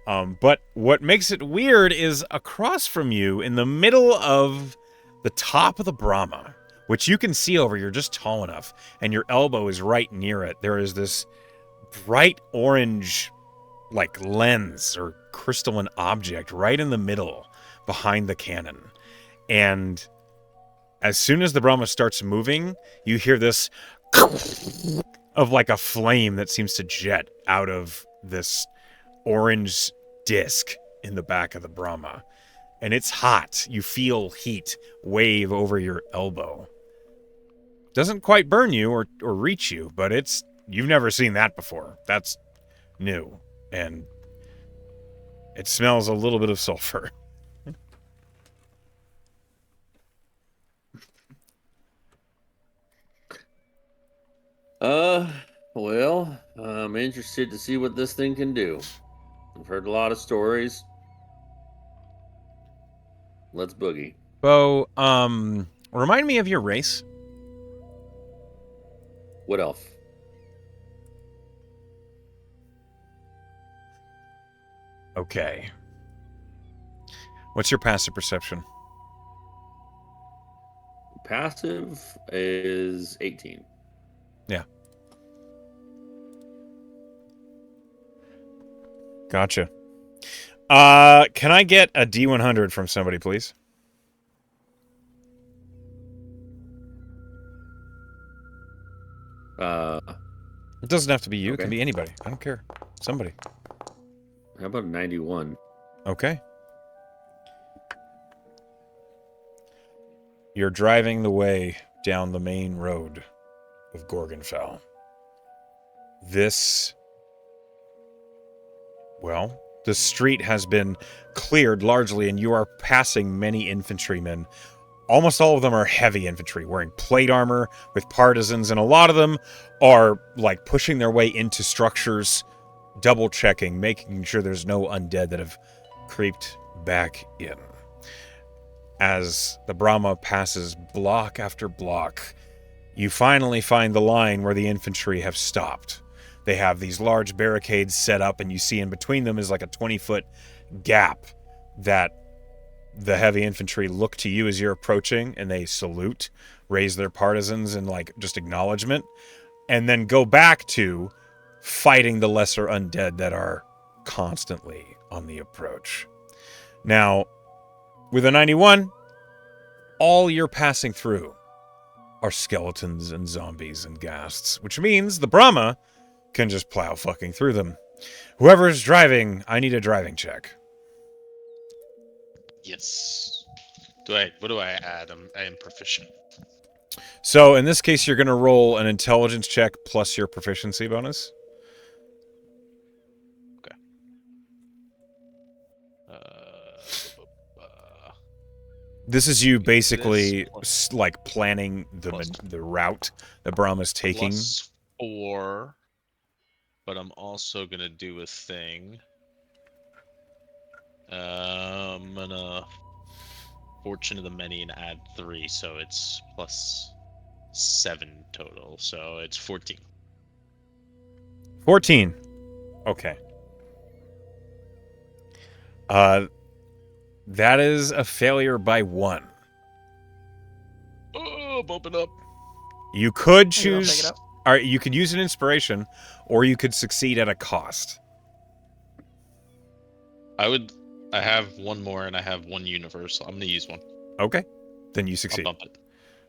But what makes it weird is across from you, in the middle of the top of the Brahma, which you can see over, you're just tall enough, and your elbow is right near it, there is this bright orange, like lens or crystalline object right in the middle behind the cannon. And as soon as the Brahma starts moving, you hear this of like a flame that seems to jet out of this orange disc in the back of the Brahma. And it's hot. You feel heat wave over your elbow. Doesn't quite burn you or reach you, but you've never seen that before. That's new. And it smells a little bit of sulfur. Well, I'm interested to see what this thing can do. I've heard a lot of stories. Let's boogie. Bo, remind me of your race. What elf? Okay. What's your passive perception? Passive is 18. Yeah. Gotcha. Can I get a D100 from somebody, please? It doesn't have to be you. It can Okay. be anybody. I don't care. Somebody. How about a 91? Okay. You're driving the way down the main road of Gorgonfell. The street has been cleared largely, and you are passing many infantrymen. Almost all of them are heavy infantry, wearing plate armor with partisans, and a lot of them are like pushing their way into structures, double checking, making sure there's no undead that have creeped back in. As the Brahma passes block after block, you finally find the line where the infantry have stopped. They have these large barricades set up, and you see in between them is like a 20-foot gap that the heavy infantry look to you as you're approaching, and they salute, raise their partisans in like just acknowledgement, and then go back to fighting the lesser undead that are constantly on the approach. Now, With a 91, all you're passing through are skeletons and zombies and ghasts, which means the Brahma can just plow fucking through them. Whoever's driving, I need a driving check. Yes. What do I add? I am proficient. So in this case, you're going to roll an intelligence check plus your proficiency bonus. Okay. This is you basically This like planning the route that Brahma's taking. +4, but I'm also gonna do a thing. I'm gonna Fortune of the Many and add 3, so it's +7 total. So it's 14. 14. Okay. That is a failure by 1. Oh, bump it up. You could Maybe I'll take choose. it up. All right, you could use an inspiration, or you could succeed at a cost. I have one more, and I have one universal. I'm gonna use one. Okay, then you I'll succeed. bump it.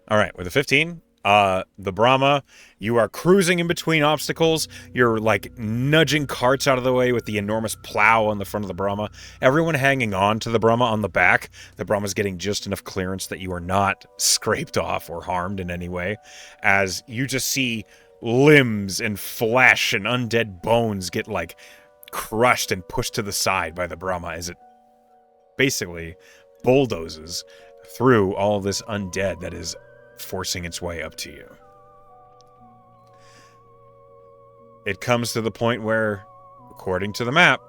All right, with a 15, the Brahma, you are cruising in between obstacles. You're like nudging carts out of the way with the enormous plow on the front of the Brahma. Everyone hanging on to the Brahma on the back. The Brahma's getting just enough clearance that you are not scraped off or harmed in any way. As you just see limbs and flesh and undead bones get like crushed and pushed to the side by the Brahma as it basically bulldozes through all this undead that is forcing its way up to you. It comes to the point where, according to the map,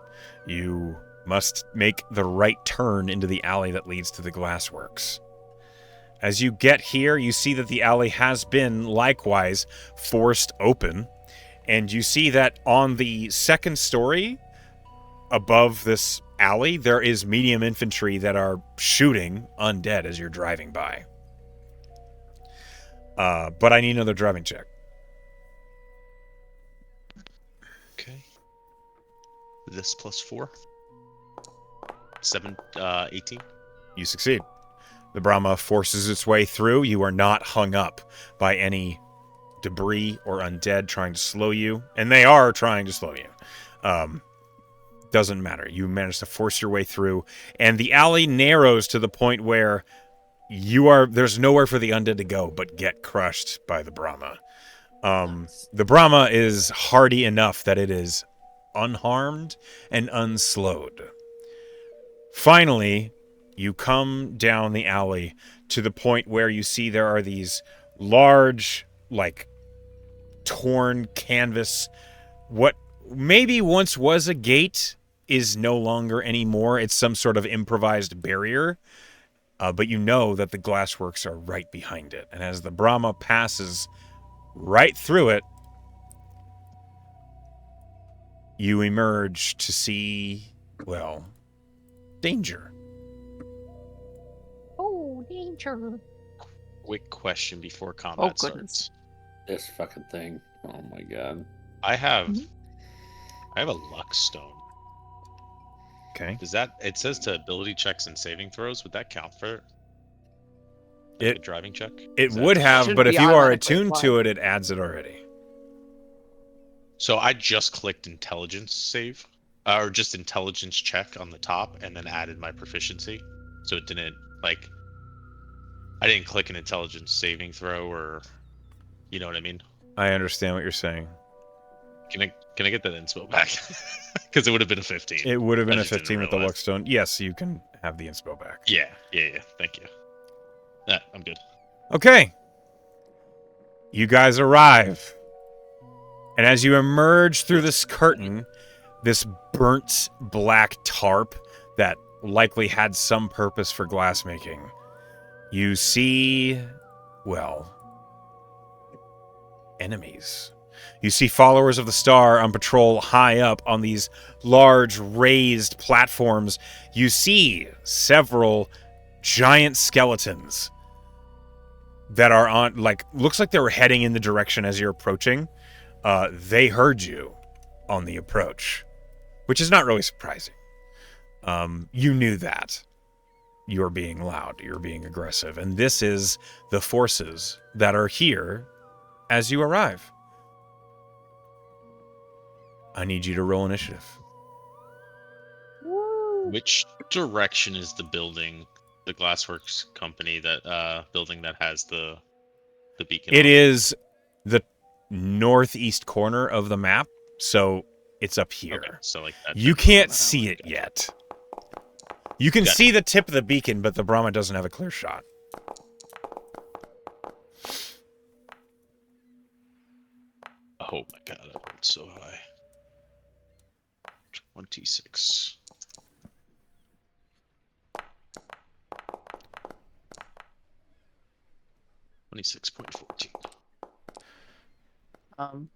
you must make the right turn into the alley that leads to the glassworks. As you get here, you see that the alley has been likewise forced open, and you see that on the second story above this alley, there is medium infantry that are shooting undead as you're driving by. But I need another driving check. Okay. This +4. 18. You succeed. The Brahma forces its way through. You are not hung up by any debris or undead trying to slow you. And they are trying to slow you. Doesn't matter. You manage to force your way through. And the alley narrows to the point where there's nowhere for the undead to go but get crushed by the Brahma. The Brahma is hardy enough that it is unharmed and unslowed. Finally, you come down the alley to the point where you see there are these large, like, torn canvas. What maybe once was a gate is no longer anymore. It's some sort of improvised barrier. But you know that the glassworks are right behind it. And as the Brahma passes right through it, you emerge to see, well, danger. Oh, danger. Quick question before combat goodness. starts. This fucking thing. Oh my god. I have a luck stone. Okay. Does that, it says to ability checks and saving throws, would that count for a driving check? It Is that- would have, Shouldn't but if be you are automatically attuned applied. to it, it adds it already. So I just clicked intelligence save, or just intelligence check on the top, and then added my proficiency. So it didn't, like, I didn't click an intelligence saving throw, or, you know what I mean? I understand what you're saying. Can I get that inspo back? Because it would have been a 15. It would have been I a just didn't 15 with the realize. luck stone. Yes, you can have the inspo back. Yeah. Thank you. I'm good. Okay. You guys arrive. And as you emerge through this curtain, this burnt black tarp that likely had some purpose for glassmaking, you see, well, enemies. You see followers of the Star on patrol high up on these large raised platforms. You see several giant skeletons that are on, like, looks like they were heading in the direction as you're approaching. They heard you on the approach, which is not really surprising. You knew that. you're being loud, you're being aggressive. And this is the forces that are here as you arrive. I need you to roll initiative. Which direction is the building, the Glassworks company, that building that has the beacon? It on is the northeast corner of the map, so it's up here. Okay, so like that. You can't see it yet. You can Gotcha. see the tip of the beacon, but the Brahma doesn't have a clear shot. Oh my god, I rolled so high. 26. $26.14.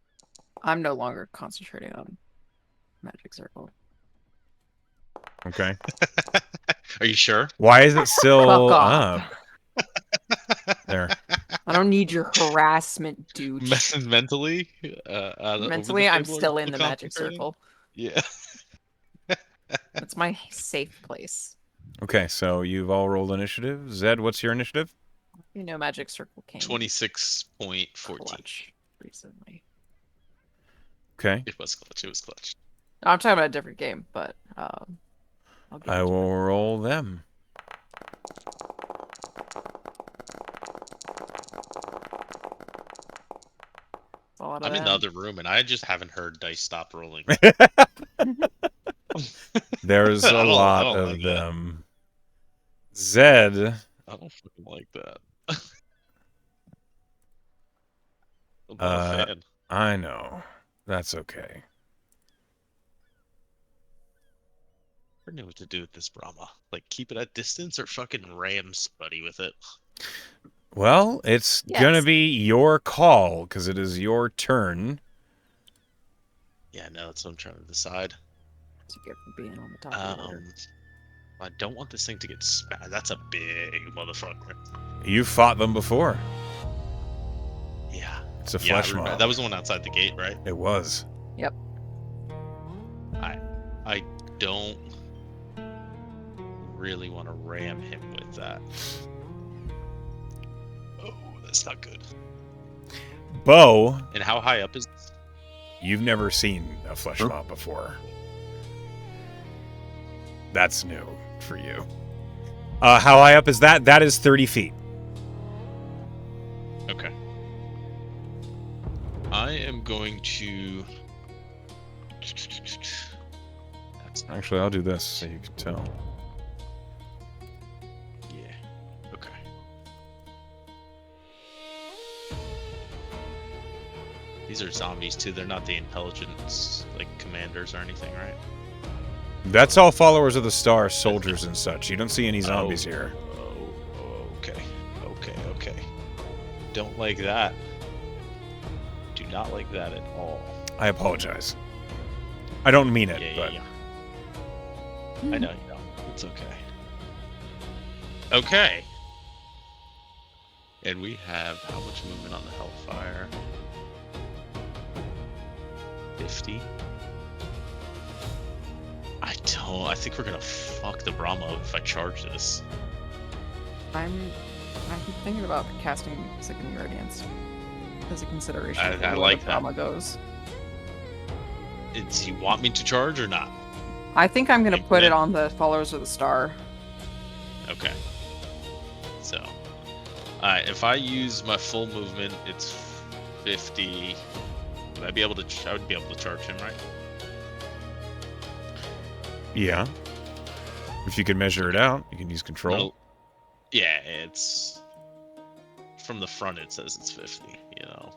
I'm no longer concentrating on Magic Circle. Okay. Are you sure? Why is it still Fuck off. up? There. I don't need your harassment, dude. Mentally? Mentally, I'm still in the Magic Circle. Yeah. That's my safe place. Okay, so you've all rolled initiative. Zed, what's your initiative? You know, Magic Circle came 26.14. clutch recently. Okay. It was clutch. It was clutch. I'm talking about a different game, but I'll give I it to will you. roll them. It's a lot of I'm in the them. other room and I just haven't heard dice stop rolling. There's I a don't lot like of that. them. Zed, I don't fucking like that. I'm not a fan. I know. That's okay. I don't know what to do with this Brahma. Like, keep it at distance or fucking ram somebody with it. Well, it's gonna be your call, because it is your turn. Yeah, no, that's what I'm trying to decide. What you get for being on the top of the order. I don't want this thing to get spat. That's a big motherfucker. You fought them before. Yeah. It's a Yeah, flesh mob. that was the one outside the gate, right? It was. Yep. I don't really want to ram him with that. Oh, that's not good. Bo, And how high up is this? you've never seen a flesh mob before. That's new for you. How high up is that? That is 30 feet. Okay. I am going to... Actually, I'll do this so you can tell. Yeah. Okay. These are zombies too. They're not the intelligence like commanders or anything, right? That's all followers of the star, soldiers and such. You don't see any zombies here. Oh, okay. Okay. Don't like that. Do not like that at all. I apologize. I don't mean it, but Yeah. I know you don't. It's okay. Okay. And we have how much movement on the Hellfire? 50. I think we're gonna fuck the Brahma up if I charge this. I'm thinking about casting Sickening Radiance as a consideration. I for where like the that. Brahma goes. Do you want me to charge or not? I think I'm gonna Hey, put it man. on the Followers of the Star. Okay. So, alright, if I use my full movement, it's 50. Would I be able to? I would be able to charge him, right? yeah. If you can measure it out, you can use control. Well, yeah, it's from the front. It says it's 50. You know.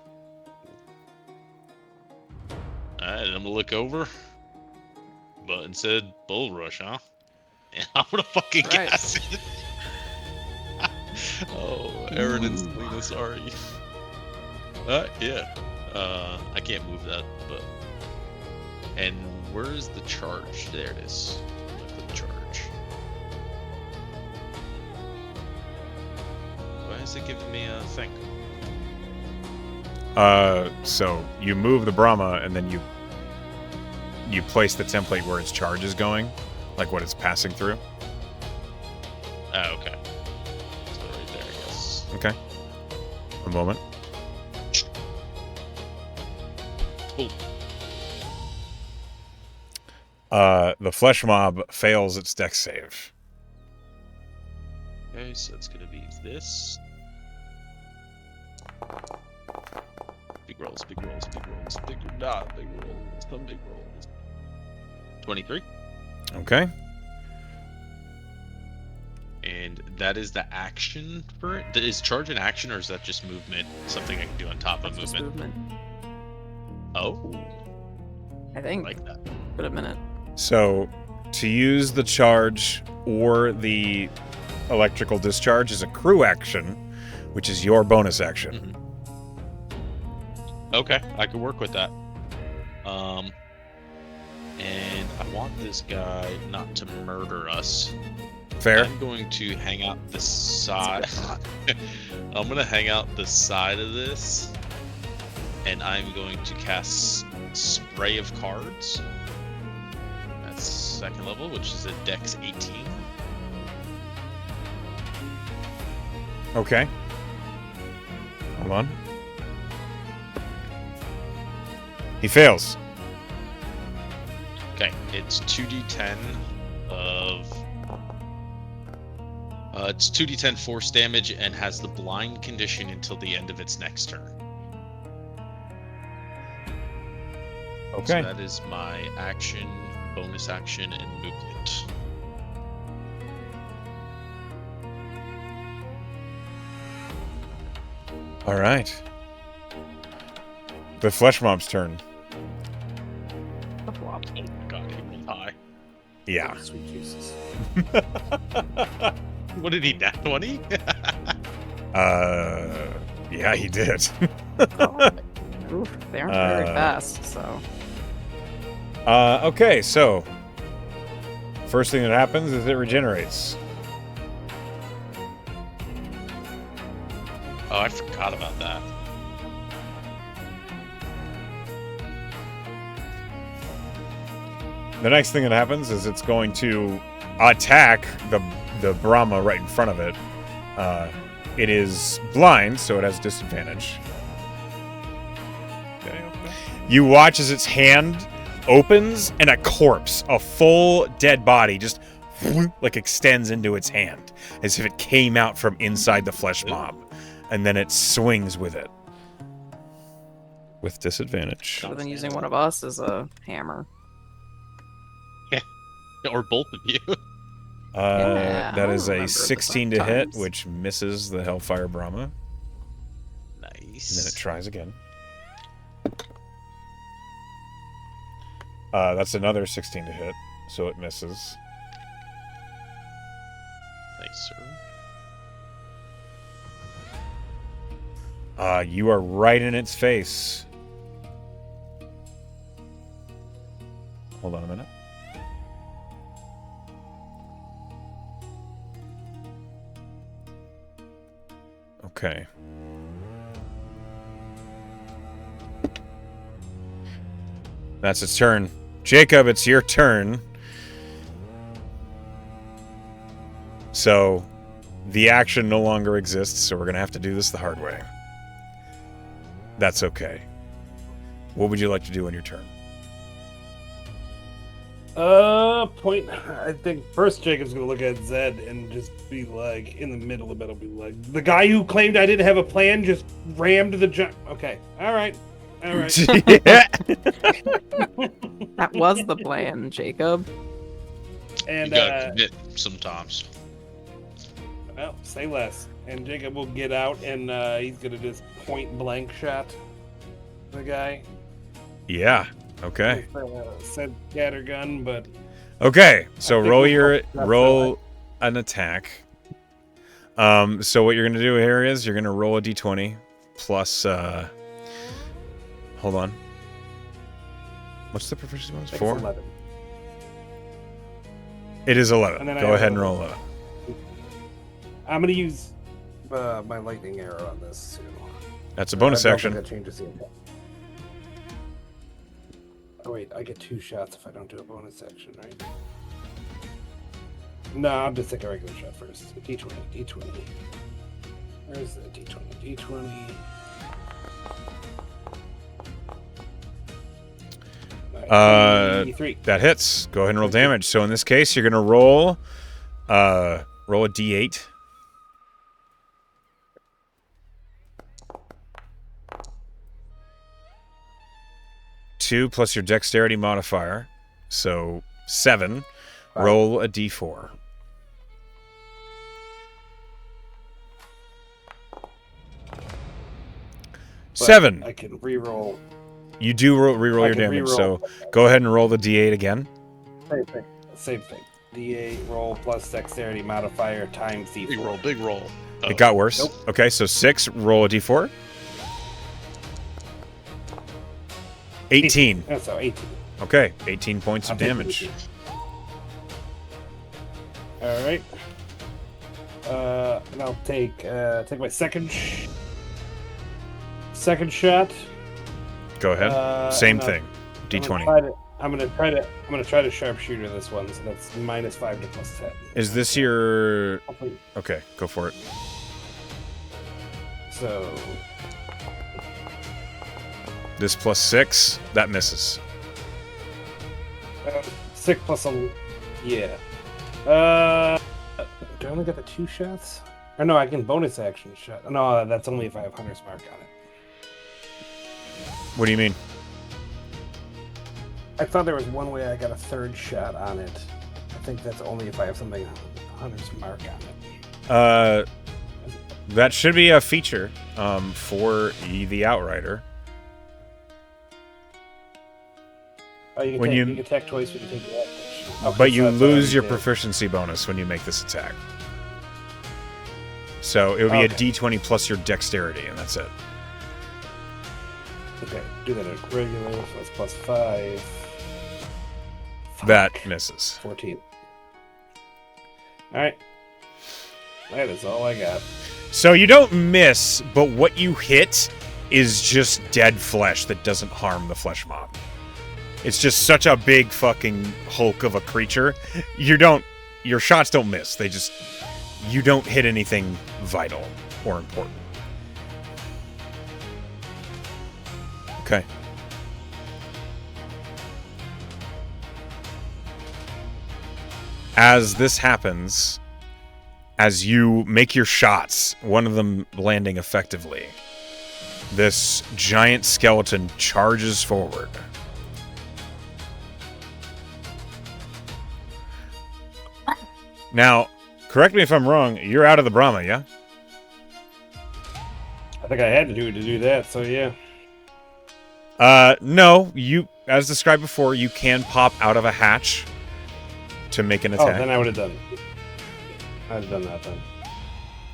Alright, I'm gonna look over. Button said bull rush, huh? And I'm gonna fucking Right. gas it. Oh, Aaron and Selena, sorry. Yeah. I can't move that, but. And where is the charge? There it is. Look at the charge. Why is it giving me a thing? So you move the Brahma and then you place the template where its charge is going, like what it's passing through. Oh, okay. So right there, I guess. Okay. A moment. Cool. The flesh mob fails its dex save. Okay, so it's gonna be this. Big rolls, big rolls, big rolls, big rolls, some big rolls. 23. Okay. And that is the action for it. Is charge an action, or is that just movement? Something I can do on top of Just movement. movement. Oh, I I think. like that. But a minute. So, to use the charge or the electrical discharge is a crew action, which is your bonus action. Okay, I could work with that. And I want this guy not to murder us. Fair. I'm going to hang out the side. I'm gonna hang out the side of this, and I'm going to cast Spray of Cards. That's second level, which is a Dex 18. Okay. Hold on. He fails. Okay, it's 2d10 of. It's 2d10 force damage and has the blind condition until the end of its next turn. So Okay. that is my action, bonus action, and movement. All right. The flesh mob's turn. The flop. Oh my god, he rolled high. Yeah. Oh, sweet Jesus. What did he, nat 20? Yeah, he did. Oh. Oof, they aren't very Uh, fast, so. Okay, so first thing that happens is it regenerates. Oh, I forgot about that. The next thing that happens is it's going to attack the Brahma right in front of it. It is blind, so it has disadvantage. You watch as its hand opens and a corpse, a full dead body, just like extends into its hand, as if it came out from inside the flesh mob, and then it swings with it with disadvantage. Other than using one of us as a hammer. Or both of you. Yeah, That I is a remember this 16 to hit, sometimes. which misses the Hellfire Brahma. Nice. And then it tries again. That's another 16 to hit, so it misses. Nice, sir. You are right in its face. Hold on a minute. Okay. That's its turn. Jacob, it's your turn. So, the action no longer exists, so we're going to have to do this the hard way. That's okay. What would you like to do on your turn? Point. I think first Jacob's gonna look at Zed and just be like, in the middle of it, will be like, the guy who claimed I didn't have a plan just rammed the junk. Okay, all right. Yeah. That was the plan, Jacob. And You gotta commit sometimes. well, say less. And Jacob will get out and he's gonna just point blank shot the guy. Yeah. Okay. Said scattergun, but Okay. So I think roll we'll go- roll an attack. So what you're gonna do here is you're gonna roll a d20 plus. Hold on. What's the proficiency bonus? it's 4. 11. It is 11. And then I Go have ahead and a- roll a. I'm gonna use my lightning arrow on this too. That's a bonus I don't action. think that changes the impact. Oh wait, I get 2 shots if I don't do a bonus action, right? No, I'll just take a regular shot first. D20, D20. Where's the D20? D20. D3. That hits. Go ahead and roll damage. So in this case, you're gonna roll a D8. Two plus your dexterity modifier, so 7. Roll a D4. But 7. I can reroll. You do re-roll I your can damage, reroll. so go ahead and roll the D8 again. Same thing. Same thing. D8 roll plus dexterity modifier times D4. Big roll, big roll. Oh. It got worse. Nope. Okay, so 6. Roll a D4. 18. Oh, so 18. Okay, 18 points of I'll take damage. 18. All right. And I'll take my second shot. Go ahead. Same and thing. D20. I'm gonna try to sharpshooter this one, so that's -5 to +10. Is this your... Hopefully- Okay, go for it. So This +6, that misses. 6 plus a yeah. Do I only get the 2 shots? Or no, I can bonus action shot. No, that's only if I have Hunter's Mark on it. What do you mean? I thought there was one way I got a 3rd shot on it. I think that's only if I have something Hunter's Mark on it. That should be a feature for the Outrider. Oh, you When can you- attack twice when you take the action. Okay, But so you that's what I lose your did. proficiency bonus when you make this attack. So it would be a Okay. D20 plus your dexterity, and that's it. Okay, do that at regular, so that's +5. That Fuck. misses. 14. Alright. That is all I got. So you don't miss, but what you hit is just dead flesh that doesn't harm the flesh mob. It's just such a big fucking hulk of a creature. Your shots don't miss. You don't hit anything vital or important. Okay. As this happens, as you make your shots, one of them landing effectively, this giant skeleton charges forward. Now, correct me if I'm wrong, you're out of the Brahma, yeah? I think I had to do that, so yeah. No, as described before, you can pop out of a hatch to make an Oh, attack. then I would have done it. I'd have done that then.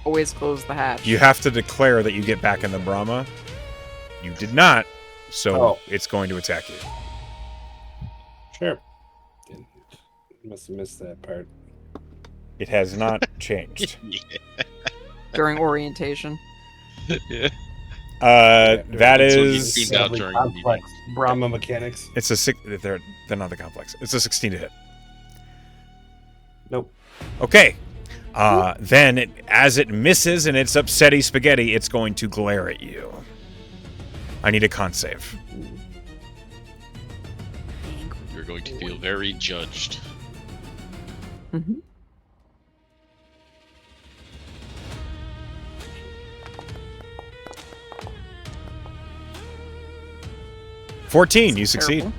Always close the hatch. You have to declare that you get back in the Brahma. You did not, so it's going to attack you. Sure. Must have missed that part. It has not changed. During orientation. Yeah. That That's what you is... see now during the complex Brahma mechanics. It's a six. They're not the complex. It's a 16 to hit. Nope. Okay. Then, as it misses and it's upsetty spaghetti, it's going to glare at you. I need a con save. You're going to feel very judged. Mm-hmm. – 14, you succeed.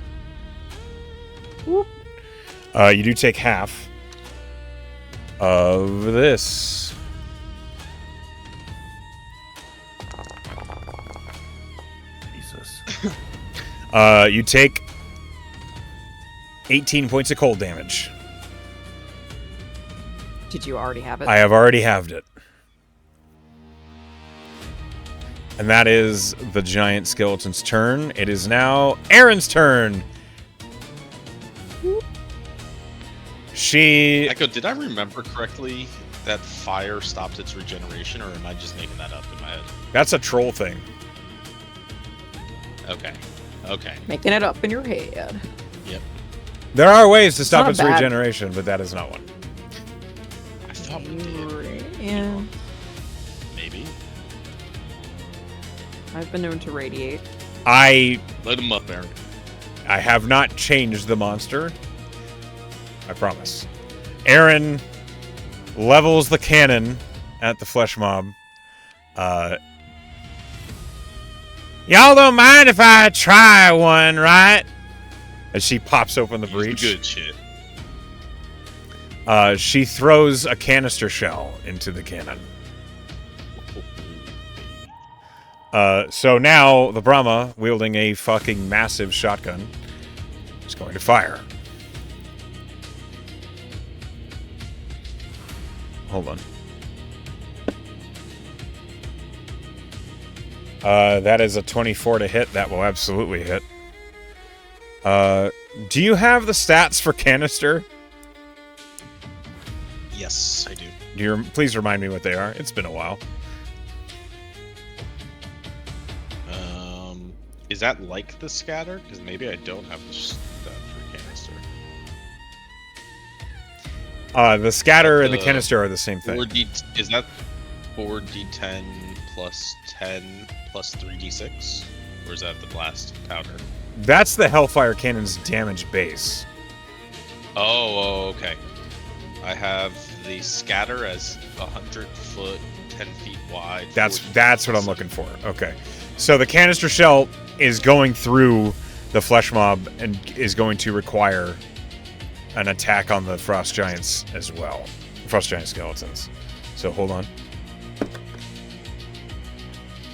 You do take half of this. Jesus. You take 18 points of cold damage. Did you already have it? I have already halved it. And that is the giant skeleton's turn. It is now Aaron's turn. She... Echo, did I remember correctly that fire stopped its regeneration, or am I just making that up in my head? That's a troll thing. Okay. Okay. Making it up in your head. Yep. There are ways to stop not its bad. regeneration, but that is not one. Yeah. Maybe. I've been known to radiate. I Light him up, Aaron. have not changed the monster. I promise. Aaron levels the cannon at the flesh mob. Y'all don't mind if I try one, right? As she pops open the Use breach. Good shit. She throws a canister shell into the cannon. So now the Brahma, wielding a fucking massive shotgun, is going to fire. Hold on. That is a 24 to hit. That will absolutely hit. Do you have the stats for canister? Yes, I do. Please remind me what they are. It's been a while. Is that like the scatter? Because maybe I don't have the stat for canister. The scatter and the canister are the same thing. Is that 4d10 plus 10 plus 3d6? Or is that the blast powder? That's the Hellfire Cannon's damage base. Oh, okay. I have the scatter as 100 foot, 10 feet wide. That's 40 what I'm looking for. Okay. So the canister shell is going through the flesh mob and is going to require an attack on the frost giants as well. Frost giant skeletons. So hold on.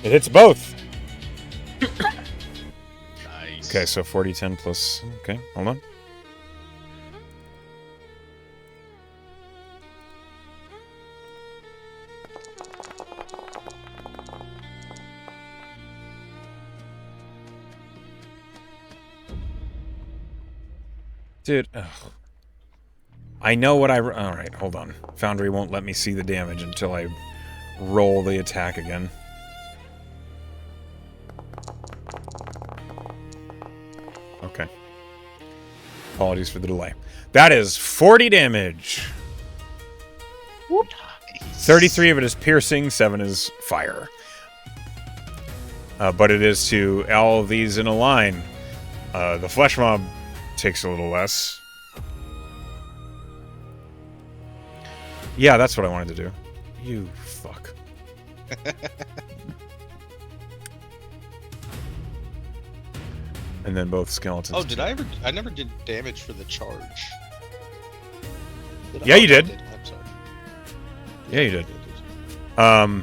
It hits both. Nice. Okay, so 40-10 plus... Okay, hold on. Dude, ugh. I know what Alright, hold on. Foundry won't let me see the damage until I roll the attack again. Okay. Apologies for the delay. That is 40 damage. Nice. 33 of it is piercing, 7 is fire. But it is to all of these in a line. The flesh mob takes a little less. Yeah, that's what I wanted to do. You fuck. And then both skeletons. Oh, did I ever? I never did damage for the charge. Yeah, you did. I'm sorry. Yeah, you did. I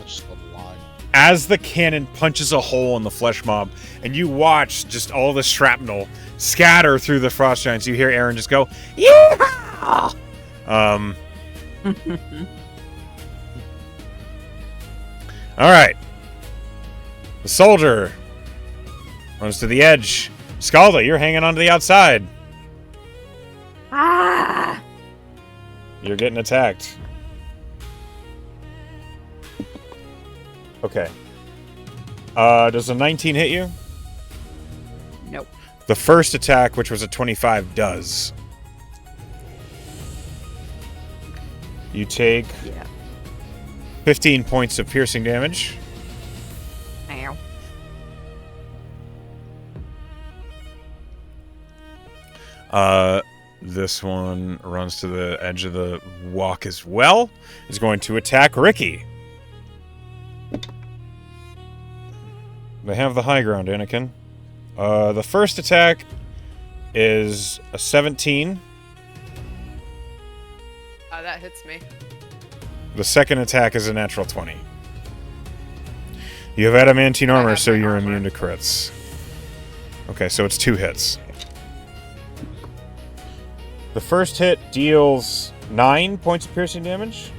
just called the line. As the cannon punches a hole in the flesh mob, and you watch just all the shrapnel scatter through the frost giants, you hear Aaron just go, "Yeah!" All right. The soldier runs to the edge. Scalda, you're hanging onto the outside. Ah! You're getting attacked. Okay. Does a 19 hit you? Nope. The first attack, which was a 25, does. You take Yeah. 15 points of piercing damage. Ow. This one runs to the edge of the walk as well. Is going to attack Ricky. They have the high ground, Anakin. The first attack is a 17. That hits me. The second attack is a natural 20. You have adamantine armor, have so my you're armor. immune to crits. Okay, so it's 2 hits. The first hit deals 9 points of piercing damage.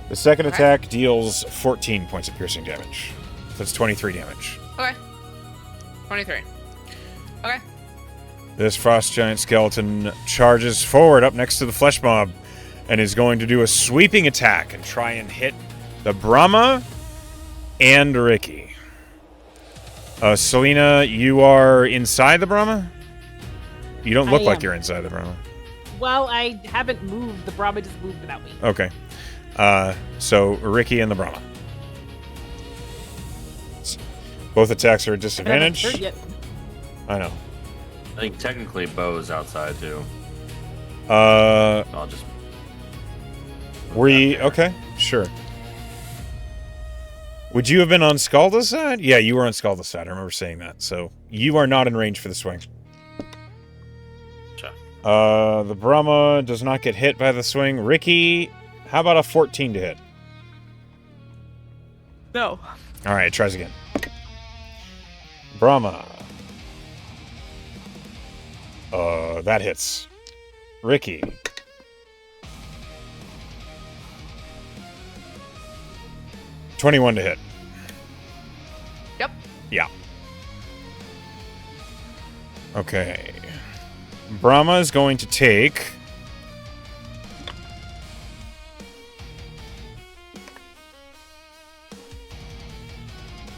The second Okay. attack deals 14 points of piercing damage. So it's 23 damage. Okay. 23. Okay. This frost giant skeleton charges forward up next to the flesh mob and is going to do a sweeping attack and try and hit the Brahma and Ricky. Selena, you are inside the Brahma? You don't look I like am. you're inside the Brahma. Well, I haven't moved. The Brahma just moved without me. Okay. So Ricky and the Brahma. Both attacks are at I haven't disadvantage. turned yet. I know. I think technically Bo's outside too. I'll just. Were you okay? Sure. Would you have been on Scalda's side? Yeah, you were on Scalda's side. I remember saying that. So you are not in range for the swing. Sure. The Brahma does not get hit by the swing. Ricky, how about a 14 to hit? No. All right, tries again. Brahma. That hits. Ricky. $21 to hit. Yep. Yeah. Okay. Brahma is going to take...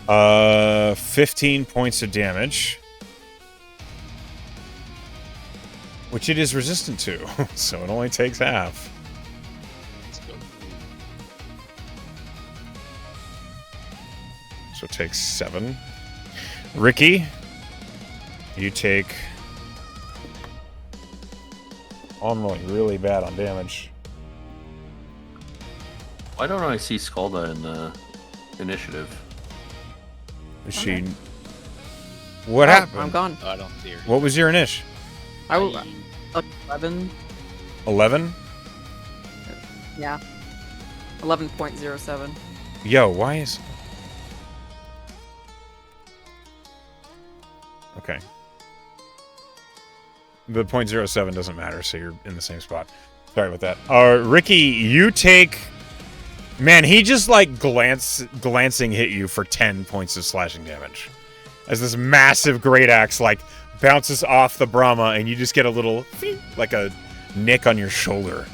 Uh, 15 points of damage. Which it is resistant to, so it only takes half. Let's go. So it takes 7. Ricky, you take... Oh, I'm rolling really bad on damage. Why don't I see Skalda in the initiative? Is she... What Oh, happened? I'm gone. Oh, I don't see her. What was your initial? I will. 11. 11? Yeah. 11.07. Yo, why is... Okay. The .07 doesn't matter, so you're in the same spot. Sorry about that. Ricky, you take... Man, he just, like, glancing hit you for 10 points of slashing damage. As this massive great axe, like, bounces off the Brahma, and you just get a little... like a nick on your shoulder.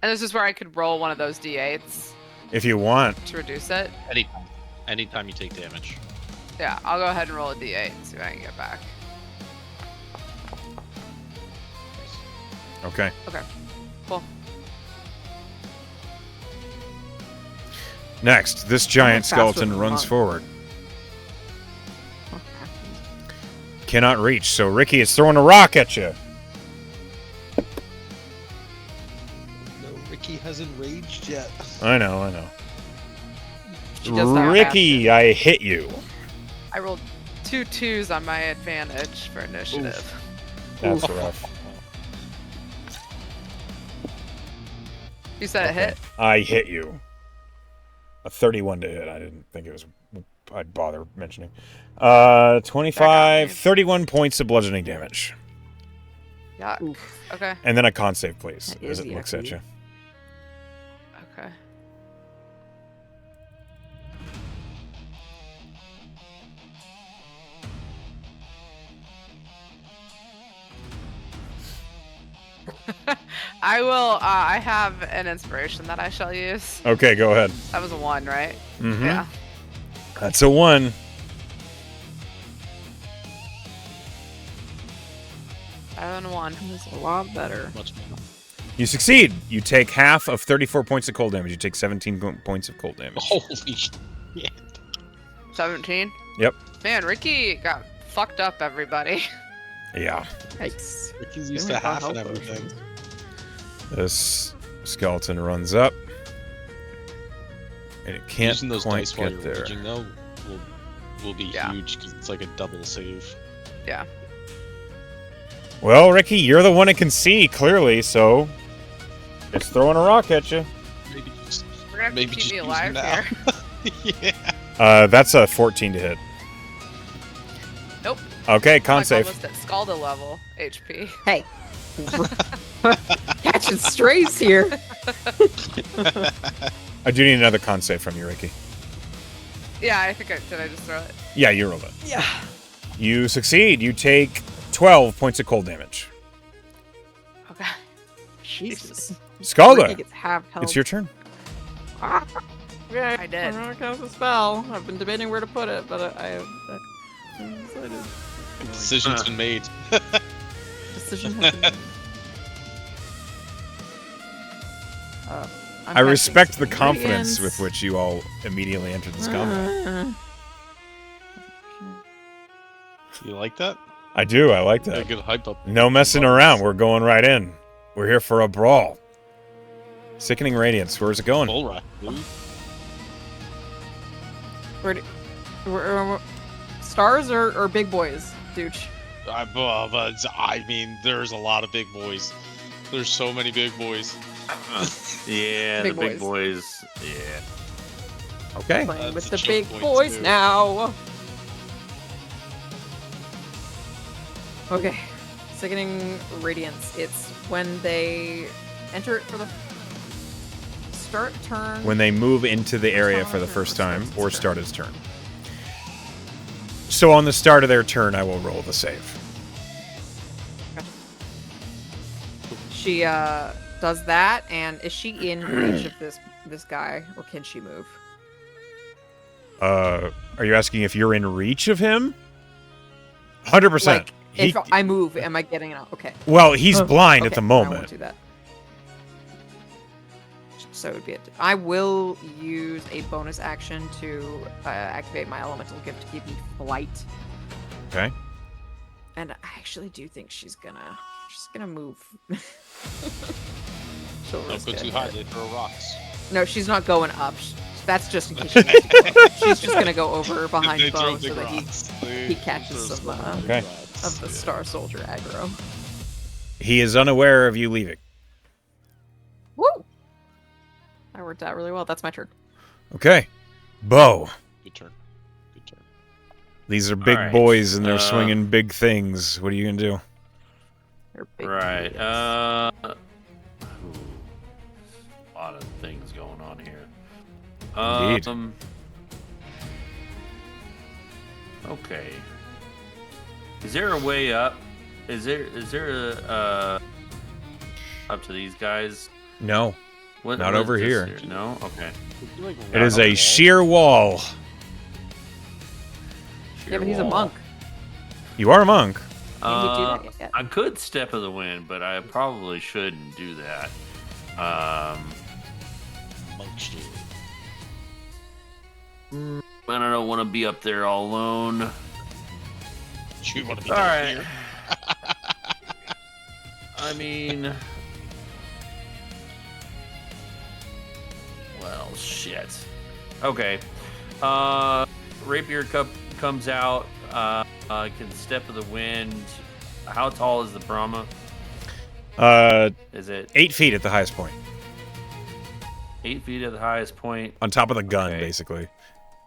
And this is where I could roll one of those d8s If you want. to reduce it. Anytime you take damage. Yeah, I'll go ahead and roll a d8 and see what I can get back. Okay. Okay, cool. Next, this giant faster skeleton than runs mine. forward. Cannot reach, so Ricky is throwing a rock at you. No, Ricky hasn't raged yet. I know. She does that Ricky, I hit you. I rolled 2 2s on my advantage for initiative. That's rough. You said it hit? I hit you. A 31 to hit. I didn't think it was... I'd bother mentioning. 25, 31 points of bludgeoning damage. Yuck. Oof. Okay. And then a con save, please, That as is it looks at yucky. you. Okay. I will. I have an inspiration that I shall use. Okay, go ahead. That was a 1, right? Mm-hmm. Yeah. That's a 1. Better than a 1. That's a lot better. Much more. You succeed. You take half of 34 points of cold damage. You take 17 points of cold damage. Holy shit. 17. Yep. Man, Ricky got fucked up. Everybody. Yeah. Yikes. Ricky's used to Really half hot and health everything. potions. This skeleton runs up. And it can't Using those quite dice while get you're there. raging, though, will be Yeah. huge because it's like a double save. Yeah. Well, Ricky, you're the one that can see clearly, so it's throwing a rock at you. Maybe just, We're gonna have maybe to just keep me use them alive now. here. Yeah. That's a 14 to hit. Nope. Okay, I'm con like save. almost at Scalda level HP. Hey. Catching strays here. I do need another con save from you, Ricky. Yeah, I think I did. I just throw it. Yeah, you rolled it. Yeah. You succeed. You take 12 points of cold damage. Okay. Jesus. Ricky Scalda, gets half health. it's your turn. Okay, I did. I'm gonna cast a spell. I've been debating where to put it, but I'm decided. Decision's been made. Decision has been made. I'm I casting respect the Sickening confidence Radiance. with which you all immediately entered this combat. You like that? I do. I like A that. good hype up. No messing around. We're going right in. We're here for a brawl. Sickening Radiance. Where's it going? Bull rock, dude. Stars or big boys, Dooch? I mean, there's a lot of big boys. There's so many big boys. Yeah, Big the big boys. Yeah. Okay. Playing with a the choke big point, boys too. now. Okay. Sickening Radiance. It's when they enter it for the start turn. When they move into the area for the first time or start its turn. So on the start of their turn, I will roll the save. She does that, and is she in reach of this guy, or can she move? Are you asking if you're in reach of him? 100%. Like, if I move, am I getting out? Okay. Well, he's blind at Okay, the I won't moment. do that. So it would be. I will use a bonus action to activate my elemental gift to give me flight. Okay. And I actually do think she's gonna move. She'll Don't risk go it, too high, but- they throw rocks. No, she's not going up. That's just in case she needs to go. She's just gonna go over behind They throw Bo so big that rocks. he catches throw some big Okay. rocks. of the Yeah. Star Soldier aggro. He is unaware of you leaving. Woo! That worked out really well. That's my turn. Okay. Bo. Good turn. Good turn. These are big Alright, boys and they're swinging big things. What are you going to do? They're big Right. boys. A lot of things going on here. Indeed. Okay. Is there a way up? Is there a up to these guys? No. What, Not what over is here. this No. Okay. Like It is rock a wall. sheer wall. Yeah, but he's a monk. You are a monk. Can he do that yet? I could step of the wind, but I probably shouldn't do that. Monk shit. And I don't want to be up there all alone. You want to be All down right. here? I mean, well, shit. Okay. Rapier cup comes out. Can step of the wind. How tall is the Brahma? Is it 8 feet at the highest point. 8 feet at the highest point? On top of the gun, Okay. basically.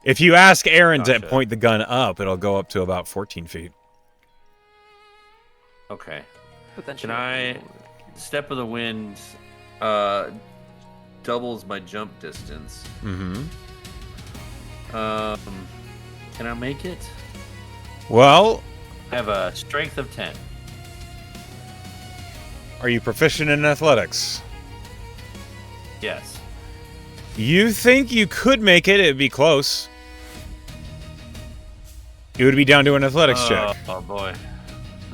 If you ask Aaron to Gotcha. point the gun up, it'll go up to about 14 feet. Okay. But then she Can I step of the wind? Doubles my jump distance. Mm-hmm. Can I make it? Well, I have a strength of 10. are you proficient in athletics? Yes. You think you could make it? It'd be close. It would be down to an athletics check. Oh boy.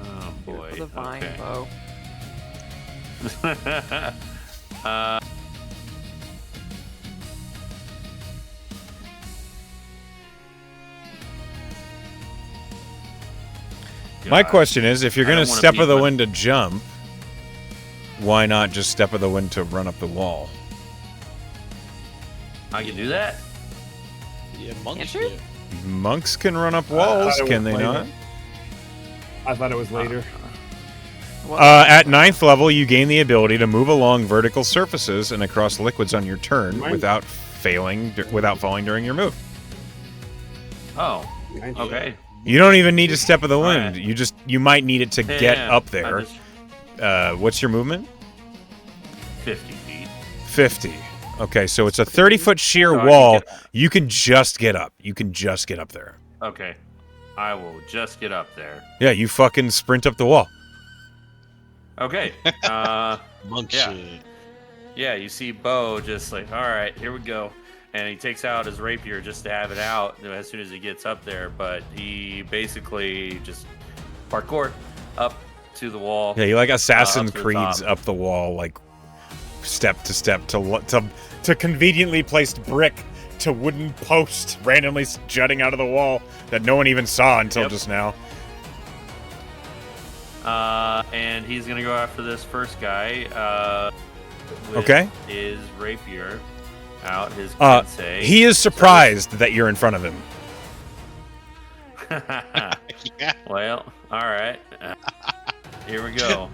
Oh boy. the vine Okay. bow. My God. question is, if you're I going to don't wanna step beat of the my- wind to jump, why not just step of the wind to run up the wall? I can do that. Yeah, monk Can't shit. you? Monks can run up walls, thought it can was they later. not? I thought it was later. At 9th level, you gain the ability to move along vertical surfaces and across liquids on your turn Right. without falling during your move. Oh, okay. You don't even need to step of the wind. Alright. You might need it to get Yeah, up I there. just- What's your movement? 50 feet. 50. Okay, so it's a 30-foot sheer No, I can wall. get- You can just get up. You can just get up there. Okay. I will just get up there. Yeah, you fucking sprint up the wall. Okay. Monk Yeah. shit. Yeah, you see Bo just like, all right, here we go. And he takes out his rapier just to have it out as soon as he gets up there. But he basically just parkour up to the wall. Yeah, you like Assassin's up to the Creed's top. up the wall, like step to step to conveniently placed brick to wooden post randomly jutting out of the wall that no one even saw until just now. And he's gonna go after this first guy. With his rapier out. His kensei. He is surprised that you're in front of him. Yeah. Well, all right. Here we go.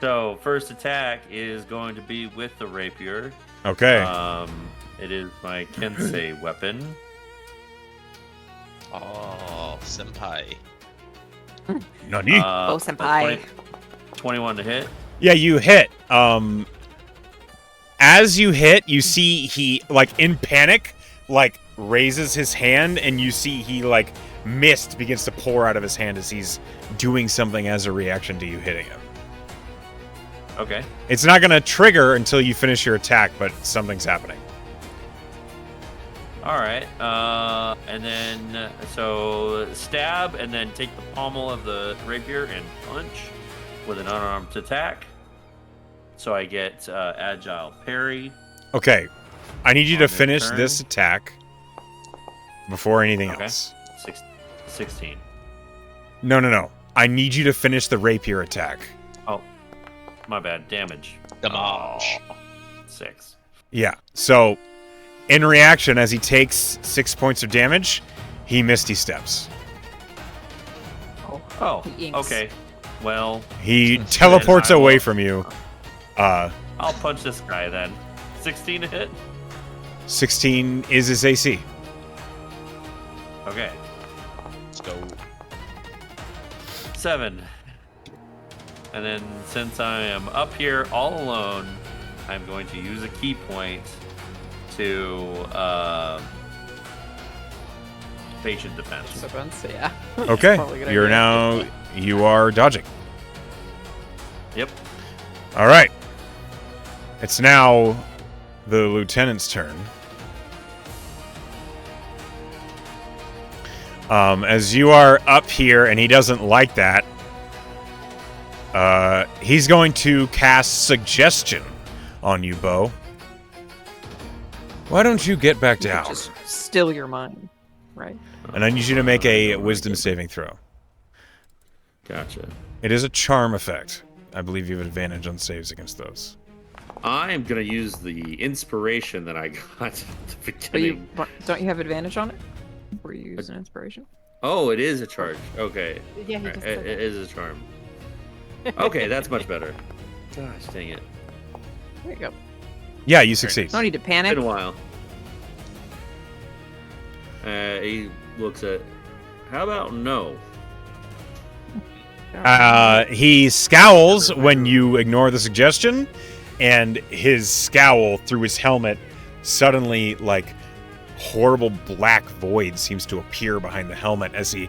So first attack is going to be with the rapier. Okay. It is my kensei weapon. Oh, senpai. Nani? Senpai. 21 to hit. Yeah, you hit. As you hit, you see he, like, in panic, like, raises his hand, and you see he, like, mist begins to pour out of his hand as he's doing something as a reaction to you hitting him. Okay. It's not going to trigger until you finish your attack, but something's happening. All right. And then, so stab, and then take the pommel of the rapier and punch with an unarmed attack. So I get agile parry. Okay. I need you to On their finish turn. this attack before anything Okay. else. 16. No. I need you to finish the rapier attack. Oh, my bad. Damage. Damage. 6. Yeah. So, in reaction, as he takes 6 points of damage, he misty steps. Oh, He inks. okay. Well, He teleports I will- away from you. I'll punch this guy then. 16 to hit? 16 is his AC. Okay. Let's go. 7. And then since I am up here all alone, I'm going to use a key point to patient defense. Defense, yeah. Okay. Probably a good You're idea. now... You are dodging. Yep. All right. It's now the lieutenant's turn. As you are up here, and he doesn't like that, he's going to cast Suggestion on you, Bo. Why don't you get back down? Just still your mind, right? And I need you to make a Wisdom saving throw. Gotcha. It is a charm effect. I believe you have advantage on saves against those. I'm going to use the inspiration that I got at the But beginning. don't you have advantage on it? Were you using inspiration? Oh, it is a charge. Okay. Yeah, he It, just it said that. is a charm. Okay, that's much better. Gosh, dang it. There you go. Yeah, you succeed. No need to It's panic. been a while. He looks at... How about no? He scowls when you ignore the suggestion, and his scowl through his helmet suddenly, like, horrible black void seems to appear behind the helmet as he...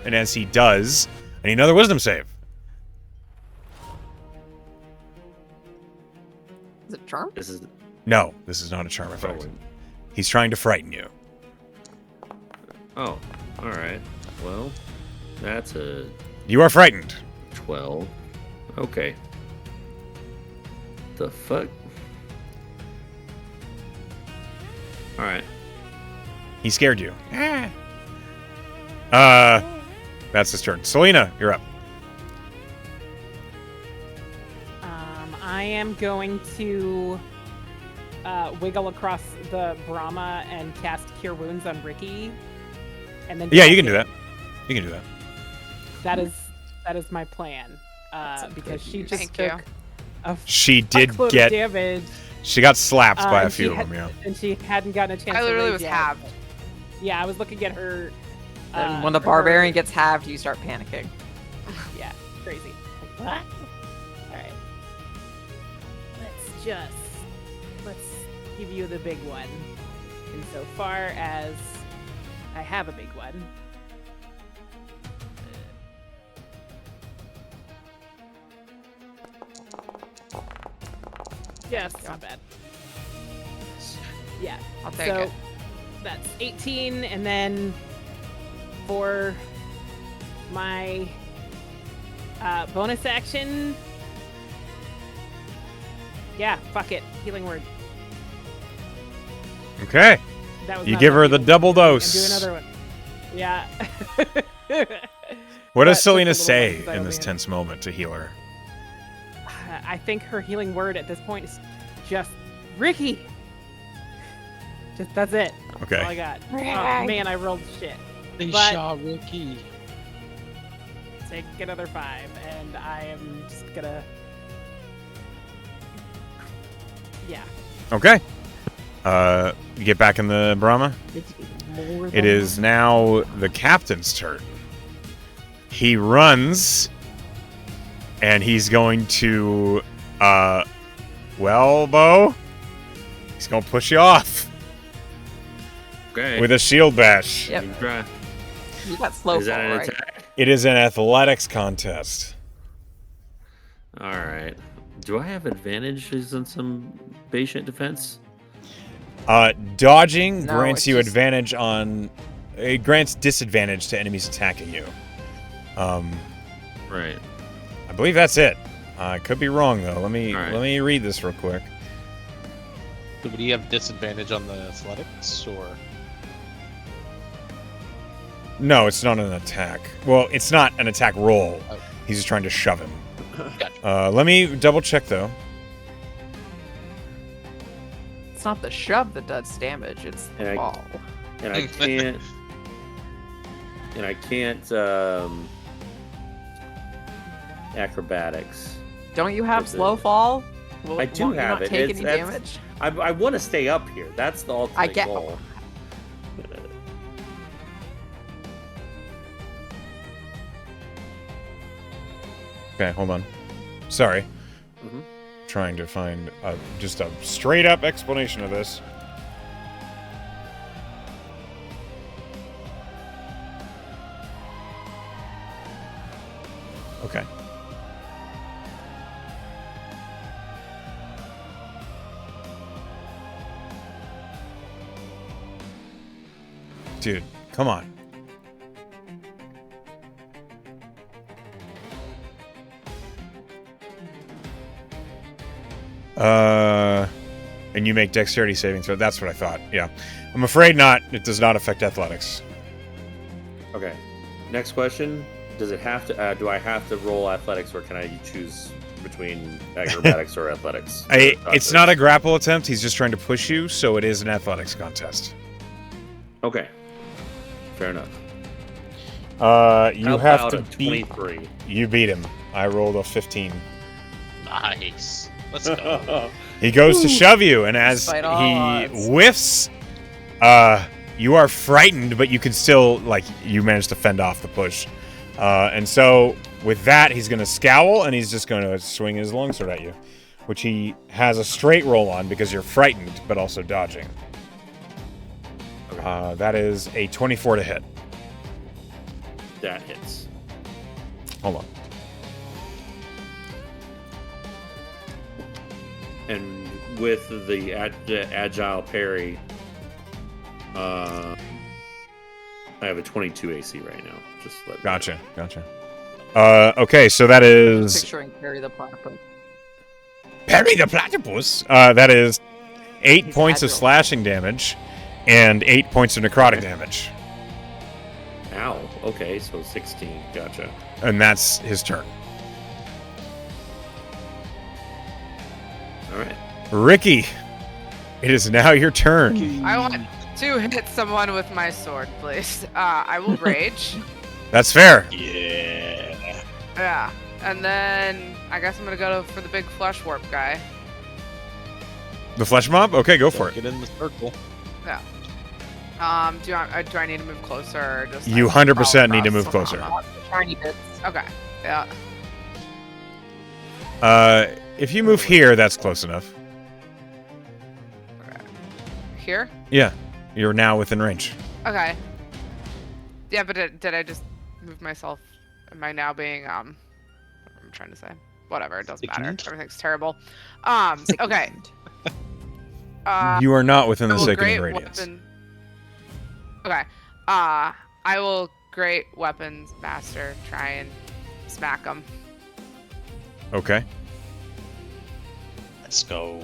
And as he does, I need another Wisdom save. Is it charm? This is... No, this is not a charm effect. He's trying to frighten you. Oh, alright. Well, that's a You are frightened. 12. Okay. The fuck? Alright. He scared you. That's his turn. Selena, you're up. I am going to wiggle across the Brahma and cast Cure Wounds on Ricky. And then Yeah, you can do that. You can do that. That is my plan. Because she just Thank took you. a She did fuckload of get... damage. She got slapped by a and few she of them, yeah. And she hadn't gotten a chance I to literally rage was yet. halved. Yeah, I was looking at her. And when the her- barbarian gets halved, you start panicking. Yeah, crazy. What? Alright. Let's give you the big one. Insofar as I have a big one. Yes, not bad. Yeah. I'll take so it. that's 18, and then for my bonus action, Yeah, fuck it. Healing word. Okay. That was You not give her enough the healing double word. And dose. do another one. Yeah. What does But just a Selena little say one, 'cause I in only this have- tense moment to heal her? I think her healing word at this point is just Ricky. Just that's it. That's all I Okay. got. Oh man, I rolled shit. They But- shot Ricky. Take another 5, and I am just gonna. Yeah. Okay. You get back in the Brahma. It is now the captain's turn. He runs, and he's going to, well, Bo, he's going to push you off Okay. with a shield bash. Yep. You try. You got slow Is that fall, an right? attack? It is an athletics contest. All right. Do I have advantages on some patient defense? Dodging No, grants it's you just- advantage on. It grants disadvantage to enemies attacking you. Right. I believe that's it. I could be wrong though. Let me All right. let me read this real quick. So, would he have disadvantage on the athletics, or? No, it's not an attack. Well, it's not an attack roll. Oh. He's just trying to shove him. Gotcha. Let me double check though. It's not the shove that does damage, it's And the I- fall. And I can't. And I can't. Acrobatics. Don't you have Is it- slow fall? Will, I do won't you have not it. take It's- any that's- damage? I want to stay up here. That's the ultimate I get. goal. Okay, hold on. Sorry. Mhm. Trying to find just a straight up explanation of this. Okay. Dude, come on. And you make dexterity saving throw. That's what I thought. Yeah. I'm afraid not. It does not affect athletics. Okay. Next question. Does it have to? Do I have to roll athletics, or can I choose between acrobatics or athletics? It's not a grapple attempt. He's just trying to push you, so it is an athletics contest. Okay. Fair enough. You How have about to a beat. 23. You beat him. I rolled a 15. Nice. Let's go. He goes to shove you, and as Despite all he odds. whiffs, you are frightened, but you can still, you manage to fend off the push. And so, with that, he's going to scowl, and he's just going to swing his longsword at you, which he has a straight roll on because you're frightened, but also dodging. That is a 24 to hit. That hits. Hold on. And with the agile parry, I have a 22 AC right now. Just let me know. Gotcha. Okay, so that is Picturing Perry the Platypus. Parry the Platypus. That is 8 He's points of agile. slashing damage and 8 points of necrotic damage. Ow. Okay, so 16. Gotcha. And that's his turn. All right. Ricky, it is now your turn. I want to hit someone with my sword, please. I will rage. That's fair. Yeah. Yeah. And then I guess I'm gonna go for the big flesh warp guy. The flesh mob? Okay, go for it. Get in the circle. Yeah. Do I need to move closer or just You like, 100% crawl need to move across? closer. Tiny bits. Okay. Yeah. If you move here, that's close enough. Here? Yeah, you're now within range. Okay. Yeah, but did I just move myself? Am I now being what am I trying to say? Whatever, it doesn't matter. Sickened? Everything's terrible. Okay. You are not within I the will sickening great radius. weapon. Okay. I will great weapons master try and smack him. Okay. Let's go.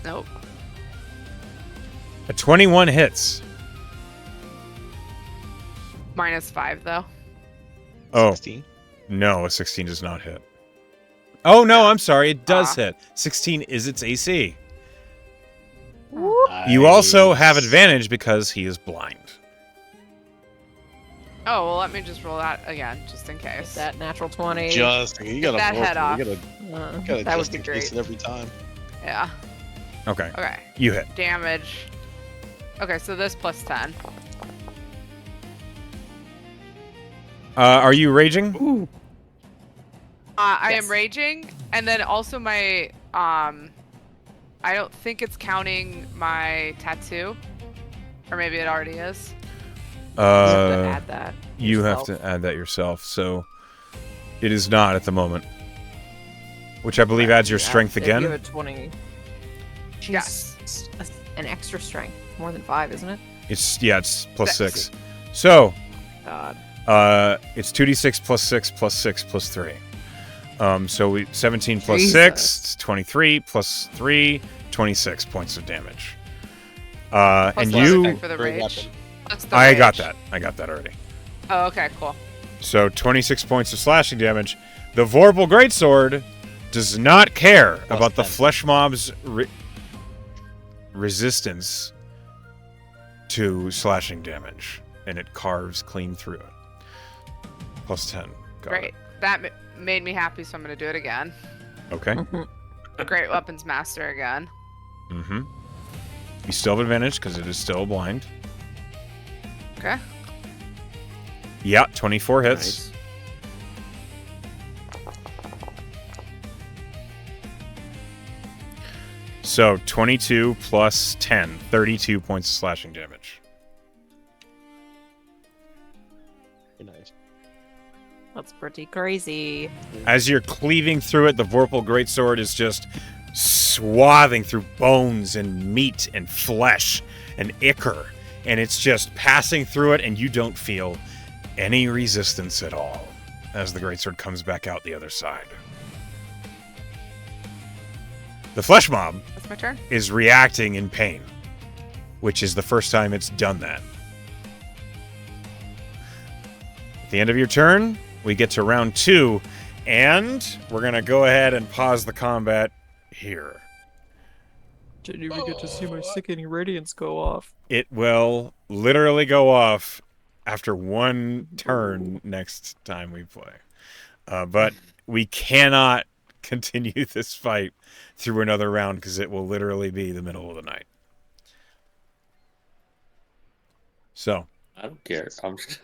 Nope. A 21 hits. -5 though. Oh, 16. no, a 16 does not hit. Oh, no, I'm sorry. It does Ah. hit. 16 is its AC. You also have Nice. advantage because he is blind. Oh well, let me just roll that again, just in case. That natural 20. Just you gotta that roll head for it. off. You gotta that would just be in case great. it every time. Yeah. Okay, Okay. you hit. Damage. Okay, so this plus 10. Are you raging? I Yes. am raging, and then also my I don't think it's counting my tattoo, or maybe it already is. You have to add that. You have yourself. to add that yourself, so it is not at the moment. Which I believe adds your strength If again. You have a 20. Yes. Jeez, an extra strength. More than 5, isn't it? It's plus That's- 6. So, God. it's 2d6 plus 6 plus 6 plus 3. So 17 plus Jesus. 6, it's 23 plus 3, 26 points of damage. Plus And less you, effect for the Great rage. weapon. That's the I got rage. that. I got that already. Oh, okay, cool. So 26 points of slashing damage. The Vorpal Greatsword does not care Plus about the 10. flesh mob's resistance to slashing damage, and it carves clean through it. Plus 10. Got Great. That made me happy, so I'm gonna do it again. it. Okay. Great weapons master again. Mm-hmm. You still have advantage because it is still blind. Okay. Yeah, 24 hits. Nice. So 22 plus 10, 32 points of slashing damage. Very nice. That's pretty crazy. As you're cleaving through it, the Vorpal Greatsword is just swathing through bones and meat and flesh and ichor. And it's just passing through it, and you don't feel any resistance at all as the Greatsword comes back out the other side. The Flesh Mob That's my turn. is reacting in pain, which is the first time it's done that. At the end of your turn, we get to round 2, and we're going to go ahead and pause the combat here. Didn't even get to see my sickening radiance go off. It will literally go off after one turn next time we play. But we cannot continue this fight through another round because it will literally be the middle of the night. So, I don't care. I'm just...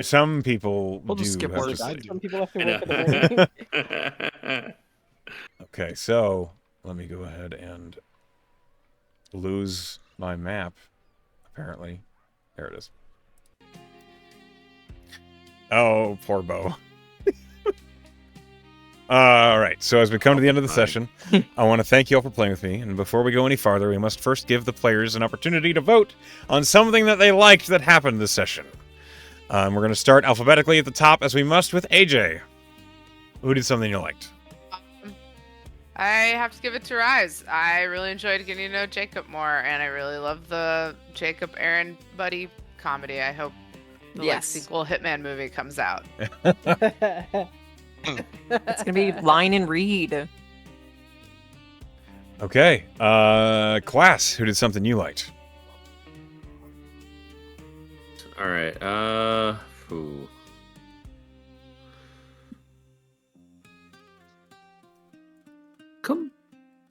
some people We'll just skip have to work. sleep. Some people have to I work in the morning. know. Okay, so let me go ahead and lose my map, apparently. There it is. Oh, poor Bo. All right, so as we come to the end of the session, I want to thank you all for playing with me. And before we go any farther, we must first give the players an opportunity to vote on something that they liked that happened this session. We're going to start alphabetically at the top, as we must, with AJ. Who did something you liked? I have to give it to Rise. I really enjoyed getting to know Jacob more, and I really love the Jacob Aaron buddy comedy. I hope the Yes. sequel Hitman movie comes out. It's gonna be line and read. Okay, Class, who did something you liked? All right. Ooh.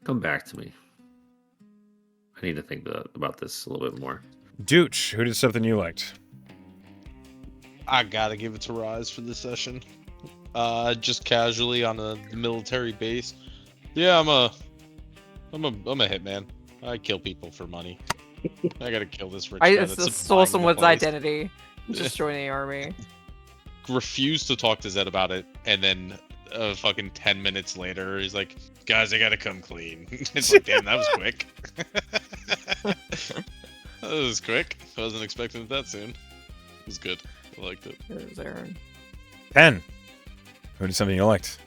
Come back to me. I need to think about this a little bit more. Dooch, who did something you liked? I gotta give it to Rise for this session. Just casually on a military base. Yeah, I'm a hitman. I kill people for money. I gotta kill this rich guy I that's stole supplying me the someone's place. identity. Just join the army. Refused to talk to Zed about it, and then fucking 10 minutes later, he's like, "Guys, I gotta come clean." It's like, damn, that was quick. That was quick. I wasn't expecting it that soon. It was good. I liked it. Here's Aaron. Pen, who did something you liked?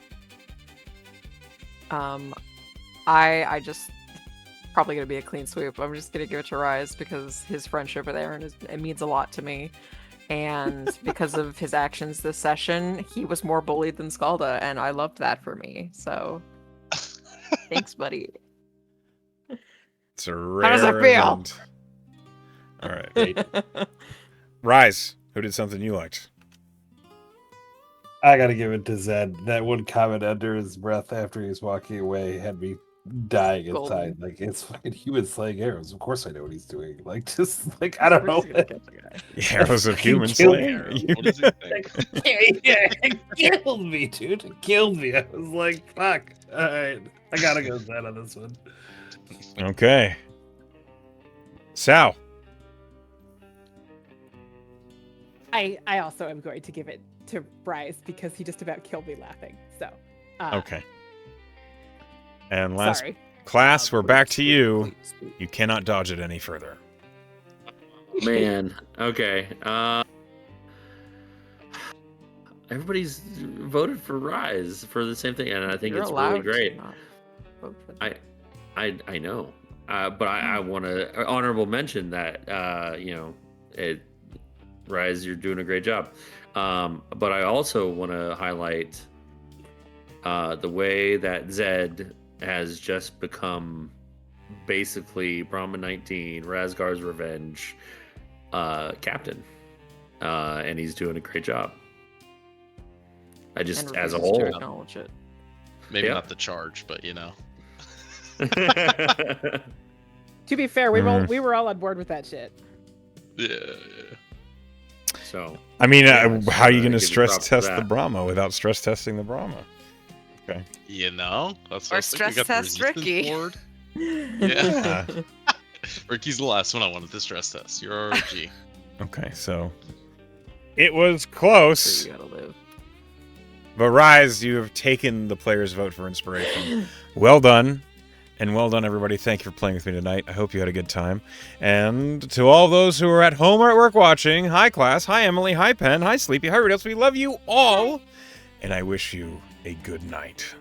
I just probably gonna be a clean sweep. I'm just gonna give it to Rise because his friendship with Aaron it means a lot to me. And because of his actions this session, he was more bullied than Scalda, and I loved that for me. So thanks, buddy. It's a rare does it feel? event. All right. Rise, who did something you liked? I gotta give it to Zed. That one comment under his breath after he was walking away had me dying inside. Golden. Like it's fucking. He was slaying arrows. Of course, I know what he's doing. Like just like I don't know. The arrows of human Killed slayer. me. What does he think? Yeah, it killed me, dude. It killed me. I was like, fuck. All right, I gotta go Zed on this one. Okay. Sal. I also am going to give it to Bryce because he just about killed me laughing. So. Okay. And last Sorry. class, we're back to you. You cannot dodge it any further. Man. Okay. Everybody's voted for Rise for the same thing, and I think You're it's allowed really great. to not vote for them. I know, but I want to honorable mention that Rise, you're doing a great job. But I also want to highlight the way that Zed has just become basically Brahma 19, Razgar's Revenge captain, and he's doing a great job. I just, And as a refuses to whole, acknowledge it. Maybe Yeah. not the charge, but To be fair, we were all on board with that shit. Yeah. so I mean, Yeah, how are you going to give you stress props for test the that. Brahma without stress testing the Brahma? You know? That's Or I was thinking. We stress got the test resistance Ricky. board. Yeah. Ricky's the last one I wanted to stress test. You're RG. Okay, so it was close. So you gotta live. But Rise, you have taken the player's vote for inspiration. Well done. And well done, everybody. Thank you for playing with me tonight. I hope you had a good time. And to all those who are at home or at work watching, hi, class. Hi, Emily. Hi, Penn. Hi, Sleepy. Hi, everybody else. We love you all. And I wish you a good night.